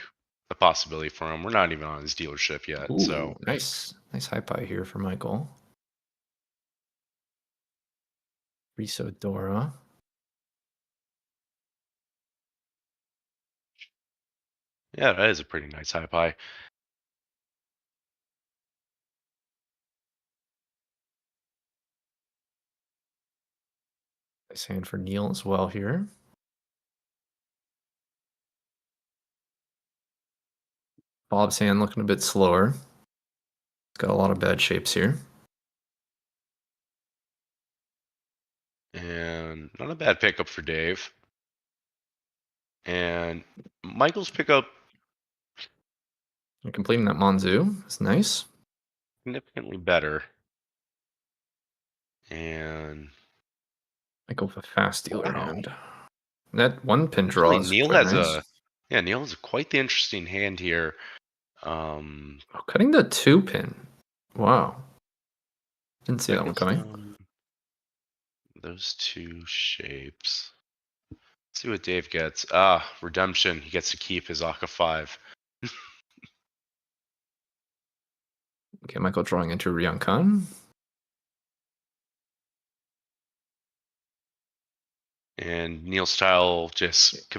a possibility for him. We're not even on his dealership yet, Ooh, so nice high pie here for Michael. Riso Dora. yeah, that is a pretty nice high pie. Nice hand for Neil as well here. Bob's hand looking a bit slower. It's got a lot of bad shapes here. And not a bad pickup for Dave. And Michael's pickup And completing that Monzu is nice. significantly better. And Michael with a fast dealer wow. hand. That one pin draw Actually, is Neil quite has nice. Neil has quite the interesting hand here. Oh, cutting the 2-pin. Wow. Didn't see that one coming. Those two shapes. Let's see what Dave gets. Redemption. He gets to keep his Aka 5. Okay, Michael drawing into Ryankan. And Neil's style just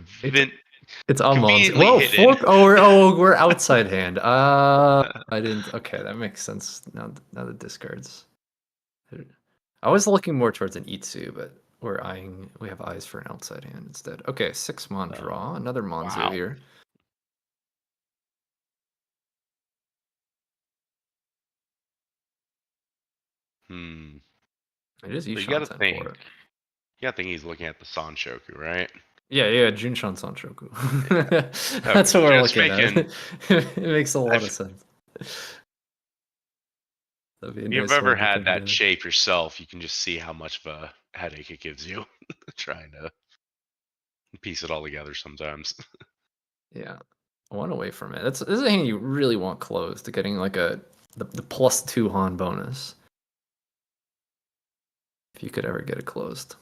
It's on Mons. conveniently Whoa, hidden. we're outside hand. I didn't. Okay, that makes sense. Now the discards. I was looking more towards an Itsu, but we have eyes for an outside hand instead. Okay, 6-mon draw. Another Monzu wow. here. It is So you Ishan gotta 10 think. for it. You gotta think he's looking at the Sanshoku, right? Yeah, Junshan Sanshoku. Yeah. That's what we're Just looking at. making- It makes a lot of sense. If you've ever had that shape yourself, you can just see how much of a headache it gives you trying to piece it all together sometimes. Yeah, one away from it. This is a hand you really want close to getting like the +2 Han bonus. If you could ever get it closed.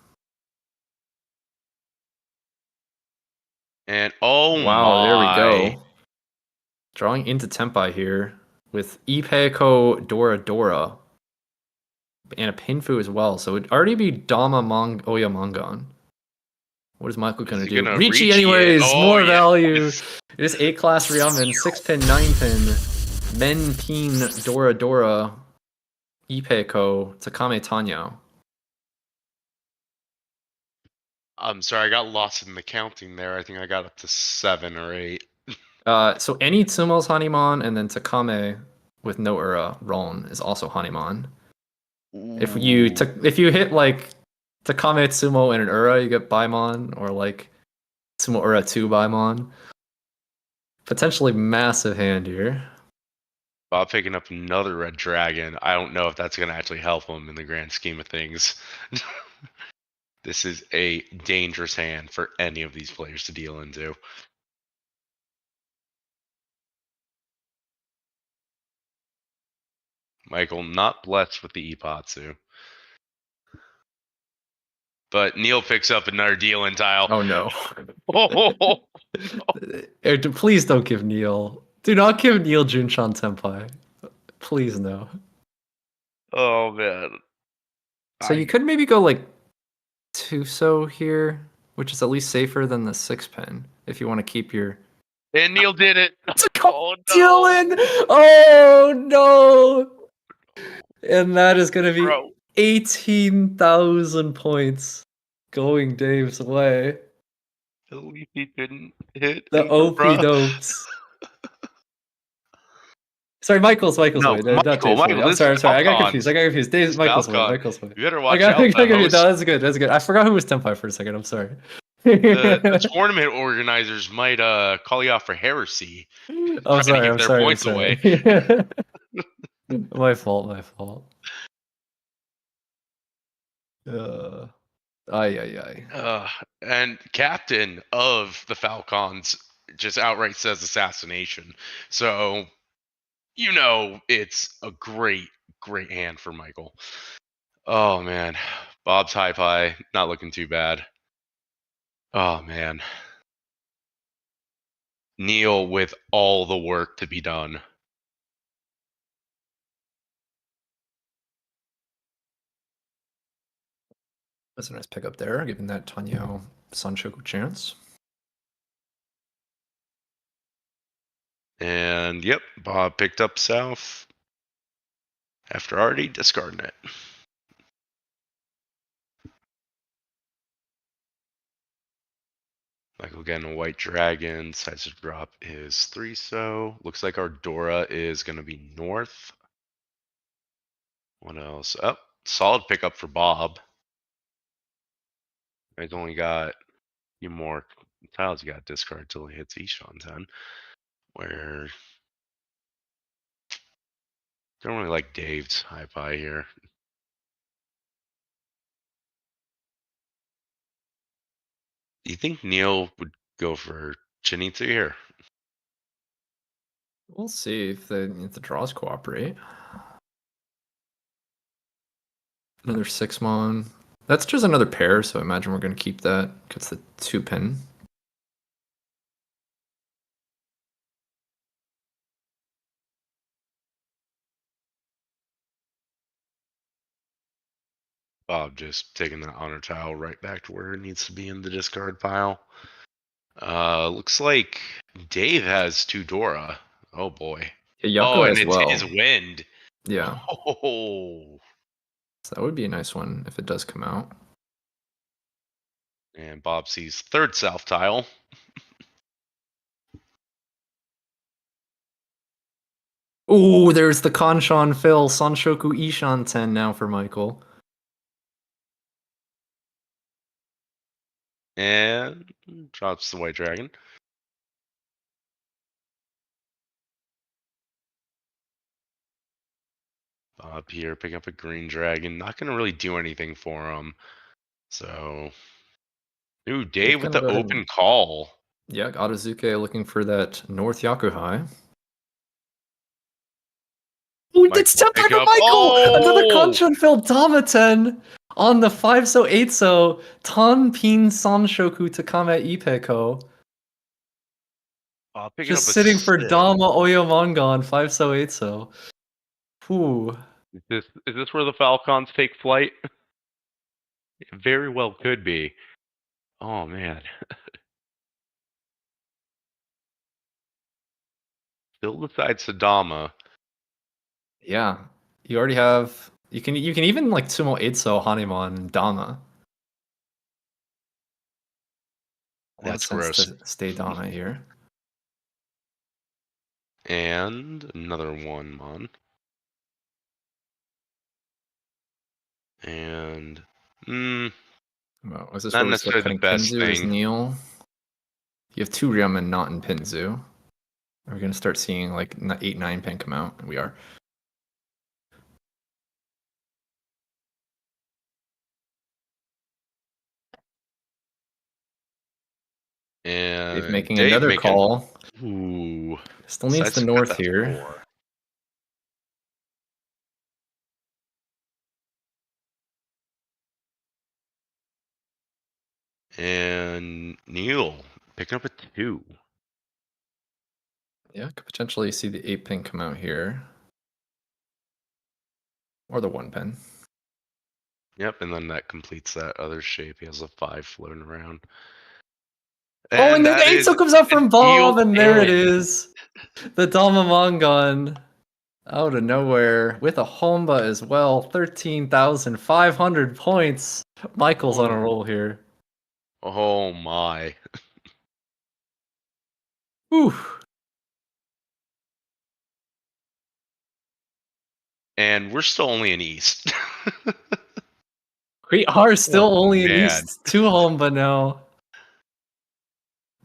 And oh wow, there we my. go. Drawing into Tempai here with Ipeiko Dora Dora. And a Pinfu as well. So it'd already be Dama Oya Mangon. What is Michael going to do? Riichi anyways! More value! It is 8-class Ryamen, 6-pin, 9-pin, Men Pin Dora Dora, Ipeiko, Takame Tanyo. I'm sorry, I got lost in the counting there. I think I got up to 7 or 8. So any Tsumo's Hanimon and then Takame with no Ura Ron is also Hanimon. If you hit like Takame Tsumo and an Ura, you get Baimon, or like Tsumo Ura 2 Baimon. Potentially massive hand here. Bob picking up another red dragon. I don't know if that's going to actually help him in the grand scheme of things. This is a dangerous hand for any of these players to deal into. Michael not blessed with the Ipatsu. But Neil picks up another deal-in tile. Oh no. Oh, Please don't give Neil. Do not give Neil Junshan Senpai. Please no. oh man. So you could maybe go like Tuso here, which is at least safer than the 6-pin if you want to keep your. And Neil did it. Oh, no. Dylan! Oh no! And that is going to be Bro. 18,000 points going Dave's way. At least he didn't hit The OP dopes. Sorry, Michael's way. No, Not Dave's way. Michael, I'm this sorry. is I got confused. Falcons. Dave's Michael's way. Falcon. Michael's way. You better I watch got out. confused. No, that's good. That's good. I forgot who was Tenpai for a second. I'm sorry. The tournament organizers might call you out for heresy. I'm sorry. to give their points away. My fault. Ay. And captain of the Falcons just outright says assassination. So, it's a great hand for Michael. Oh, man. Bob's high pie, not looking too bad. Oh, man. Neil with all the work to be done. That's a nice pickup there, giving that Tanyo Sanshoku a chance. And yep, Bob picked up South after already discarding it. Michael getting a white dragon, decides to drop his 3-so. Looks like our Dora is going to be north. What else? Oh, solid pickup for Bob. He's only got a few more tiles you got to discard till he hits Ishan 10. Where don't really like Dave's high pie here. Do you think Neil would go for Chinitsu here? We'll see if the draws cooperate. Another 6-mon. That's just another pair, so I imagine we're going to keep that. Gets the 2-pin. Bob just taking that honor tile right back to where it needs to be in the discard pile. Looks like Dave has 2 Dora. Oh boy. Yeah, Yako and as well. It's wind. Yeah. Oh. So that would be a nice one if it does come out. And Bob sees 3rd South tile. Ooh, there's the Kanshan Phil Sanshoku Ishan 10 now for Michael. And drops the white dragon. Bob here picking up a green dragon. Not going to really do anything for him. So, ooh, Dave with the open call. Yeah, Gadazuke looking for that North Yakuhai. Ooh, it's Tenpai for Michael! Oh! Another Kanshan Phil Dama-ten on the 5-so 8-so Tanpin Sanshoku Takame Ipeko. Just sitting for Dama Oyomanga on 5-so 8-so. Ooh. Is this where the Falcons take flight? It very well could be. Oh man. Still decides Sadama. Yeah. You already have you can even like Sumo 8-so Hanemon and Dama. That's gross. To stay Dama here. And another 1-mon. And well, is this not where we start necessarily cutting the best Pinzu as thing. Neil? You have 2 Ryamen not in Pinzu. Are we going to start seeing like 8, 9 pin come out? We are. And making Dave another making, call. Ooh. Still needs Decides the to cut north that here. 4. And Neil picking up a 2. Yeah, could potentially see the 8 pin come out here. Or the 1 pin. Yep, and then that completes that other shape. He has a 5 floating around. Oh, and the that 8 is still comes out from Bob, sealed and there it in. is. The Damamongon out of nowhere with a Homba as well. 13,500 points. Michael's on a roll here. Oh my. Whew. And we're still only in East. We are still Oh, only in man. East. 2 Homba now.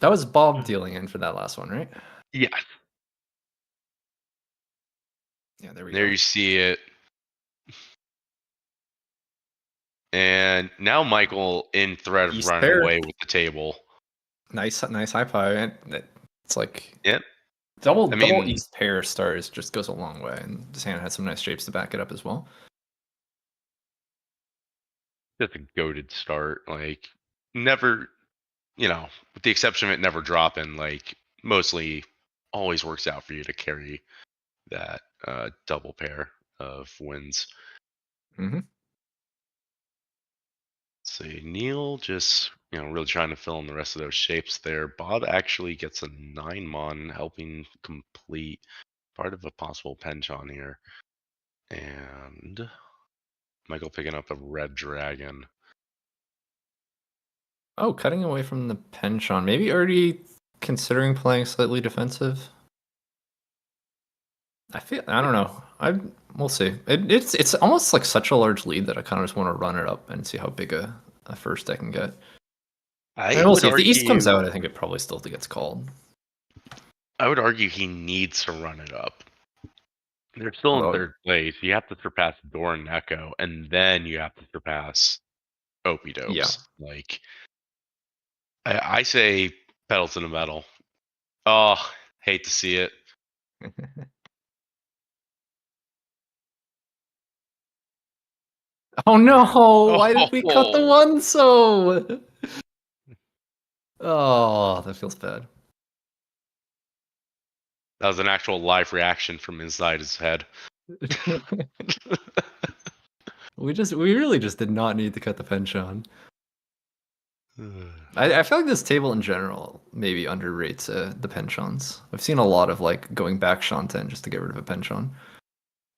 That was Bob dealing in for that last one, right? Yeah. Yeah, there we There go. you see it. And now Michael in threat of East running pair. away with the table. Nice high five. It's like Yep. double I mean, East pair stars just goes a long way, and this hand has some nice shapes to back it up as well. just a goated start. Like, never, with the exception of it never dropping, like, mostly always works out for you to carry that double pair of wins. Mm-hmm. See, Neil just, really trying to fill in the rest of those shapes there. Bob actually gets a 9-mon, helping complete part of a possible penchant here. And Michael picking up a red dragon. Oh, cutting away from the penchant. Maybe already considering playing slightly defensive. I don't know. We'll see. It's almost like such a large lead that I kind of just want to run it up and see how big a first I can get. And we'll see. If the East comes out, I think it probably still gets called. I would argue he needs to run it up. They're still in third place. You have to surpass Door and Echo, and then you have to surpass Opie Dopes. Yeah. Like, I say pedal to the metal. Oh, hate to see it. Oh no! Why did we cut the 1 so? Oh, that feels bad. That was an actual live reaction from inside his head. We really just did not need to cut the penchant. I feel like this table in general maybe underrates the penchants. I've seen a lot of like going back Shanten just to get rid of a penchant.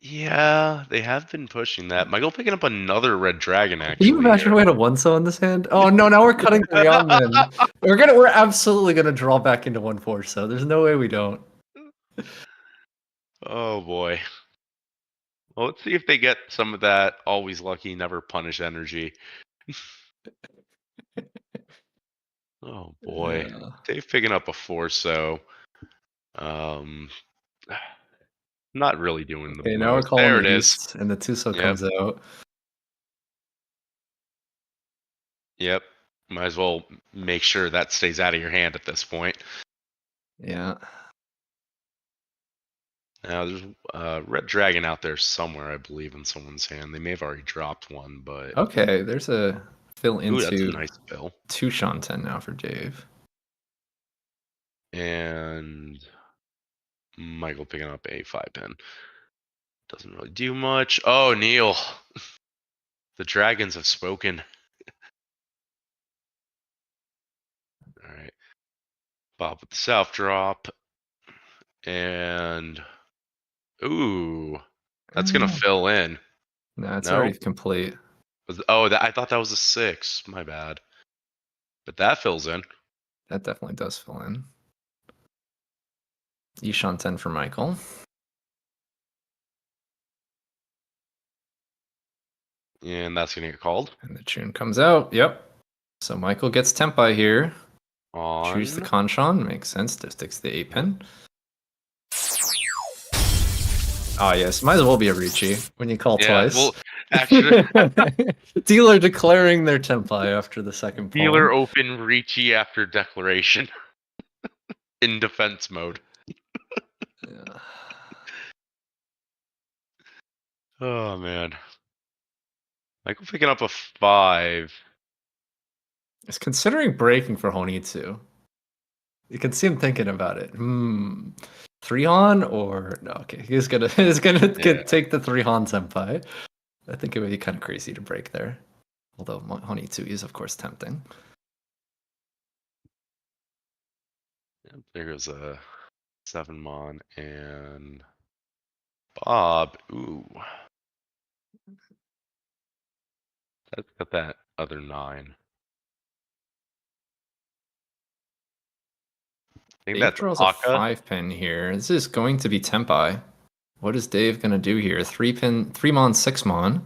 Yeah, they have been pushing that. Michael picking up another red dragon, actually. Can you imagine we had a 1-so in this hand? Oh no, now we're cutting beyond then. We're absolutely gonna draw back into 1-4, so there's no way we don't. Oh boy. Well, let's see if they get some of that always lucky, never punish energy. Oh boy. Yeah. Dave picking up a 4-so. Not really doing the Okay, most. now we're calling There the it is. East, and the 2-so Yep. comes out. Yep. Might as well make sure that stays out of your hand at this point. Yeah. Now there's a red dragon out there somewhere, I believe, in someone's hand. They may have already dropped one, but Okay, there's a fill ooh, that's a into nice fill. 2 Shanten now for Dave. And Michael picking up a 5-pin. Doesn't really do much. Oh, Neil. The dragons have spoken. All right. Bob with the south drop. And ooh, that's gonna fill in. No, it's No? already complete. I thought that was a 6. My bad. But that fills in. That definitely does fill in. Shanten for Michael. And that's gonna get called. And the tune comes out. Yep. So Michael gets Tempai here. On Choose the Kanshan. Makes sense. Just sticks the 8 pin. Oh yes, might as well be a Riichi when you call Yeah, twice. well, actually, Dealer declaring their tempai after the second dealer pawn. open Riichi after declaration in defense mode. Yeah. Oh man, Michael picking up a 5. It's considering breaking for Honitsu. You can see him thinking about it. 3-Han or no? Okay, he's gonna Yeah. take the 3-Han senpai. I think it would be kind of crazy to break there. Although Honitsu is of course tempting. There goes a 7 mon and Bob. Ooh, that's got that other 9. I think Dave that's draws a Aka. 5-pin here. This is going to be tempai. What is Dave gonna do here? 3-pin, 3-mon, 6-mon.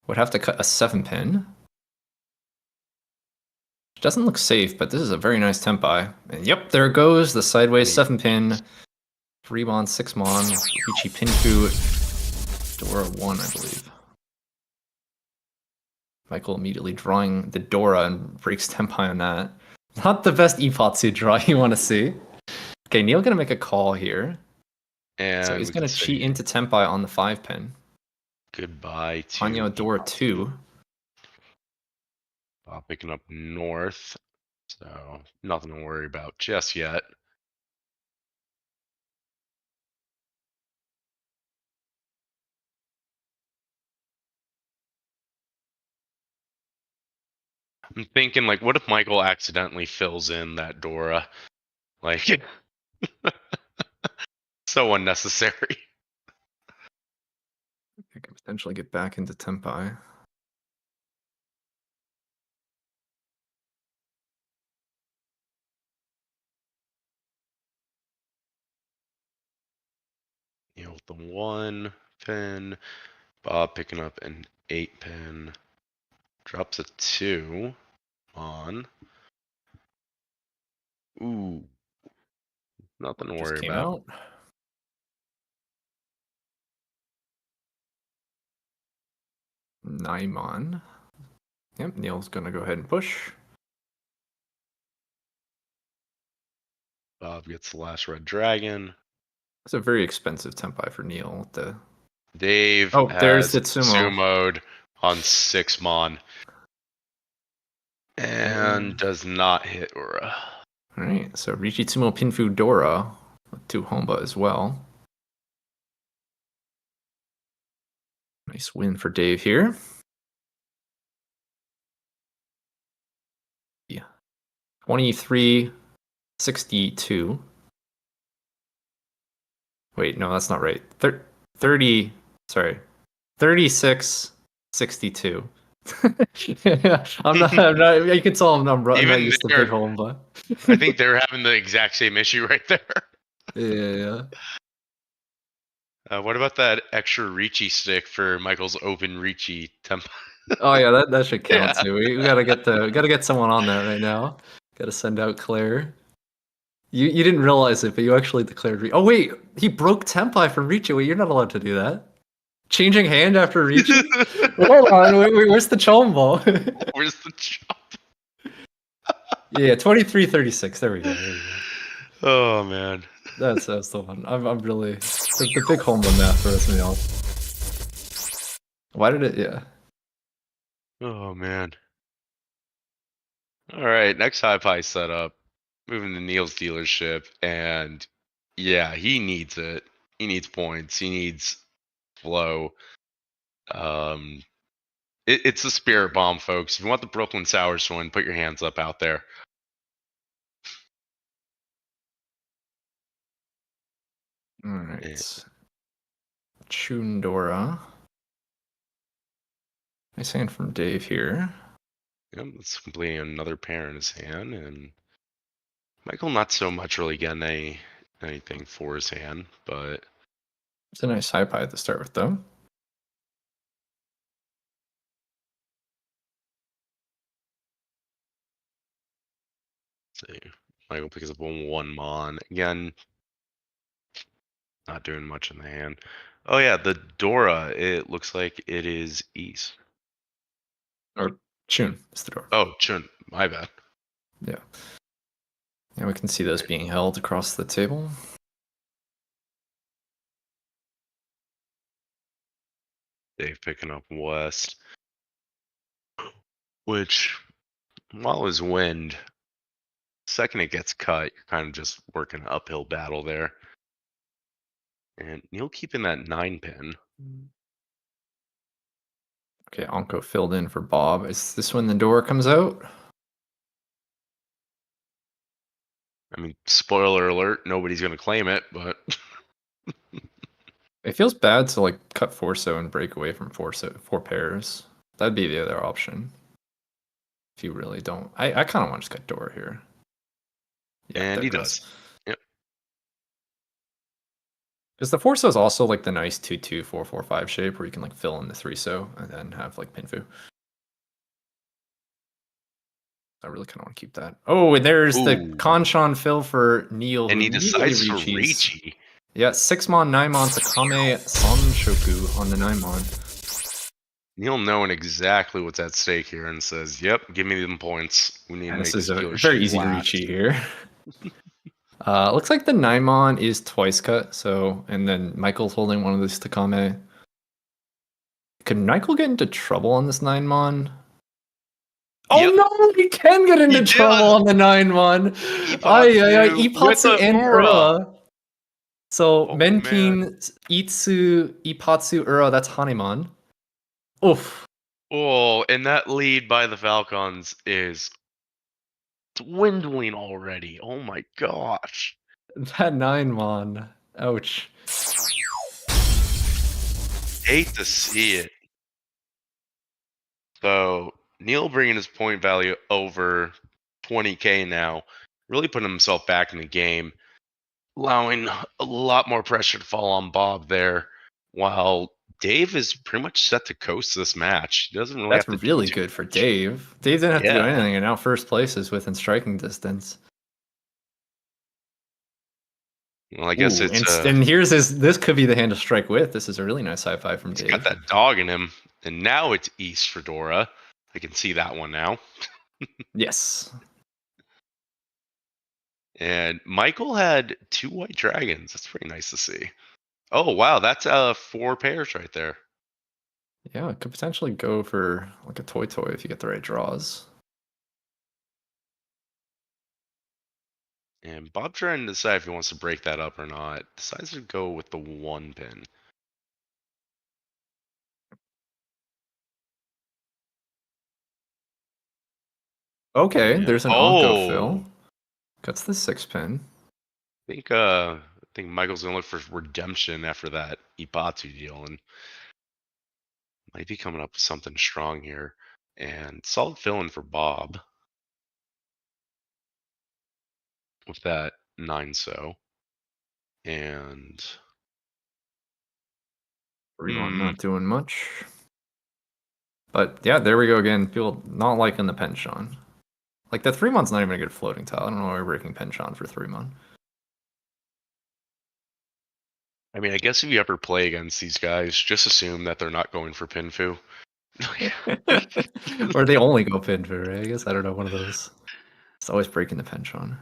Would have to cut a 7-pin. Doesn't look safe, but this is a very nice tempai. And yep, there it goes. The sideways 7-pin. 3-mon, 6-mon. Riichi Pinku. Dora 1, I believe. Michael immediately drawing the Dora and breaks tempai on that. Not the best Ipatsu draw you want to see. Okay, Neil gonna make a call here. And So he's we can gonna say cheat into tempai on the 5-pin. goodbye to Hanyo Dora Ipatsu. 2. Bob picking up north, so nothing to worry about just yet. I'm thinking, like, what if Michael accidentally fills in that Dora? Like, so unnecessary. I can potentially get back into tempai. You know, with the 1 pin, Bob picking up an 8 pin, drops a 2 on. Ooh, nothing to Just worry came about. out. Naimon. Yep, Neil's gonna go ahead and push. Bob gets the last red dragon. It's a very expensive tempai for Neil. The Dave Oh, there's has the Tsumo. Sumo'd on 6 mon and does not hit Ura. Alright, so Riichi Tsumo Pinfu Dora with 2 Homba as well. Nice win for Dave here. Yeah. 23-62. Wait, no, that's not right. 30, sorry. 36-62. Yeah, I'm not, you can tell I'm not Even used to there, big Homba. I think they're having the exact same issue right there. Yeah. What about that extra Riichi stick for Michael's open Riichi tempo? Oh yeah, that should count Yeah. too. We gotta get someone on that right now. Gotta send out Claire. You didn't realize it, but you actually declared. Oh wait, he broke tempai from Riichi. Wait, you're not allowed to do that. Changing hand after Riichi? Hold on, wait, where's the chombo? Where's the chop? Yeah, 23-36. There we go. Oh man. That's the one. I'm really the big home run math throws me off. Why did it? Yeah. Oh man. All right, next high pie setup. Moving to Neil's dealership, and yeah, he needs it. He needs points. He needs flow. It's the spirit bomb, folks. If you want the Brooklyn Sours to win, put your hands up out there. All right. Yeah. Chundora. Nice hand from Dave here. Yep, that's completing another pair in his hand, and Michael not so much really getting anything for his hand, but It's a nice high pie to start with, though. let's see. Michael picks up a 1 mon. Again, not doing much in the hand. Oh yeah, the Dora. It looks like it is east. Or Chun is the door. Oh, Chun. My bad. Yeah. And we can see those being held across the table. Dave picking up west, which, while is wind, second it gets cut, you're kind of just working an uphill battle there. And Neil keeping that 9-pin. Okay, Anko filled in for Bob. Is this when the door comes out? I mean, spoiler alert, nobody's going to claim it, but It feels bad to like cut Forso and break away from four pairs. That'd be the other option. If you really don't. I kind of want to just cut door here. Yeah, and there he it goes. does. Yep. Because the Forso is also like the nice 2-2, 4-4-5 shape where you can like fill in the 3-so and then have like Pinfu. I really kind of want to keep that. Oh, and there's the Ooh. Kanshan fill for Neil, And who he decides to Riichis. Riichi. Yeah, 6-mon, 9-mon, Takame, Sanshoku on the 9-mon. Neil knowing exactly what's at stake here and says, "Yep, give me them points. We need to This make is this a killer very shit easy last." Riichi here. Looks like the 9-mon is twice cut, so, and then Michael's holding one of these Takame. Could Michael get into trouble on this 9-mon? Oh Yep. no, he can get into He trouble does. on the 9-mon. Ipatsu with Ipatsu a and Ura. Ura. So Oh, Menpin, Itsu, Ipatsu, Ura, that's Hanemon. Oof. Oh, and that lead by the Falcons is dwindling already. Oh my gosh. That 9-mon. Ouch. Hate to see it. So Neil bringing his point value over 20K now, really putting himself back in the game, allowing a lot more pressure to fall on Bob there, while Dave is pretty much set to coast this match. He doesn't really That's have to really do too good for much. Dave. Dave didn't have to do Yeah. anything, and now first place is within striking distance. Well, I guess Ooh, it's and here's his. This could be the hand to strike with. This is a really nice high five from he's Dave. got that dog in him, and now it's East for Dora. I can see that one now. Yes. And Michael had 2 white dragons. That's pretty nice to see. Oh wow, that's 4 pairs right there. Yeah, it could potentially go for like a toy if you get the right draws. And Bob trying to decide if he wants to break that up or not. Decides to go with the 1-pin. Okay, Yeah. there's an Anko fill. Cuts the 6-pin. I think Michael's gonna look for redemption after that Ipatu deal and might be coming up with something strong here. And solid fill-in for Bob with that 9-so. And 3-1 not doing much. But yeah, there we go again. People not liking the penchant. Like the 3-mon's not even a good floating tile. I don't know why we're breaking penchant for 3-mon. I mean, I guess if you ever play against these guys, just assume that they're not going for Pinfu. Or they only go pin for, right? I guess I don't know, one of those. It's always breaking the penchant.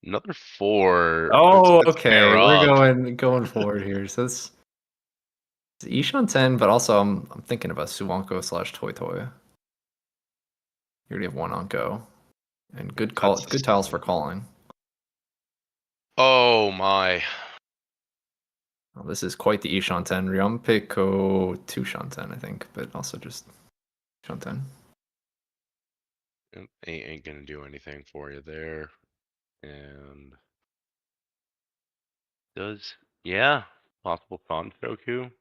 Another 4. Oh, It's okay. pair We're up. going forward here. So it's Ishan 10, but also I'm thinking about Suwanko / Toy. You already have one Anko. And good tiles for calling. Oh my. Well, this is quite the Ishan 10. Ryompeko 2 Shanten, I think, but also just Shanten. Ain't gonna do anything for you there. And yeah, possible Sanchoku.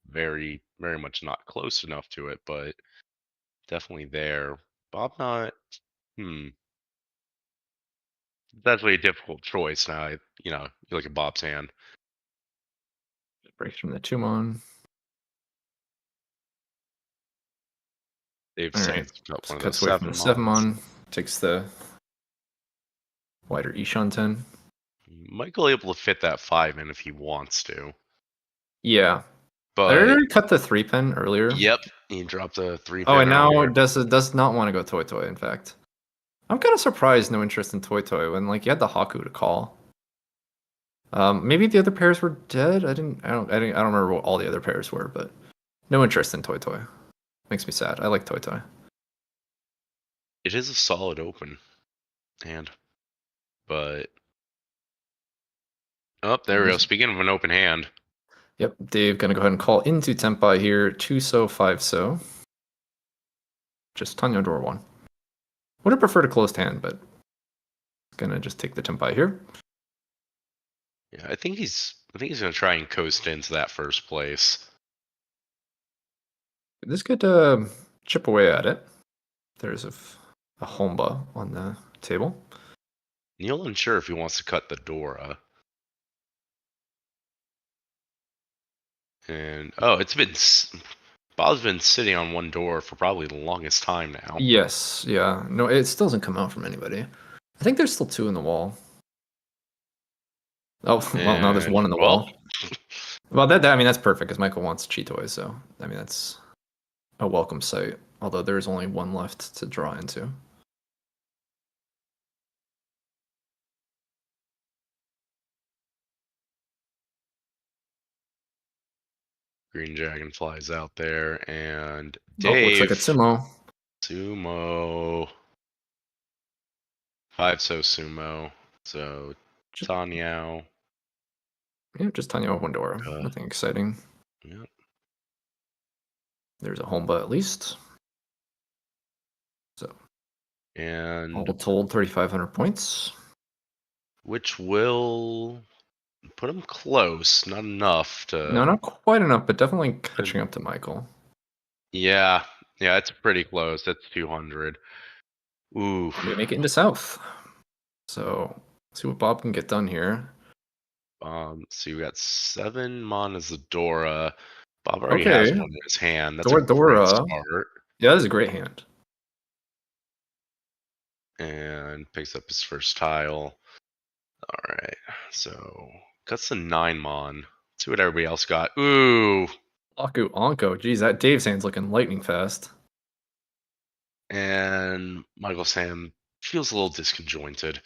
Very, very much not close enough to it, but definitely there. Bob not it's actually a difficult choice now. You look at Bob's hand. Breaks from the 2-mon. They've All saying right. cut one of Cuts those away from the 7-mons. 7-mon. Takes the wider Ishan 10. Michael able to fit that 5 in if he wants to. Yeah. I But already cut the 3 pin earlier. yep, he dropped a 3 Oh, pin and now earlier. does not want to go Toy Toy, in fact. I'm kind of surprised no interest in Toy Toy when like you had the Haku to call. Maybe the other pairs were dead. I don't remember what all the other pairs were, but no interest in Toy Toy. Makes me sad. I like Toy Toy. It is a solid open hand. But oh, there we go. Speaking of an open hand. Yep, Dave gonna go ahead and call into Tenpai here. 2-so, 5-so. Just Tanyo door 1. Would have preferred a closed hand, but gonna just take the Tenpai here. Yeah, I think he's gonna try and coast into that first place. This could chip away at it. There's a Homba on the table. Neil unsure if he wants to cut the Dora. And it's been Bob's been sitting on one door for probably the longest time now. Yes, yeah. No, it still doesn't come out from anybody. I think there's still 2 in the wall. Oh, well, now there's 1 in the wall. Well, I mean, that's perfect because Michael wants Cheetoy, so I mean, that's a welcome sight. Although there's only 1 left to draw into. Green Dragon flies out there, and Oh, Dave. looks like a sumo. Sumo. 5-so sumo. So Tanyao. Yeah, just Tanyo Wandora. Nothing exciting. Yep. There's a Homba at least. So, And all told, 3,500 points. which will put him close, not enough to. No, not quite enough, but definitely catching up to Michael. Yeah, it's pretty close. That's 200. Ooh. We make it into South. So, see what Bob can get done here. So you got 7 Mona's Dora. Bob already has one in his hand. That's a great Dora. start. Yeah, that is a great hand. And picks up his first tile. All right, so cuts the 9 Mon. Let's see what everybody else got. Ooh. Aku Onko. Geez, that Dave's hand's looking lightning fast. And Michael Sam feels a little disconjointed.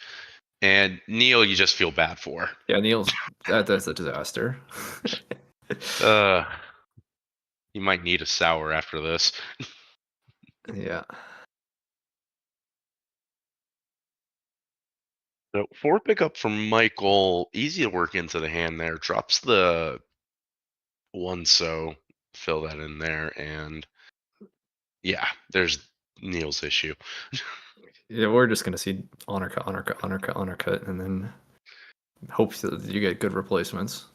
And Neil, you just feel bad for. Yeah, Neil's that's a disaster. You might need a sour after this. Yeah. So 4 pickup from Michael, easy to work into the hand there. Drops the 1-so, fill that in there, and yeah, there's Neil's issue. Yeah, we're just gonna see honor cut, and then hope that you get good replacements.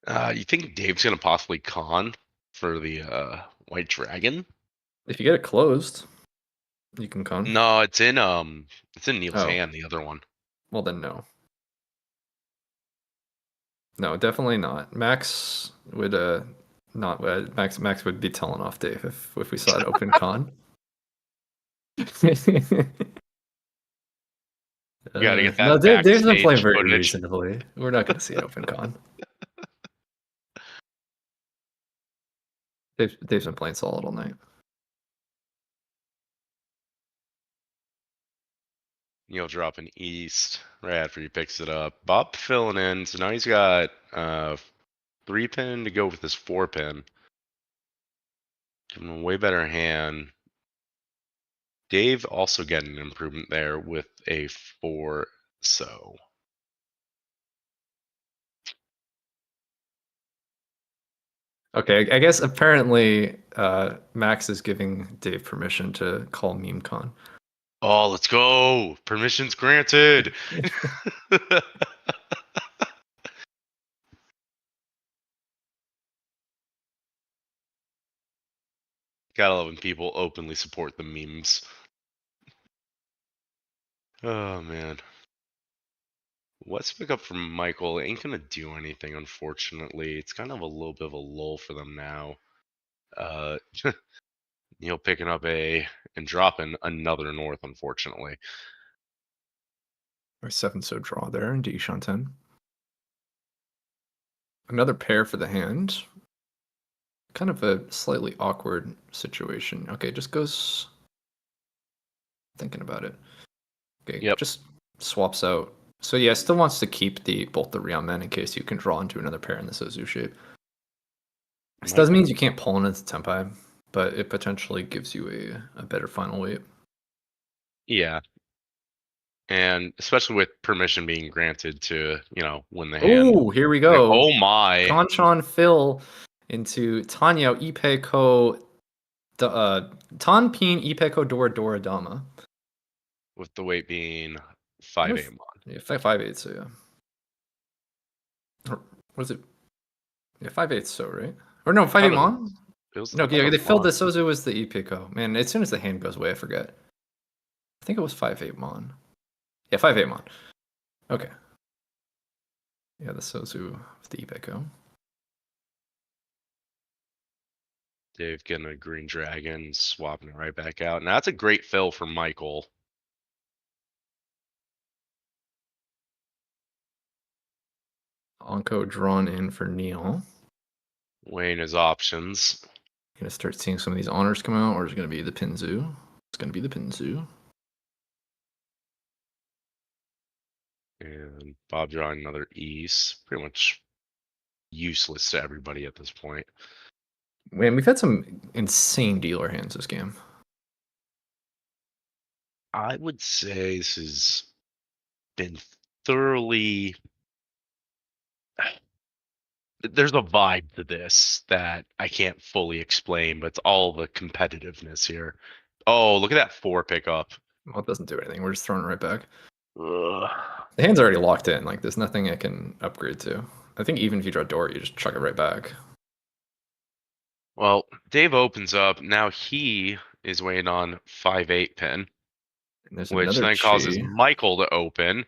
You think Dave's gonna possibly con for the White Dragon? If you get it closed, you can con. No, it's in Neil's hand, the other one. Well then no. No, definitely not. Max would not Max would be telling off Dave if we saw an open con. You gotta get that. No, Dave's been playing very footage. reasonably. We're not gonna see an open con. Dave's been playing solid all night. Neil dropping east right after he picks it up. Bob filling in, so now he's got 3 pin to go with his 4 pin. Giving him a way better hand. Dave also getting an improvement there with a 4-so. Okay, I guess apparently Max is giving Dave permission to call MemeCon. Oh, let's go! Permissions granted! Gotta love when people openly support the memes. Oh, man. Let's pick up from Michael. Ain't gonna do anything, unfortunately. It's kind of a little bit of a lull for them now. Neil picking up and dropping another north, unfortunately. Or 7-so draw there into Ishan 10. Another pair for the hand. Kind of a slightly awkward situation. Okay, just goes... Thinking about it. Okay, Yep. just swaps out. So yeah, still wants to keep both the Ryamen in case you can draw into another pair in the Sozu shape. This does mean you can't pull into Tenpai, but it potentially gives you a better final weight. Yeah. And especially with permission being granted to, win the hand. Oh, here we go. Oh my. Kanchan Phil into Tanya Ipeko Tanpin Ipeko Dora Dama. With the weight being 5-8 mon. Yeah, 5/8, so yeah. Or what is it? Yeah, 5/8, so right? Or no, 5/8 mon? No, yeah, they filled the Sozu was the Ipeko. Man, as soon as the hand goes away, I forget. I think it was 5/8 mon. Yeah, 5/8 mon. Okay. Yeah, the Sozu with the Ipeko. Dave getting a green dragon, swapping it right back out. Now that's a great fill for Michael. Onko drawn in for Neil. Weighing his options. Gonna start seeing some of these honors come out, or is it gonna be the Pinzu? It's gonna be the Pinzu. And Bob drawing another East. Pretty much useless to everybody at this point. Man, we've had some insane dealer hands this game. I would say this has been thoroughly... There's a vibe to this that I can't fully explain, but it's all the competitiveness here. Oh, look at that 4 pickup. Well, it doesn't do anything. We're just throwing it right back. Ugh. The hand's already locked in. Like, there's nothing I can upgrade to. I think even if you draw Dora, you just chuck it right back. Well, Dave opens up. Now he is waiting on 5/8 pin, And there's which another then causes Chi, Michael to open,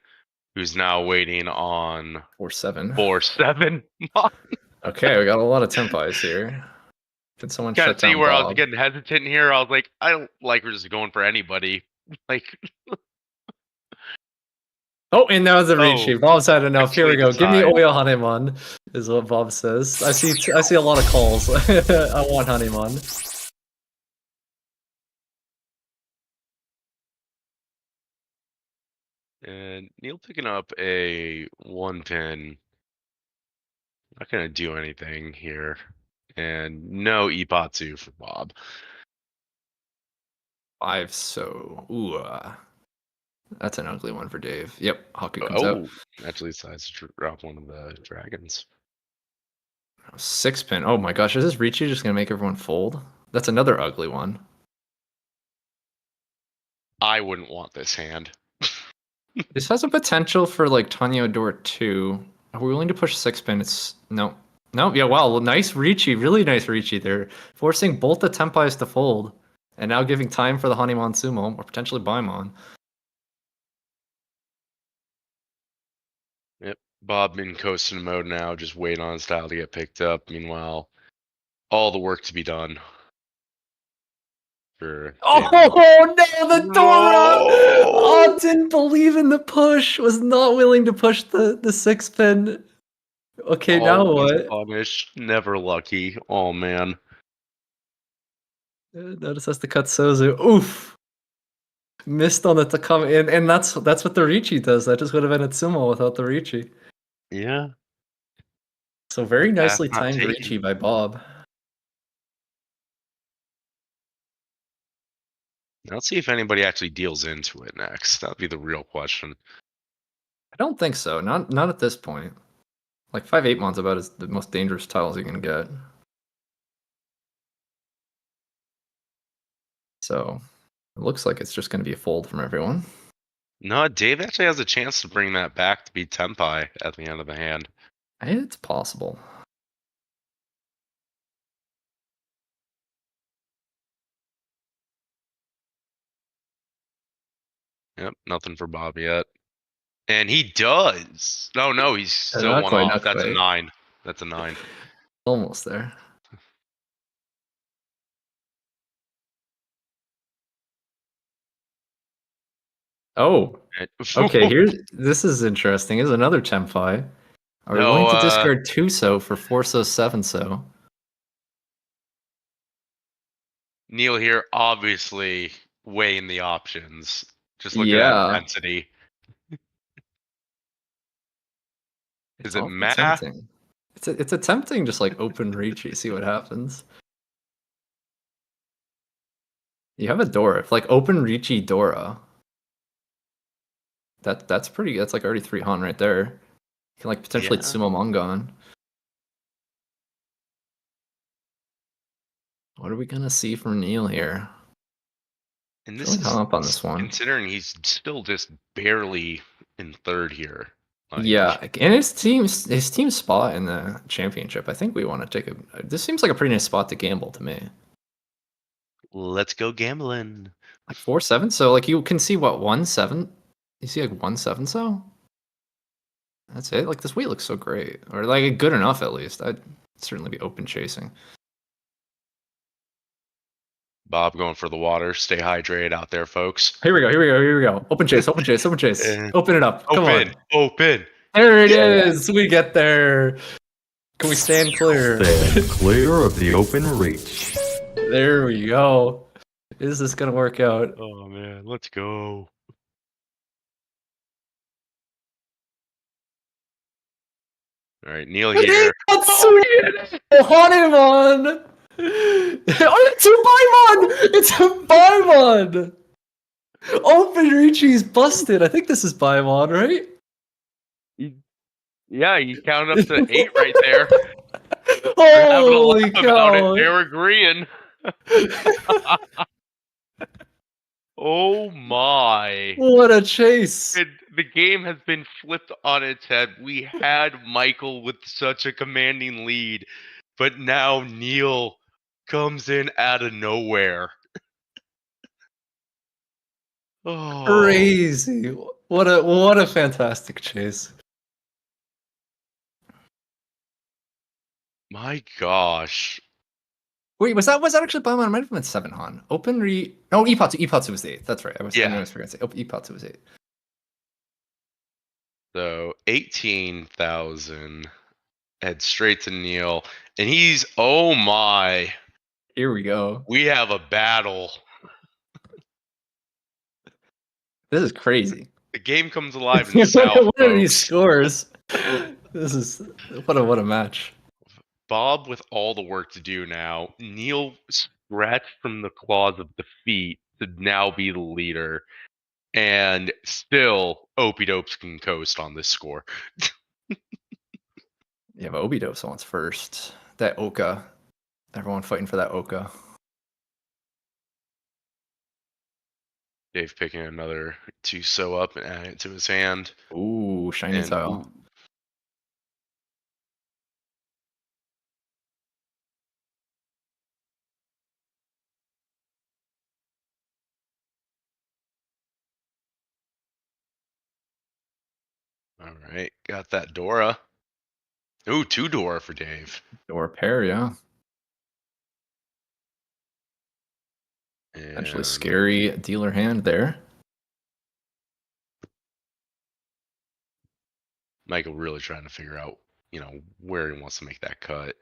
who's now waiting on 4/7. 4/7. Okay, we got a lot of Tenpais here. Can someone Kind shut of see down where I was Bob? getting hesitant here. I was like, I don't like we're just going for anybody. Like, Oh, and that was a Riichi. Oh, Bob's had enough. Here we actually go. Give me tied. Oya Hanemon, is what Bob says. I see a lot of calls. I want Hanemon. And Neil picking up a 1 pin. Not gonna do anything here. And no Ipatsu for Bob. 5, so ooh, that's an ugly one for Dave. Yep, Haku comes out. Actually decides to drop one of the dragons. 6 pin. Oh my gosh, is this Riichi just gonna make everyone fold? That's another ugly one. I wouldn't want this hand. This has a potential for like Tanya Door 2. Are we willing to push 6 pin? It's no. No, yeah, wow. Well, nice Riichi. Really nice Riichi there. Forcing both the Tenpais to fold. And now giving time for the Hanemon Sumo, or potentially Baimon. Yep. Bob in coasting mode now, just waiting on his tile to get picked up. Meanwhile, all the work to be done. For Oh no, the Dora! Oh, didn't believe in the push. Was not willing to push the 6 pin. Okay, now what? Punished, never lucky. Oh man. Notice has to cut Sozu. Oof! Missed on it to come in, and that's what the Riichi does. That just would have been a Sumo without the Riichi. Yeah. So very nicely Not timed taken. Riichi by Bob. Now let's see if anybody actually deals into it next. That'd be the real question. I don't think so. Not at this point. Like 5/8 mon's about as the most dangerous tiles you can get. So it looks like it's just going to be a fold from everyone. No, Dave actually has a chance to bring that back to be Tenpai at the end of the hand. It's possible. Yep, nothing for Bob yet. And he does. No, he's still Not one quite, off. not That's a quite. 9. That's a 9. Almost there. Oh, Okay, this is interesting. Here's another Tempai. Are we No, willing to discard 2 so for 4 so 7 so? Neil here, obviously weighing the options. Just looking at Yeah, density. it's Is it awfully math? tempting. It's a tempting just like open Riichi, see what happens. You have a Dora. If like open Riichi Dora. That's pretty. That's like already 3 Han right there. You can like potentially Yeah. Tsumo Mongon. What are we gonna see from Neil here? And this Feeling is hung up on this one. considering he's still just barely in third here. Like, Yeah, and his team spot in the championship. I think we want to take a. This seems like a pretty nice spot to gamble to me. let's go gambling. Like 4-7. So like you can see what 1-7. You see like 1-7. So that's it. Like this weight looks so great, or like good enough at least. I'd certainly be open chasing. Bob going for the water. Stay hydrated out there, folks. Here we go. Here we go. Here we go. Open chase. Open chase. Open chase. Open it up. Come on. Open. There it is. We get there. Can we stand clear? Stand clear of the open reach. There we go. Is this gonna work out? Oh man, let's go. All right, Neil here. That's sweet. Hanuman. Oh, it's a Paimon. It's a Paimon. Open Riichi's busted. I think this is Paimon, right? Yeah, you counted up to 8 right there. They're having a Holy laugh about it. cow. They're agreeing. Oh my. What a chase. The game has been flipped on its head. We had Michael with such a commanding lead, but now Neil comes in out of nowhere. Oh, Crazy. What a fantastic chase. my gosh. Wait, was that actually Paimon? It might have been 7 Han. Open No, Ipatsu was the 8th. That's right. I was forgetting to say. Ipatsu was 8. So 18,000 head straight to Neil, and he's oh my. Here we go. We have a battle. This is crazy. The game comes alive in the South. What are these Folks. scores? This is what a match. Bob with all the work to do now. Neil scratched from the claws of defeat to now be the leader. And still, Opie Dopes can coast on this score. Yeah, but Obidose wants first. That Oka. Everyone fighting for that Oka. Dave picking another 2 so up and adding it to his hand. Ooh, shiny And- tile. All right, got that Dora. Ooh, 2 Dora for Dave. Or pair, yeah. And Actually, scary dealer hand there. Michael really trying to figure out, where he wants to make that cut.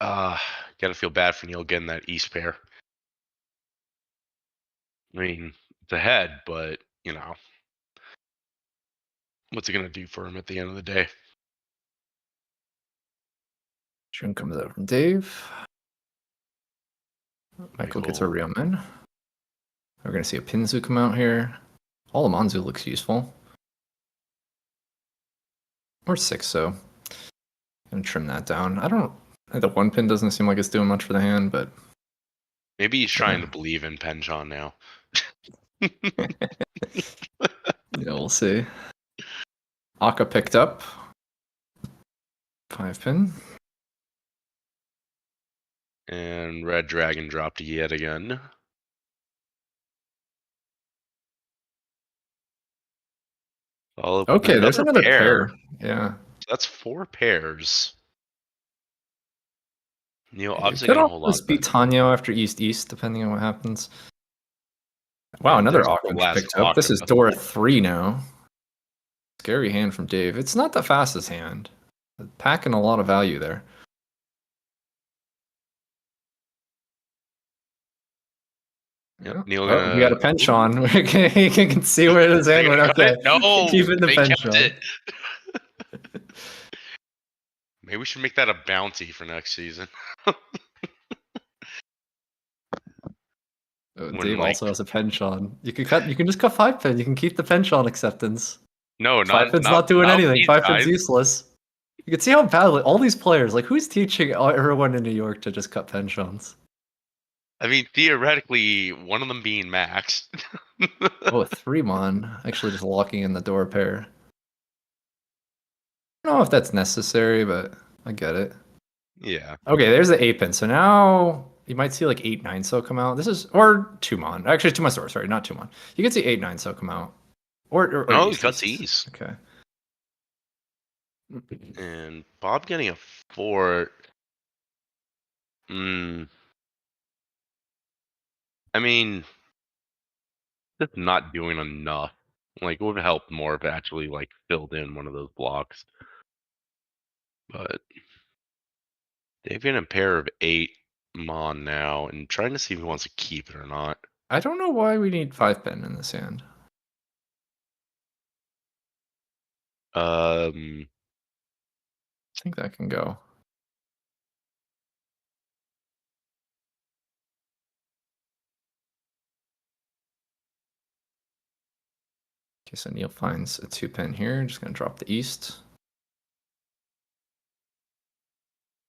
Gotta feel bad for Neil getting that East pair. I mean, it's ahead, but, what's it going to do for him at the end of the day? June comes out from Dave. Michael gets a real man. We're going to see a Pinzu come out here. Alamanzu looks useful. Or 6 so. Gonna trim that down. The 1 pin doesn't seem like it's doing much for the hand, but Maybe he's trying to believe in Penchon now. yeah, we'll see. Aka picked up 5 pin. And Red Dragon dropped yet again. Followed with Okay, there's another pair. Yeah. That's 4 pairs. Neil It obviously could gonna hold on. almost be Tanyo after East, depending on what happens. Wow, And another there's the Aqua last picked up. This is Aqua. Dora 3 now. Scary hand from Dave. It's not the fastest hand. Packing a lot of value there. Yep, Yeah. Neil Oh, we got a gonna. penchant. You can see where his hand went. Cut Okay. it? No, Keeping the they kept penchant. it. Maybe we should make that a bounty for next season. Oh, When Dave like, also has a penchant. You can just cut 5-pin. You can keep the penchant acceptance. no, 5-pin's not doing not anything. these 5-pin's guys. useless. You can see how badly all these players, like who's teaching everyone in New York to just cut penchants? I mean, theoretically, one of them being Max. Oh, a 3-mon. Actually just locking in the door pair. I don't know if that's necessary, but I get it. Yeah. Okay, there's the 8-pin. So now you might see like 8-9 so come out. This is or 2-mon. Actually 2-mon store, sorry, not 2-mon. You can see 8-9 so come out. Or No, he East, cuts East. East. Okay. And Bob getting a 4. I mean, just not doing enough. Like, it would have helped more if it actually like filled in one of those blocks. But they've got a pair of 8-mon now, and trying to see if he wants to keep it or not. I don't know why we need 5-pin in this hand. I think that can go. Okay, so Neil finds a 2-pin here. Just gonna drop the East.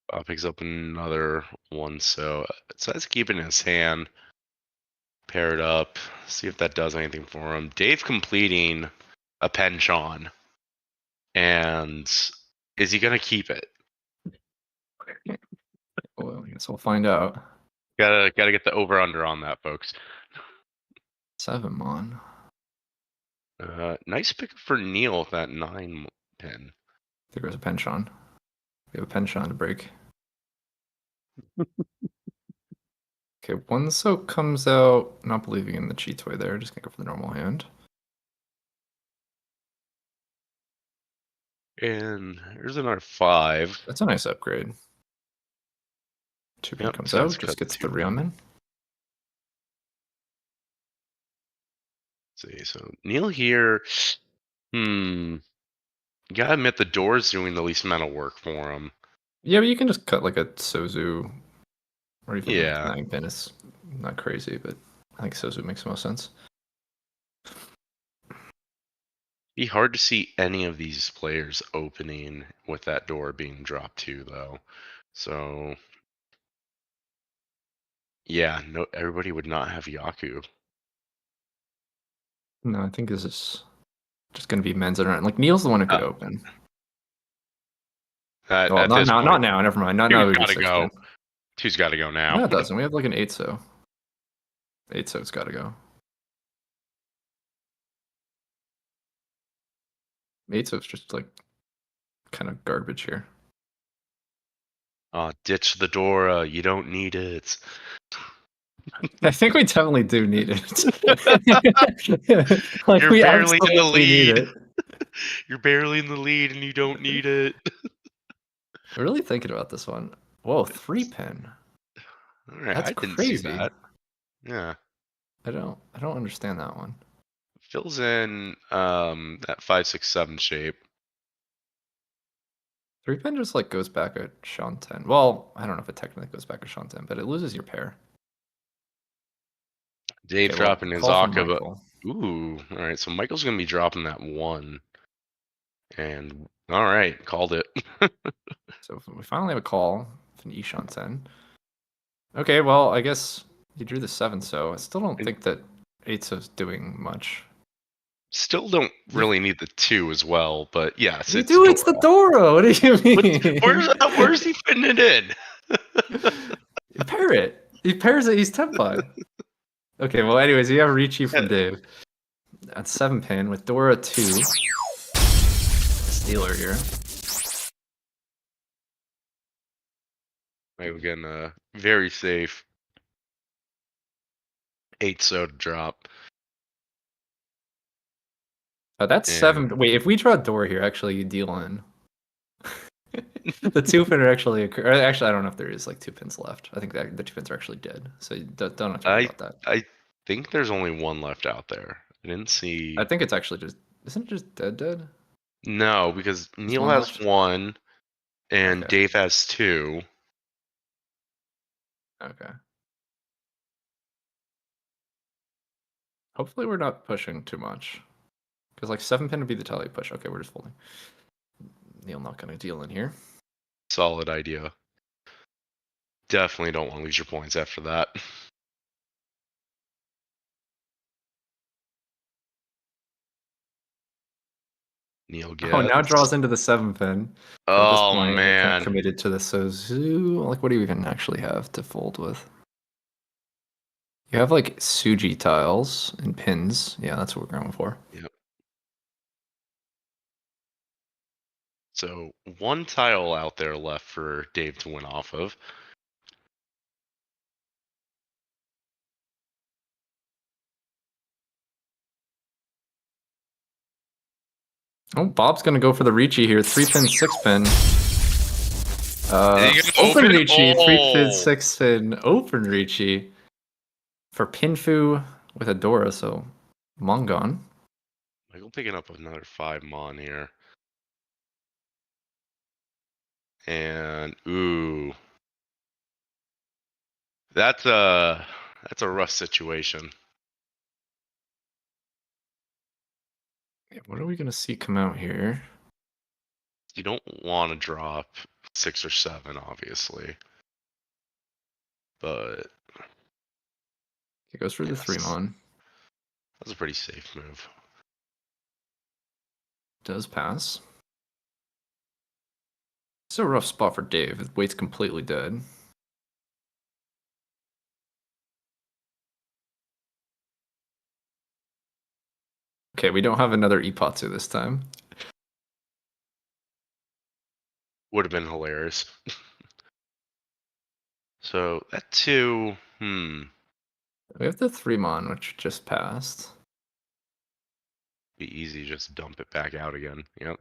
Bob picks up another one, so decides to keep it in his hand. Pair it up, see if that does anything for him. Dave completing a penchant, and is he gonna keep it? Well, I guess we'll find out. Gotta get the over under on that, folks. 7-mon. Nice pick for Neil with that 9-pin. There goes a penchant. We have a penchant to break. Okay, one so comes out. Not believing in the cheat toy there. Just gonna go for the normal hand. And here's another 5. That's a nice upgrade. 2-pin Yep, comes so out. that's Just cut gets the 2-pin. Rioman. See, so Neil here. Gotta admit the door's doing the least amount of work for him. Yeah, but you can just cut like a Sozu or even like Yeah. 9-pin. It's not crazy, but I think Sozu makes the most sense. Be hard to see any of these players opening with that door being dropped too, though. So yeah, no, everybody would not have Yaku. No, I think this is just gonna be men's around. Like Neil's the one who could Oh. open. At Well, not this now. point, Not now. Never mind. Not now. two's We do gotta 6-pin. go. Two's gotta go now. No, it doesn't. We have like an 8-so. 8-so's got to go. 8-so's just like kind of garbage here. Ditch the door. You don't need it. I think we definitely do need it. Like You're we barely in the absolutely need lead. it. You're barely in the lead, and you don't need it. I'm really thinking about this one. Whoa, 3-pin. All right, That's I didn't see crazy. that. Yeah, I don't understand that one. fills in that 5, 6, 7 shape. 3-pin just like goes back at Shanten. Well, I don't know if it technically goes back at Shanten, but it loses your pair. Dave Okay, well, dropping his call from Aka, but Michael. ooh, all right. So Michael's gonna be dropping that 1, and all right, called it. So we finally have a call from Ishanten. Okay, well, I guess you drew the 7, so I still don't think that 8-so's doing much. Still don't really need the 2 as well, but yes, You it's do, it's the Dora. What do you mean? Where's he fitting it in? You pair it. He pairs it, he's Tenpai. Okay, well, anyways, you have Riichi from Dave. At 7-pin with Dora 2. Stealer here. Right, again, very safe 8 so to drop. That's And- 7. Wait, if we draw a door here, actually, you deal in. The 2 pin are actually actually I don't know if there is like 2 pins left. I think that the 2 pins are actually dead, so you don't have to worry about that. I think there's only one left out there. I didn't see. I think it's actually just isn't it just dead? No, because Neil one has left? one and Okay. Dave has 2. Okay. Hopefully we're not pushing too much, because like 7 pin would be the tally push. Okay, we're just folding. Neil not gonna deal in here. Solid idea. Definitely don't want to lose your points after that. Neil gets. Oh, now draws into the 7 pin. So at this Oh point, we're kind man. of committed to the Sozu. Like, what do you even actually have to fold with? You have like Suji tiles and pins. Yeah, that's what we're going for. Yep. So one tile out there left for Dave to win off of. Oh, Bob's gonna go for the Riichi here. 3 pin, 6 pin. You can Open open- Riichi, 3 pin, Oh! 6 pin, open Riichi for Pinfu with a Dora. So Mongon. Michael picking up another 5 mon here. And ooh. That's a rough situation. What are we gonna see come out here? You don't want to drop 6 or 7, obviously. But It goes for the Yes. 3 mon. that's a pretty safe move. Does pass. It's a rough spot for Dave. His weight's completely dead. Okay, we don't have another Ipatsu this time. Would have been hilarious. So that 2, We have the 3 mon, which just passed. be easy, just dump it back out again. Yep.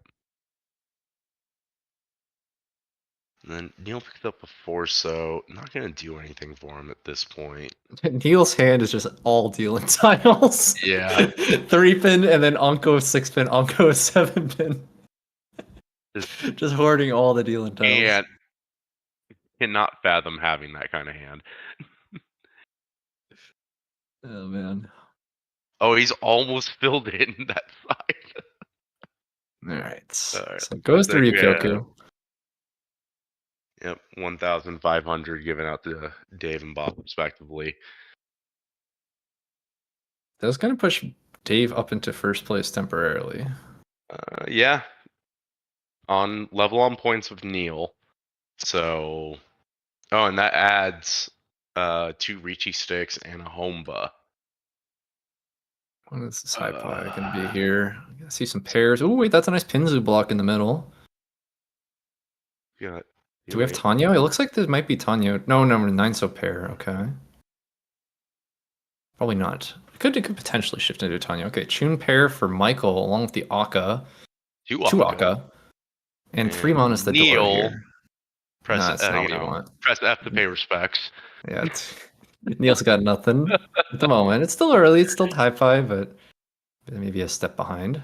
And then Neil picked up a 4, so not gonna do anything for him at this point. Neil's hand is just all dealing tiles. Yeah. 3 pin and then Anko 6 pin, Anko 7 pin. Just hoarding all the dealing tiles. And cannot fathom having that kind of hand. Oh man. Oh, he's almost filled in that side. Alright. So Alright, it goes to there we Ryukyoku. Yep, 1,500 given out to Dave and Bob respectively. That was gonna push Dave up into first place temporarily. Yeah. On level on points with Neil. So and that adds 2 Riichi sticks and a Homba. What is this high pie gonna be here? I see some pairs. Oh wait, that's a nice Pinzu block in the middle. Yeah. Do we have Tanyo? It looks like there might be Tanyo. No, number 9 so pair. Okay. Probably not. It could potentially shift into Tanyo. Okay, Chun pair for Michael along with the Aka. 2 Two Aka. Aka. And 3 mon is the Neil, door here. Press, Nah, that's not what you you know, want. press F to pay respects. Yeah. Neil's got nothing at the moment. It's still early. It's still high five, but maybe a step behind.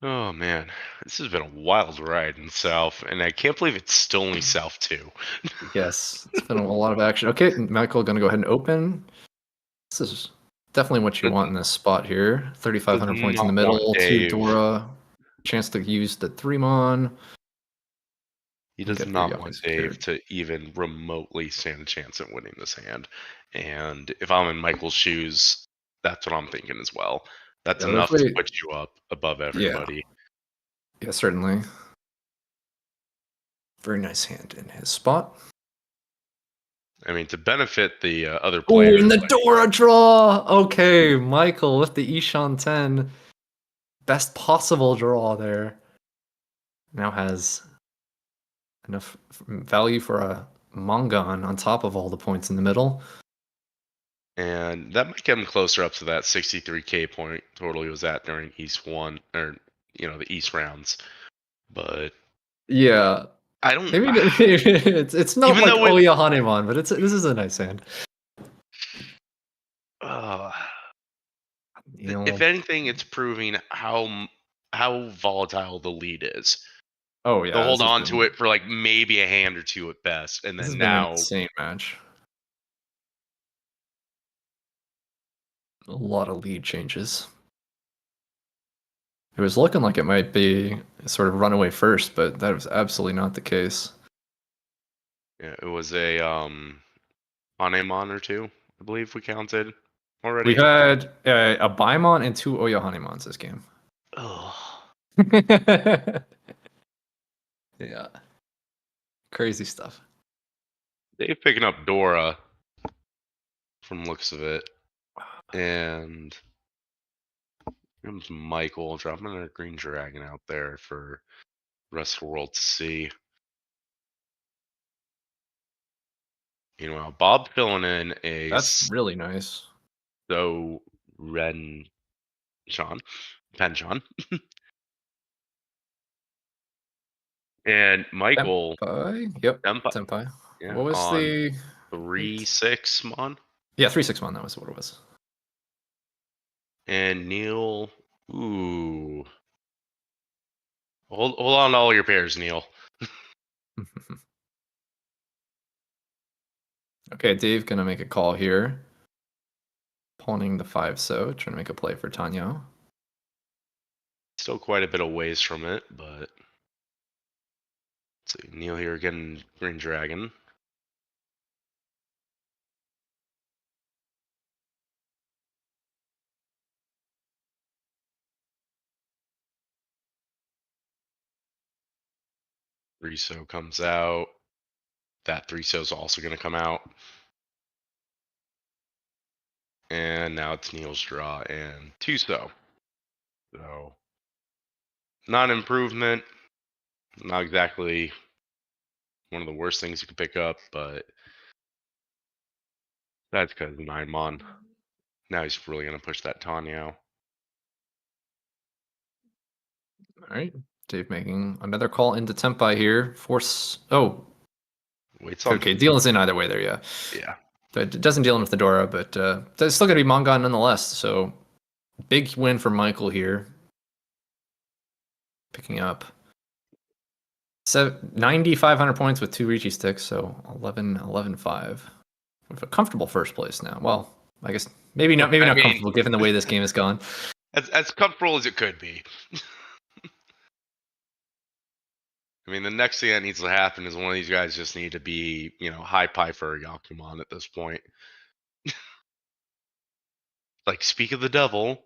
Oh man, this has been a wild ride in South, and I can't believe it's still only South 2. Yes, it's been a lot of action. Okay, Michael gonna go ahead and open. This is definitely what you want in this spot here. 3,500 points in the not want middle. 2 Dave. Dora. Chance to use the 3 mon. He does Get not Ryukyoku want secured. Dave to even remotely stand a chance at winning this hand. And if I'm in Michael's shoes, that's what I'm thinking as well. That's Yeah, enough to definitely- put you up above everybody. Yeah, certainly. Very nice hand in his spot. I mean, to benefit the other Oh, players. in the like- Dora draw! Okay, Michael with the Ishan 10. Best possible draw there. Now has enough value for a Mongon on top of all the points in the middle. And that might get him closer up to that 63k point total he was at during East 1, or, the East rounds. But Yeah, I don't... maybe it's not Even like though it- Oya Hanemon, but this is a nice hand. If anything, it's proving how volatile the lead is. Oh yeah, They'll hold this has on been- to it for like maybe a hand or two at best, and This has then been an now insane match. A lot of lead changes. It was looking like it might be sort of runaway first, but that was absolutely not the case. yeah, it was a Hanemon or two, I believe we counted already. We've had a Baimon and 2 Oya Hanemons this game. Ugh. Yeah. Crazy stuff. Dave picking up Dora from looks of it, and comes Michael dropping a green dragon out there for the rest of the world to see. Meanwhile, Bob filling in a That's really nice. so Ren Sean Penchon. And Michael Senpai? Yep. Senpai, Senpai. yeah, What was on the 3-6 mon. Yeah, 361, that was what it was. And Neil, ooh. Hold on to all your pairs, Neil. Okay, Dave gonna make a call here. Pawning the 5-so, trying to make a play for Tanyo. Still quite a bit of ways from it, but let's see. Neil here getting Green Dragon. Riso comes out. That 3-so is also going to come out. And now it's Neil's draw and 2-so. So, not an improvement. Not exactly one of the worst things you could pick up, but that's because 9 mon. Now he's really going to push that Tanyo. All right. Dave making another call into Tempai here. Force. Oh. Waits on. Okay, dealing's in either way there, yeah. Yeah. But it doesn't deal in with the Dora, but that's still going to be Mongon nonetheless. So big win for Michael here. Picking up 9,500 points with 2 Riichi sticks, so 11-5. With a comfortable first place now. Well, I guess maybe not comfortable given the way this game has gone. As comfortable as it could be. I mean, the next thing that needs to happen is one of these guys just need to be, high pie for a Yakuman at this point. Like, speak of the devil.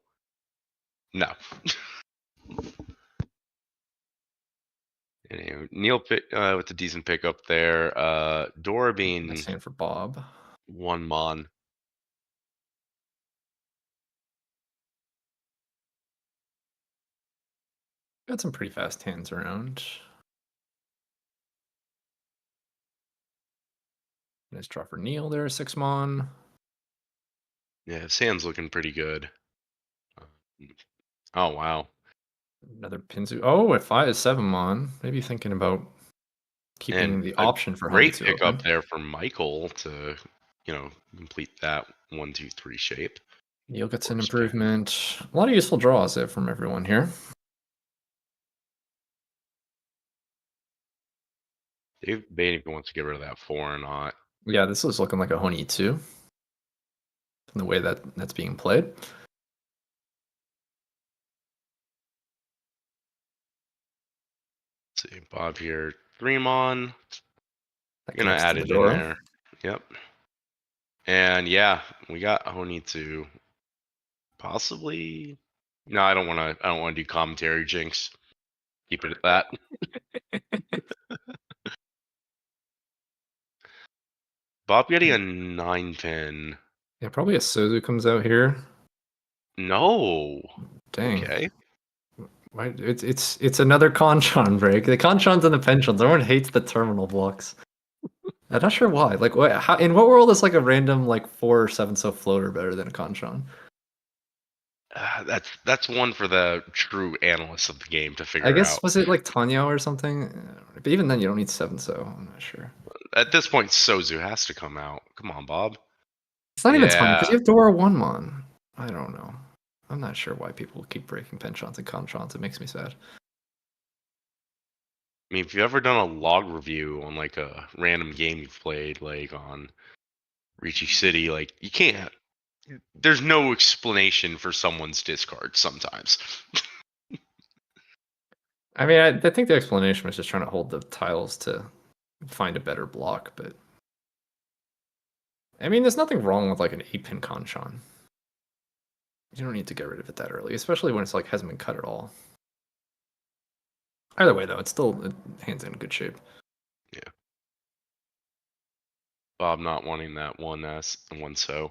No. Anyway, Neil with a decent pickup there. Dora being Nice hand for Bob. 1 mon. Got some pretty fast hands around. Nice draw for Neil there, 6 mon. Yeah, his hand's looking pretty good. Oh, wow. Another Pinzu. Oh, at 5-7 mon. Maybe thinking about keeping And the a option for great Hanitsu pickup open. there for Michael to, complete that 1-2-3 shape. Neil gets an Force improvement. A lot of useful draws there from everyone here. Dave debating if he wants to get rid of that 4 or not. Yeah, this is looking like a Honi too. In the way that's being played. Let's see, Bob here, 3 mon. That Gonna connects add to the it in Dora. there. Yep. And yeah, we got Honitsu. Possibly. No, I don't want to do commentary, Jinx. Keep it at that. Bob getting a 9-pin. Yeah, probably a Sozu comes out here. No. Dang. Okay. Why it's another Conchon break. The Conchons and the pensions. Everyone hates the terminal blocks. I'm not sure why. Like, what? How, in what world is like a random like 4 or 7 so floater better than a Conchon? That's one for the true analysts of the game to I figure guess out. was it like Tanyo or something? But even then, you don't need 7 so. I'm not sure. At this point, Sozu has to come out. Come on, Bob. It's not even Tanyo because Yeah. you have Dora 1mon. I don't know. I'm not sure why people keep breaking penchants and Conchons. It makes me sad. I mean, if you've ever done a log review on like a random game you've played, like on Riichi City, like you can't. There's no explanation for someone's discard sometimes. I mean, I think the explanation was just trying to hold the tiles to find a better block, but I mean, there's nothing wrong with like an 8-pin Conchon. You don't need to get rid of it that early, especially when it's like hasn't been cut at all. Either way, though, it's still hands in good shape. Yeah. Bob not wanting that one one so.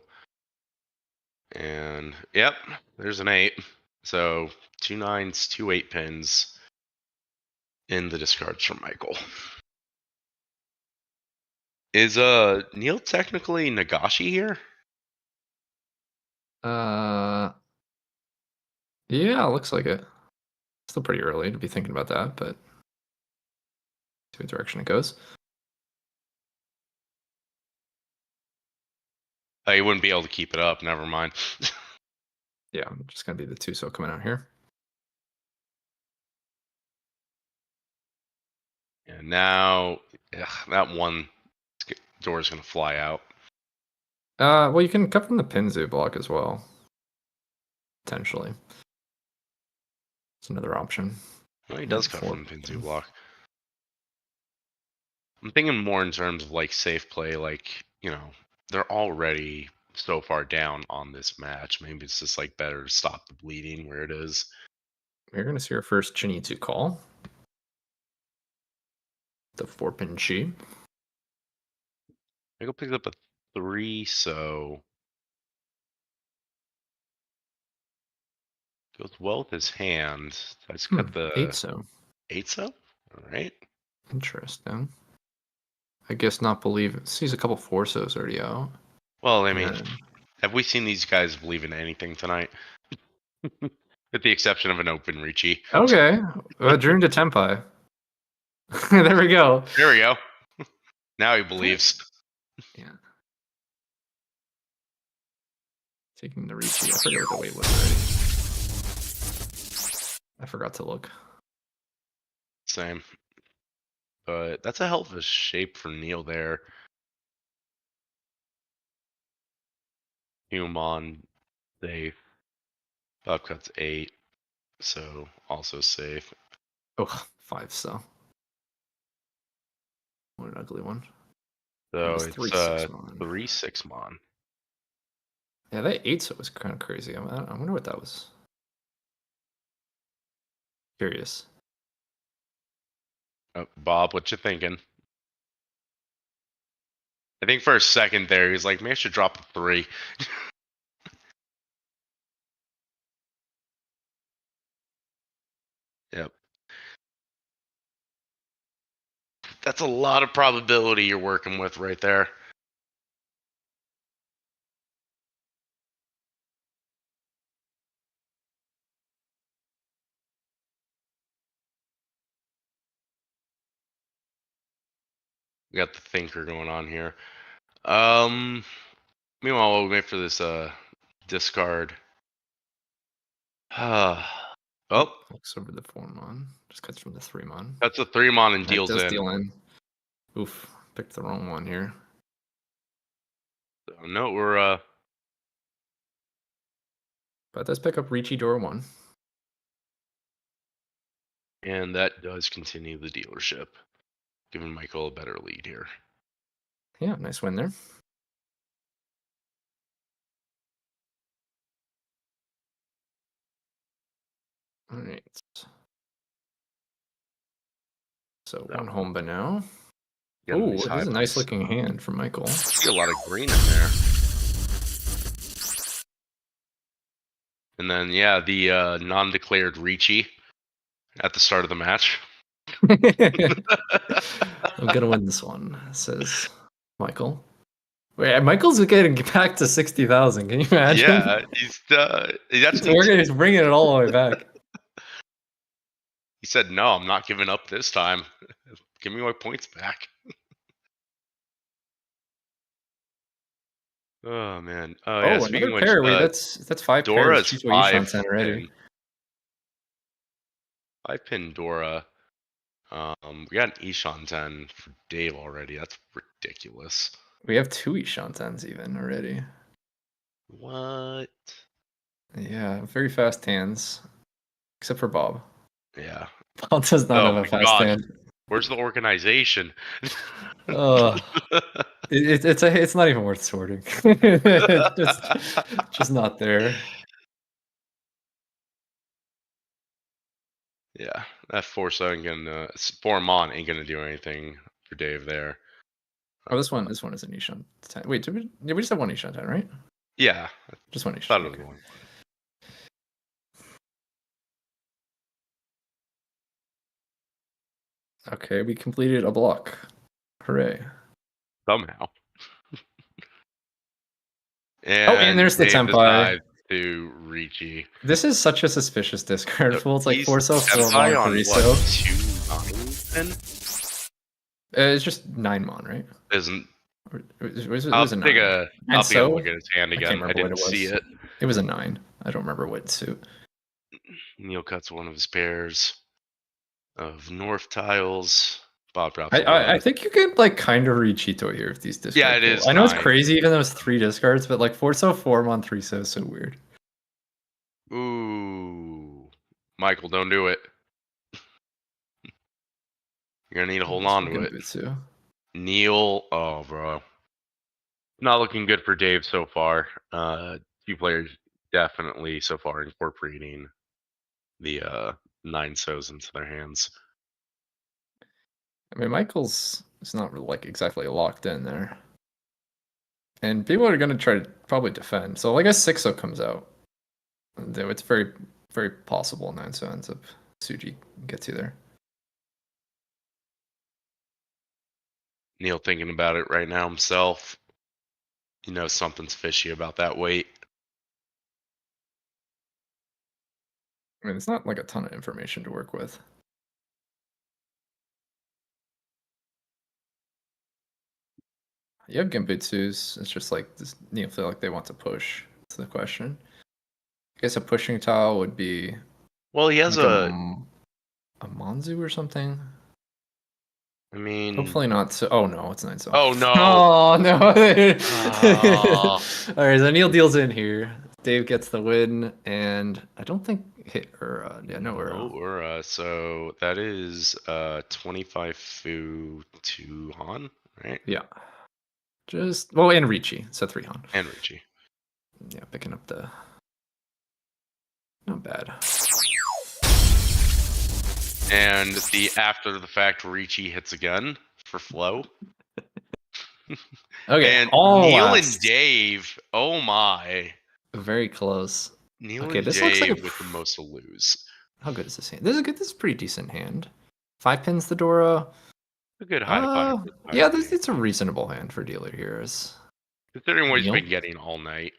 And yep, there's an 8. So 2 9s, 2 8-pins in the discards from Michael. Is Neil technically Nagashi here? Yeah, looks like it. Still pretty early to be thinking about that, but see what direction it goes. You wouldn't be able to keep it up. Never mind. Yeah, I'm just gonna be the 2 so coming out here. And now that one door is going to fly out. Well, you can cut from the Pinzu block as well. Potentially. It's another option. Well, he does cut from the Pinzu block. I'm thinking more in terms of like safe play, like, you know, they're already so far down on this match. Maybe it's just like better to stop the bleeding where it is. We're gonna see our first Chinitsu call. The 4-pin Chi. Michael picks up a 3, so goes well with his hand. I just got the 8 so. 8 so? Alright. Interesting. I guess not believe it. Sees a couple 4 so's already out. Well, I mean, have we seen these guys believe in anything tonight? With the exception of an open Riichi. Okay. Dream to Tempai. There we go. There we go. Now he believes. Yeah. Taking the Riichi. I forget what the weight was already. I forgot to look. Same. But that's a hell of a shape for Neil there. Human, safe. Bob cuts 8, so also safe. Oh, 5 so. What an ugly one. So It's it's 3/6 mon. 3/6 mon. Yeah, that 8 so was kind of crazy. I wonder what that was. Curious. Bob, what you thinking? I think for a second there, he's like, maybe I should drop a 3. Yep. That's a lot of probability you're working with right there. We got the thinker going on here. Meanwhile, we'll wait for this discard. Oh, Looks over the 4 mon. Just cuts from the 3 mon. that's a 3 mon and That deals does in. deal in. Oof, picked the wrong one here. So, no, we're But does pick up Riichi Door 1. and that does continue the dealership, giving Michael a better lead here. Yeah, nice win there. All right. So one home by now. Got a Oh, nice this high is a nice place. looking hand from Michael. See a lot of green in there. And then, yeah, the non-declared Riichi at the start of the match. I'm gonna win this one, says Michael. Wait, Michael's getting back to 60,000. Can you imagine? Yeah, that's He's bringing it all the way back. He said, "No, I'm not giving up this time. Give me my points back." Oh man. Oh yeah. Oh, Speaking another of which, pair. Wait, that's 5 pairs. Dora's Chicho Ishan 10 5 already. pin. 5 pin Dora. We got an Ishan 10 for Dave already. That's ridiculous. We have 2 Ishan 10s even already. What? Yeah, very fast hands. Except for Bob. Yeah. Bob does not have a my fast God. hand. Where's the organization? Oh, it's not even worth sorting. It's just not there. Yeah, that force ain't gonna Foreman ain't gonna do anything for Dave there. Oh, this one is an Ishan 10. Wait, did we just have one Ishan 10, right? Yeah, Just one thought Ishan. it was Okay. one. Okay, we completed a block. Hooray. Somehow. And there's the Dave Tempai. decides to Riichi. This is such a suspicious discard pool. It's like He's 4 so 4 Tempai mon on 3 what? so. 2 9 then? It's just 9 mon, right? Isn't It was I'll a 9. take a And I'll take a so look at his hand I can't again. I remember what didn't it was. see it. It was a 9. I don't remember what suit. Neil cuts one of his pairs of North tiles. Bob drops I think you can like kind of read Cheeto here with these discards. Yeah, it is I know it's 9. crazy, even though it's 3 discards, but like 4 so 4 mon 3 so is so weird. Ooh. Michael, don't do it. You're gonna need to hold This on will to get it. Butsu. Neil, oh bro. Not looking good for Dave so far. 2 players definitely so far incorporating the 9 so's into their hands. I mean, Michael's is not really, like exactly locked in there. And people are going to try to probably defend. So like a 6-0 comes out. Though it's very, very possible 9-so ends up Suji gets you there. Neil thinking about it right now himself. You know something's fishy about that weight. I mean, it's not like a ton of information to work with. You have Genbutsus. It's just like this, you feel like they want to push. That's the question. I guess a pushing tile would be Well, he has like a Monzu or something. I mean, Hopefully not. So, oh no, it's 9-so. Oh no. Oh no. Oh. All right, so Neil deals in here. Dave gets the win, and I don't think hit or No, so that is 25 Fu to Han, right? Yeah. Just and Riichi, so 3 Han. And Riichi. Yeah, picking up the not bad. And the after the fact Riichi hits again for flow. Okay, And all Neil last. and Dave, oh my. Very close. Neil Okay, and this Dave looks like with the most to lose. How good is this hand? This is good. This is a pretty decent hand. 5 pins the Dora. A good high five. Yeah, it's a reasonable hand for dealer here. Considering what he's Neil? been getting all night.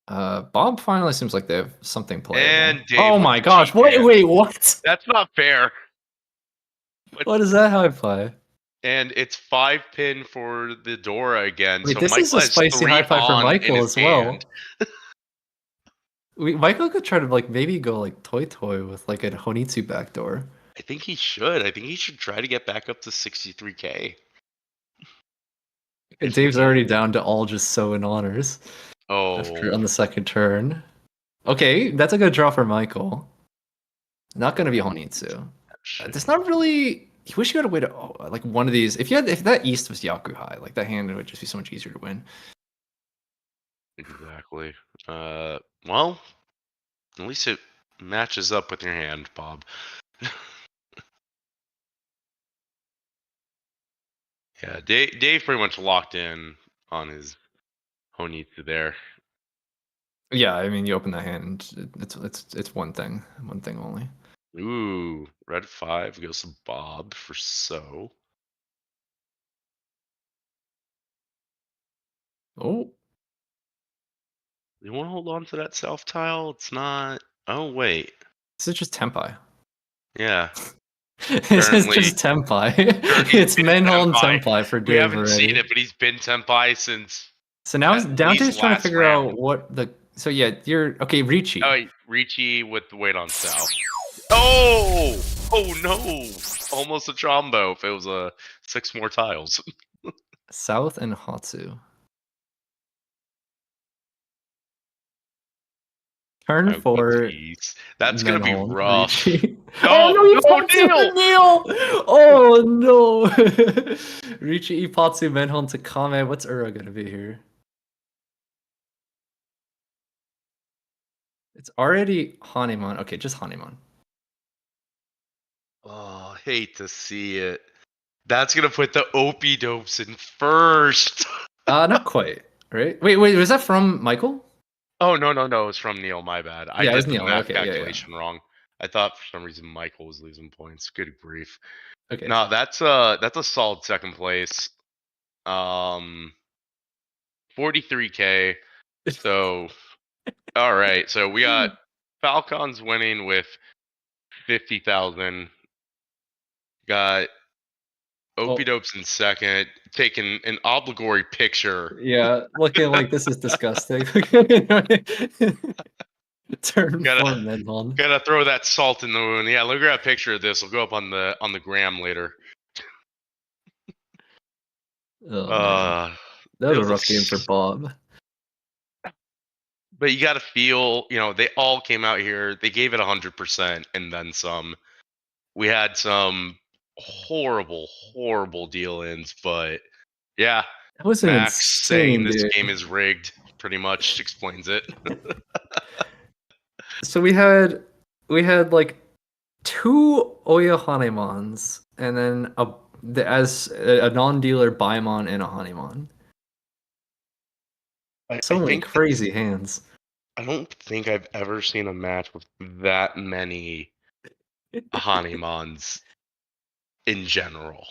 Bob finally seems like they have something playable. And Dave oh with my the gosh! cheap Wait, hand. wait, what? That's not fair. What is that? How I play? And it's 5 pin for the Dora again. Wait, so this Michael is a has spicy 3 high five for Han in Michael his as well. hand. Michael could try to like maybe go like toy with like a Honitsu backdoor. I think he should. I think he should try to get back up to 63k. And Dave's already down to all just so in honors. Oh. After on the second turn. Okay, that's a good draw for Michael. Not going to be Honitsu. It's not really. You wish you had a way to like one of these. If that East was Yakuhai, like that hand would just be so much easier to win. Exactly. Well, at least it matches up with your hand, Bob. Yeah, Dave pretty much locked in on his Honitsu there. Yeah, I mean, you open the hand, it's one thing only. Ooh, red 5 goes to Bob for so. Oh, You want to hold on to that self tile? It's not. Oh wait, this is just Tempai. yeah. This is Apparently, just Tempai. he's It's been Menhol and Tenpai. Tempai for We Dave haven't seen already. it, but he's been Tenpai since So now at Dante's least trying to last figure out round. what the. So yeah, you're okay. Riichi, Oh, Riichi with the weight on south. Oh! Oh no! Almost a Trombo if it was 6 more tiles. South, and Hatsu. Turn Oh, 4, geez. That's gonna be Menhol, rough. Riichi. Oh Oh, no, no, Ipatsu Neil! and Neil! Oh no! Riichi, Ipatsu, Menhol to Kame. What's Ura gonna be here? It's already Hanemon. Okay, just Hanemon. Oh, hate to see it. That's gonna put the Opie dopes in first. Not quite. Right? Wait, was that from Michael? Oh no, it's from Neil. My bad. I Yeah, it was did the Neil. math Okay, yeah. calculation wrong. I thought for some reason Michael was losing points. Good grief. Okay. No, that's a solid second place. 43K. So all right. So we got Falcons winning with 50,000. Got Opie Oh, dopes in second, taking an obligatory picture. yeah, looking like this is disgusting. Turn Gotta 4 Menhol. gotta throw that salt in the wound. Yeah, look at that picture of this. It'll go up on the gram later. Oh man, that It was a was rough game for Bob. but you got to feel, they all came out here. They gave it 100% and then some. We had some horrible deal-ins, but yeah, That was an Max saying insane this game. game is rigged pretty much explains it. So we had like 2 Oya Hanemons and then as a non-dealer Baimon and a Hanemon. I So many think crazy hands. I don't think I've ever seen a match with that many Hanimans in general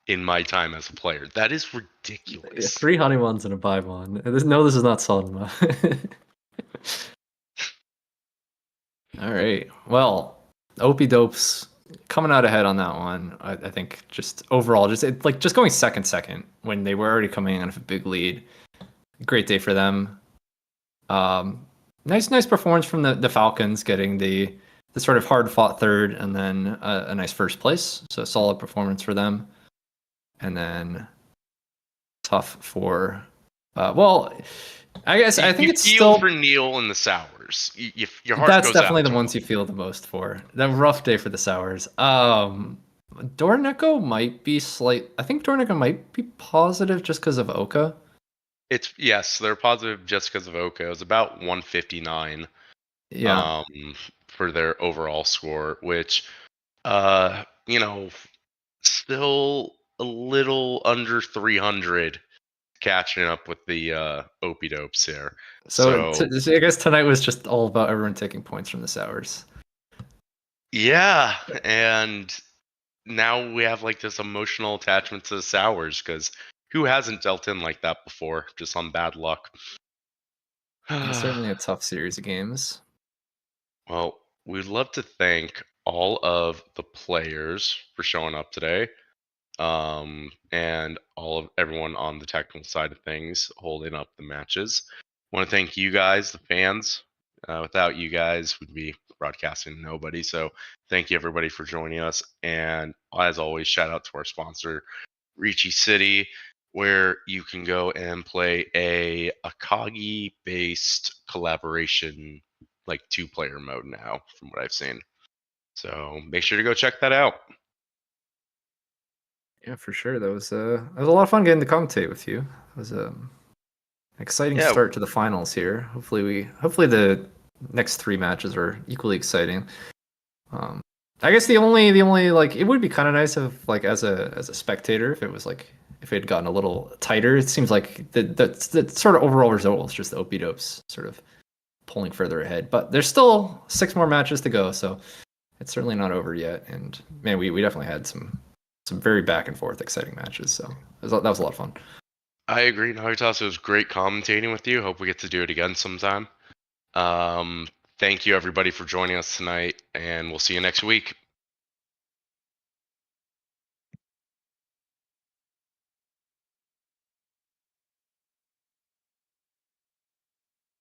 in my time as a player. That is Yeah, ridiculous. 3 Hanemons and a Baimon. No, this is not Sanma. All right. Well, Opie Dopes coming out ahead on that one. I think just overall, just going second when they were already coming in with a big lead. Great day for them. Nice performance from the Falcons, getting the sort of hard fought third and then a nice first place. So solid performance for them. And then tough for well, I think you it's feel still for Neil and the Sours. Your heart that's goes out definitely the to ones him. you feel the most for. That rough day for the Sours. Dorneko might be I think Dorneko might be positive just because of Oka. It's yes, they're positive just because of Oka. It was about 159 Yeah. for their overall score, which still a little under 300 catching up with the Opie dopes here. So So I guess tonight was just all about everyone taking points from the Sours. yeah, and now we have like this emotional attachment to the Sours because who hasn't dealt in like that before, just on bad luck? It's certainly a tough series of games. Well, we'd love to thank all of the players for showing up today, and all of everyone on the technical side of things holding up the matches. I want to thank you guys, the fans. Without you guys, we'd be broadcasting to nobody. So thank you everybody for joining us. And as always, shout out to our sponsor, Riichi City, where you can go and play a Akagi-based collaboration, like 2-player mode now, from what I've seen. So make sure to go check that out. Yeah, for sure. That was a lot of fun getting to commentate with you. It was exciting Yeah, start to the finals here. Hopefully the next 3 matches are equally exciting. I guess the only like it would be kind of nice if like as a spectator if it was like if it had gotten a little tighter. It seems like the sort of overall result was just the OP dopes sort of pulling further ahead. But there's still 6 more matches to go, so it's certainly not over yet. And man, we definitely had some very back and forth exciting matches. So that was a lot of fun. I agree, Navitas. It was great commentating with you. Hope we get to do it again sometime. Thank you everybody for joining us tonight, and we'll see you next week.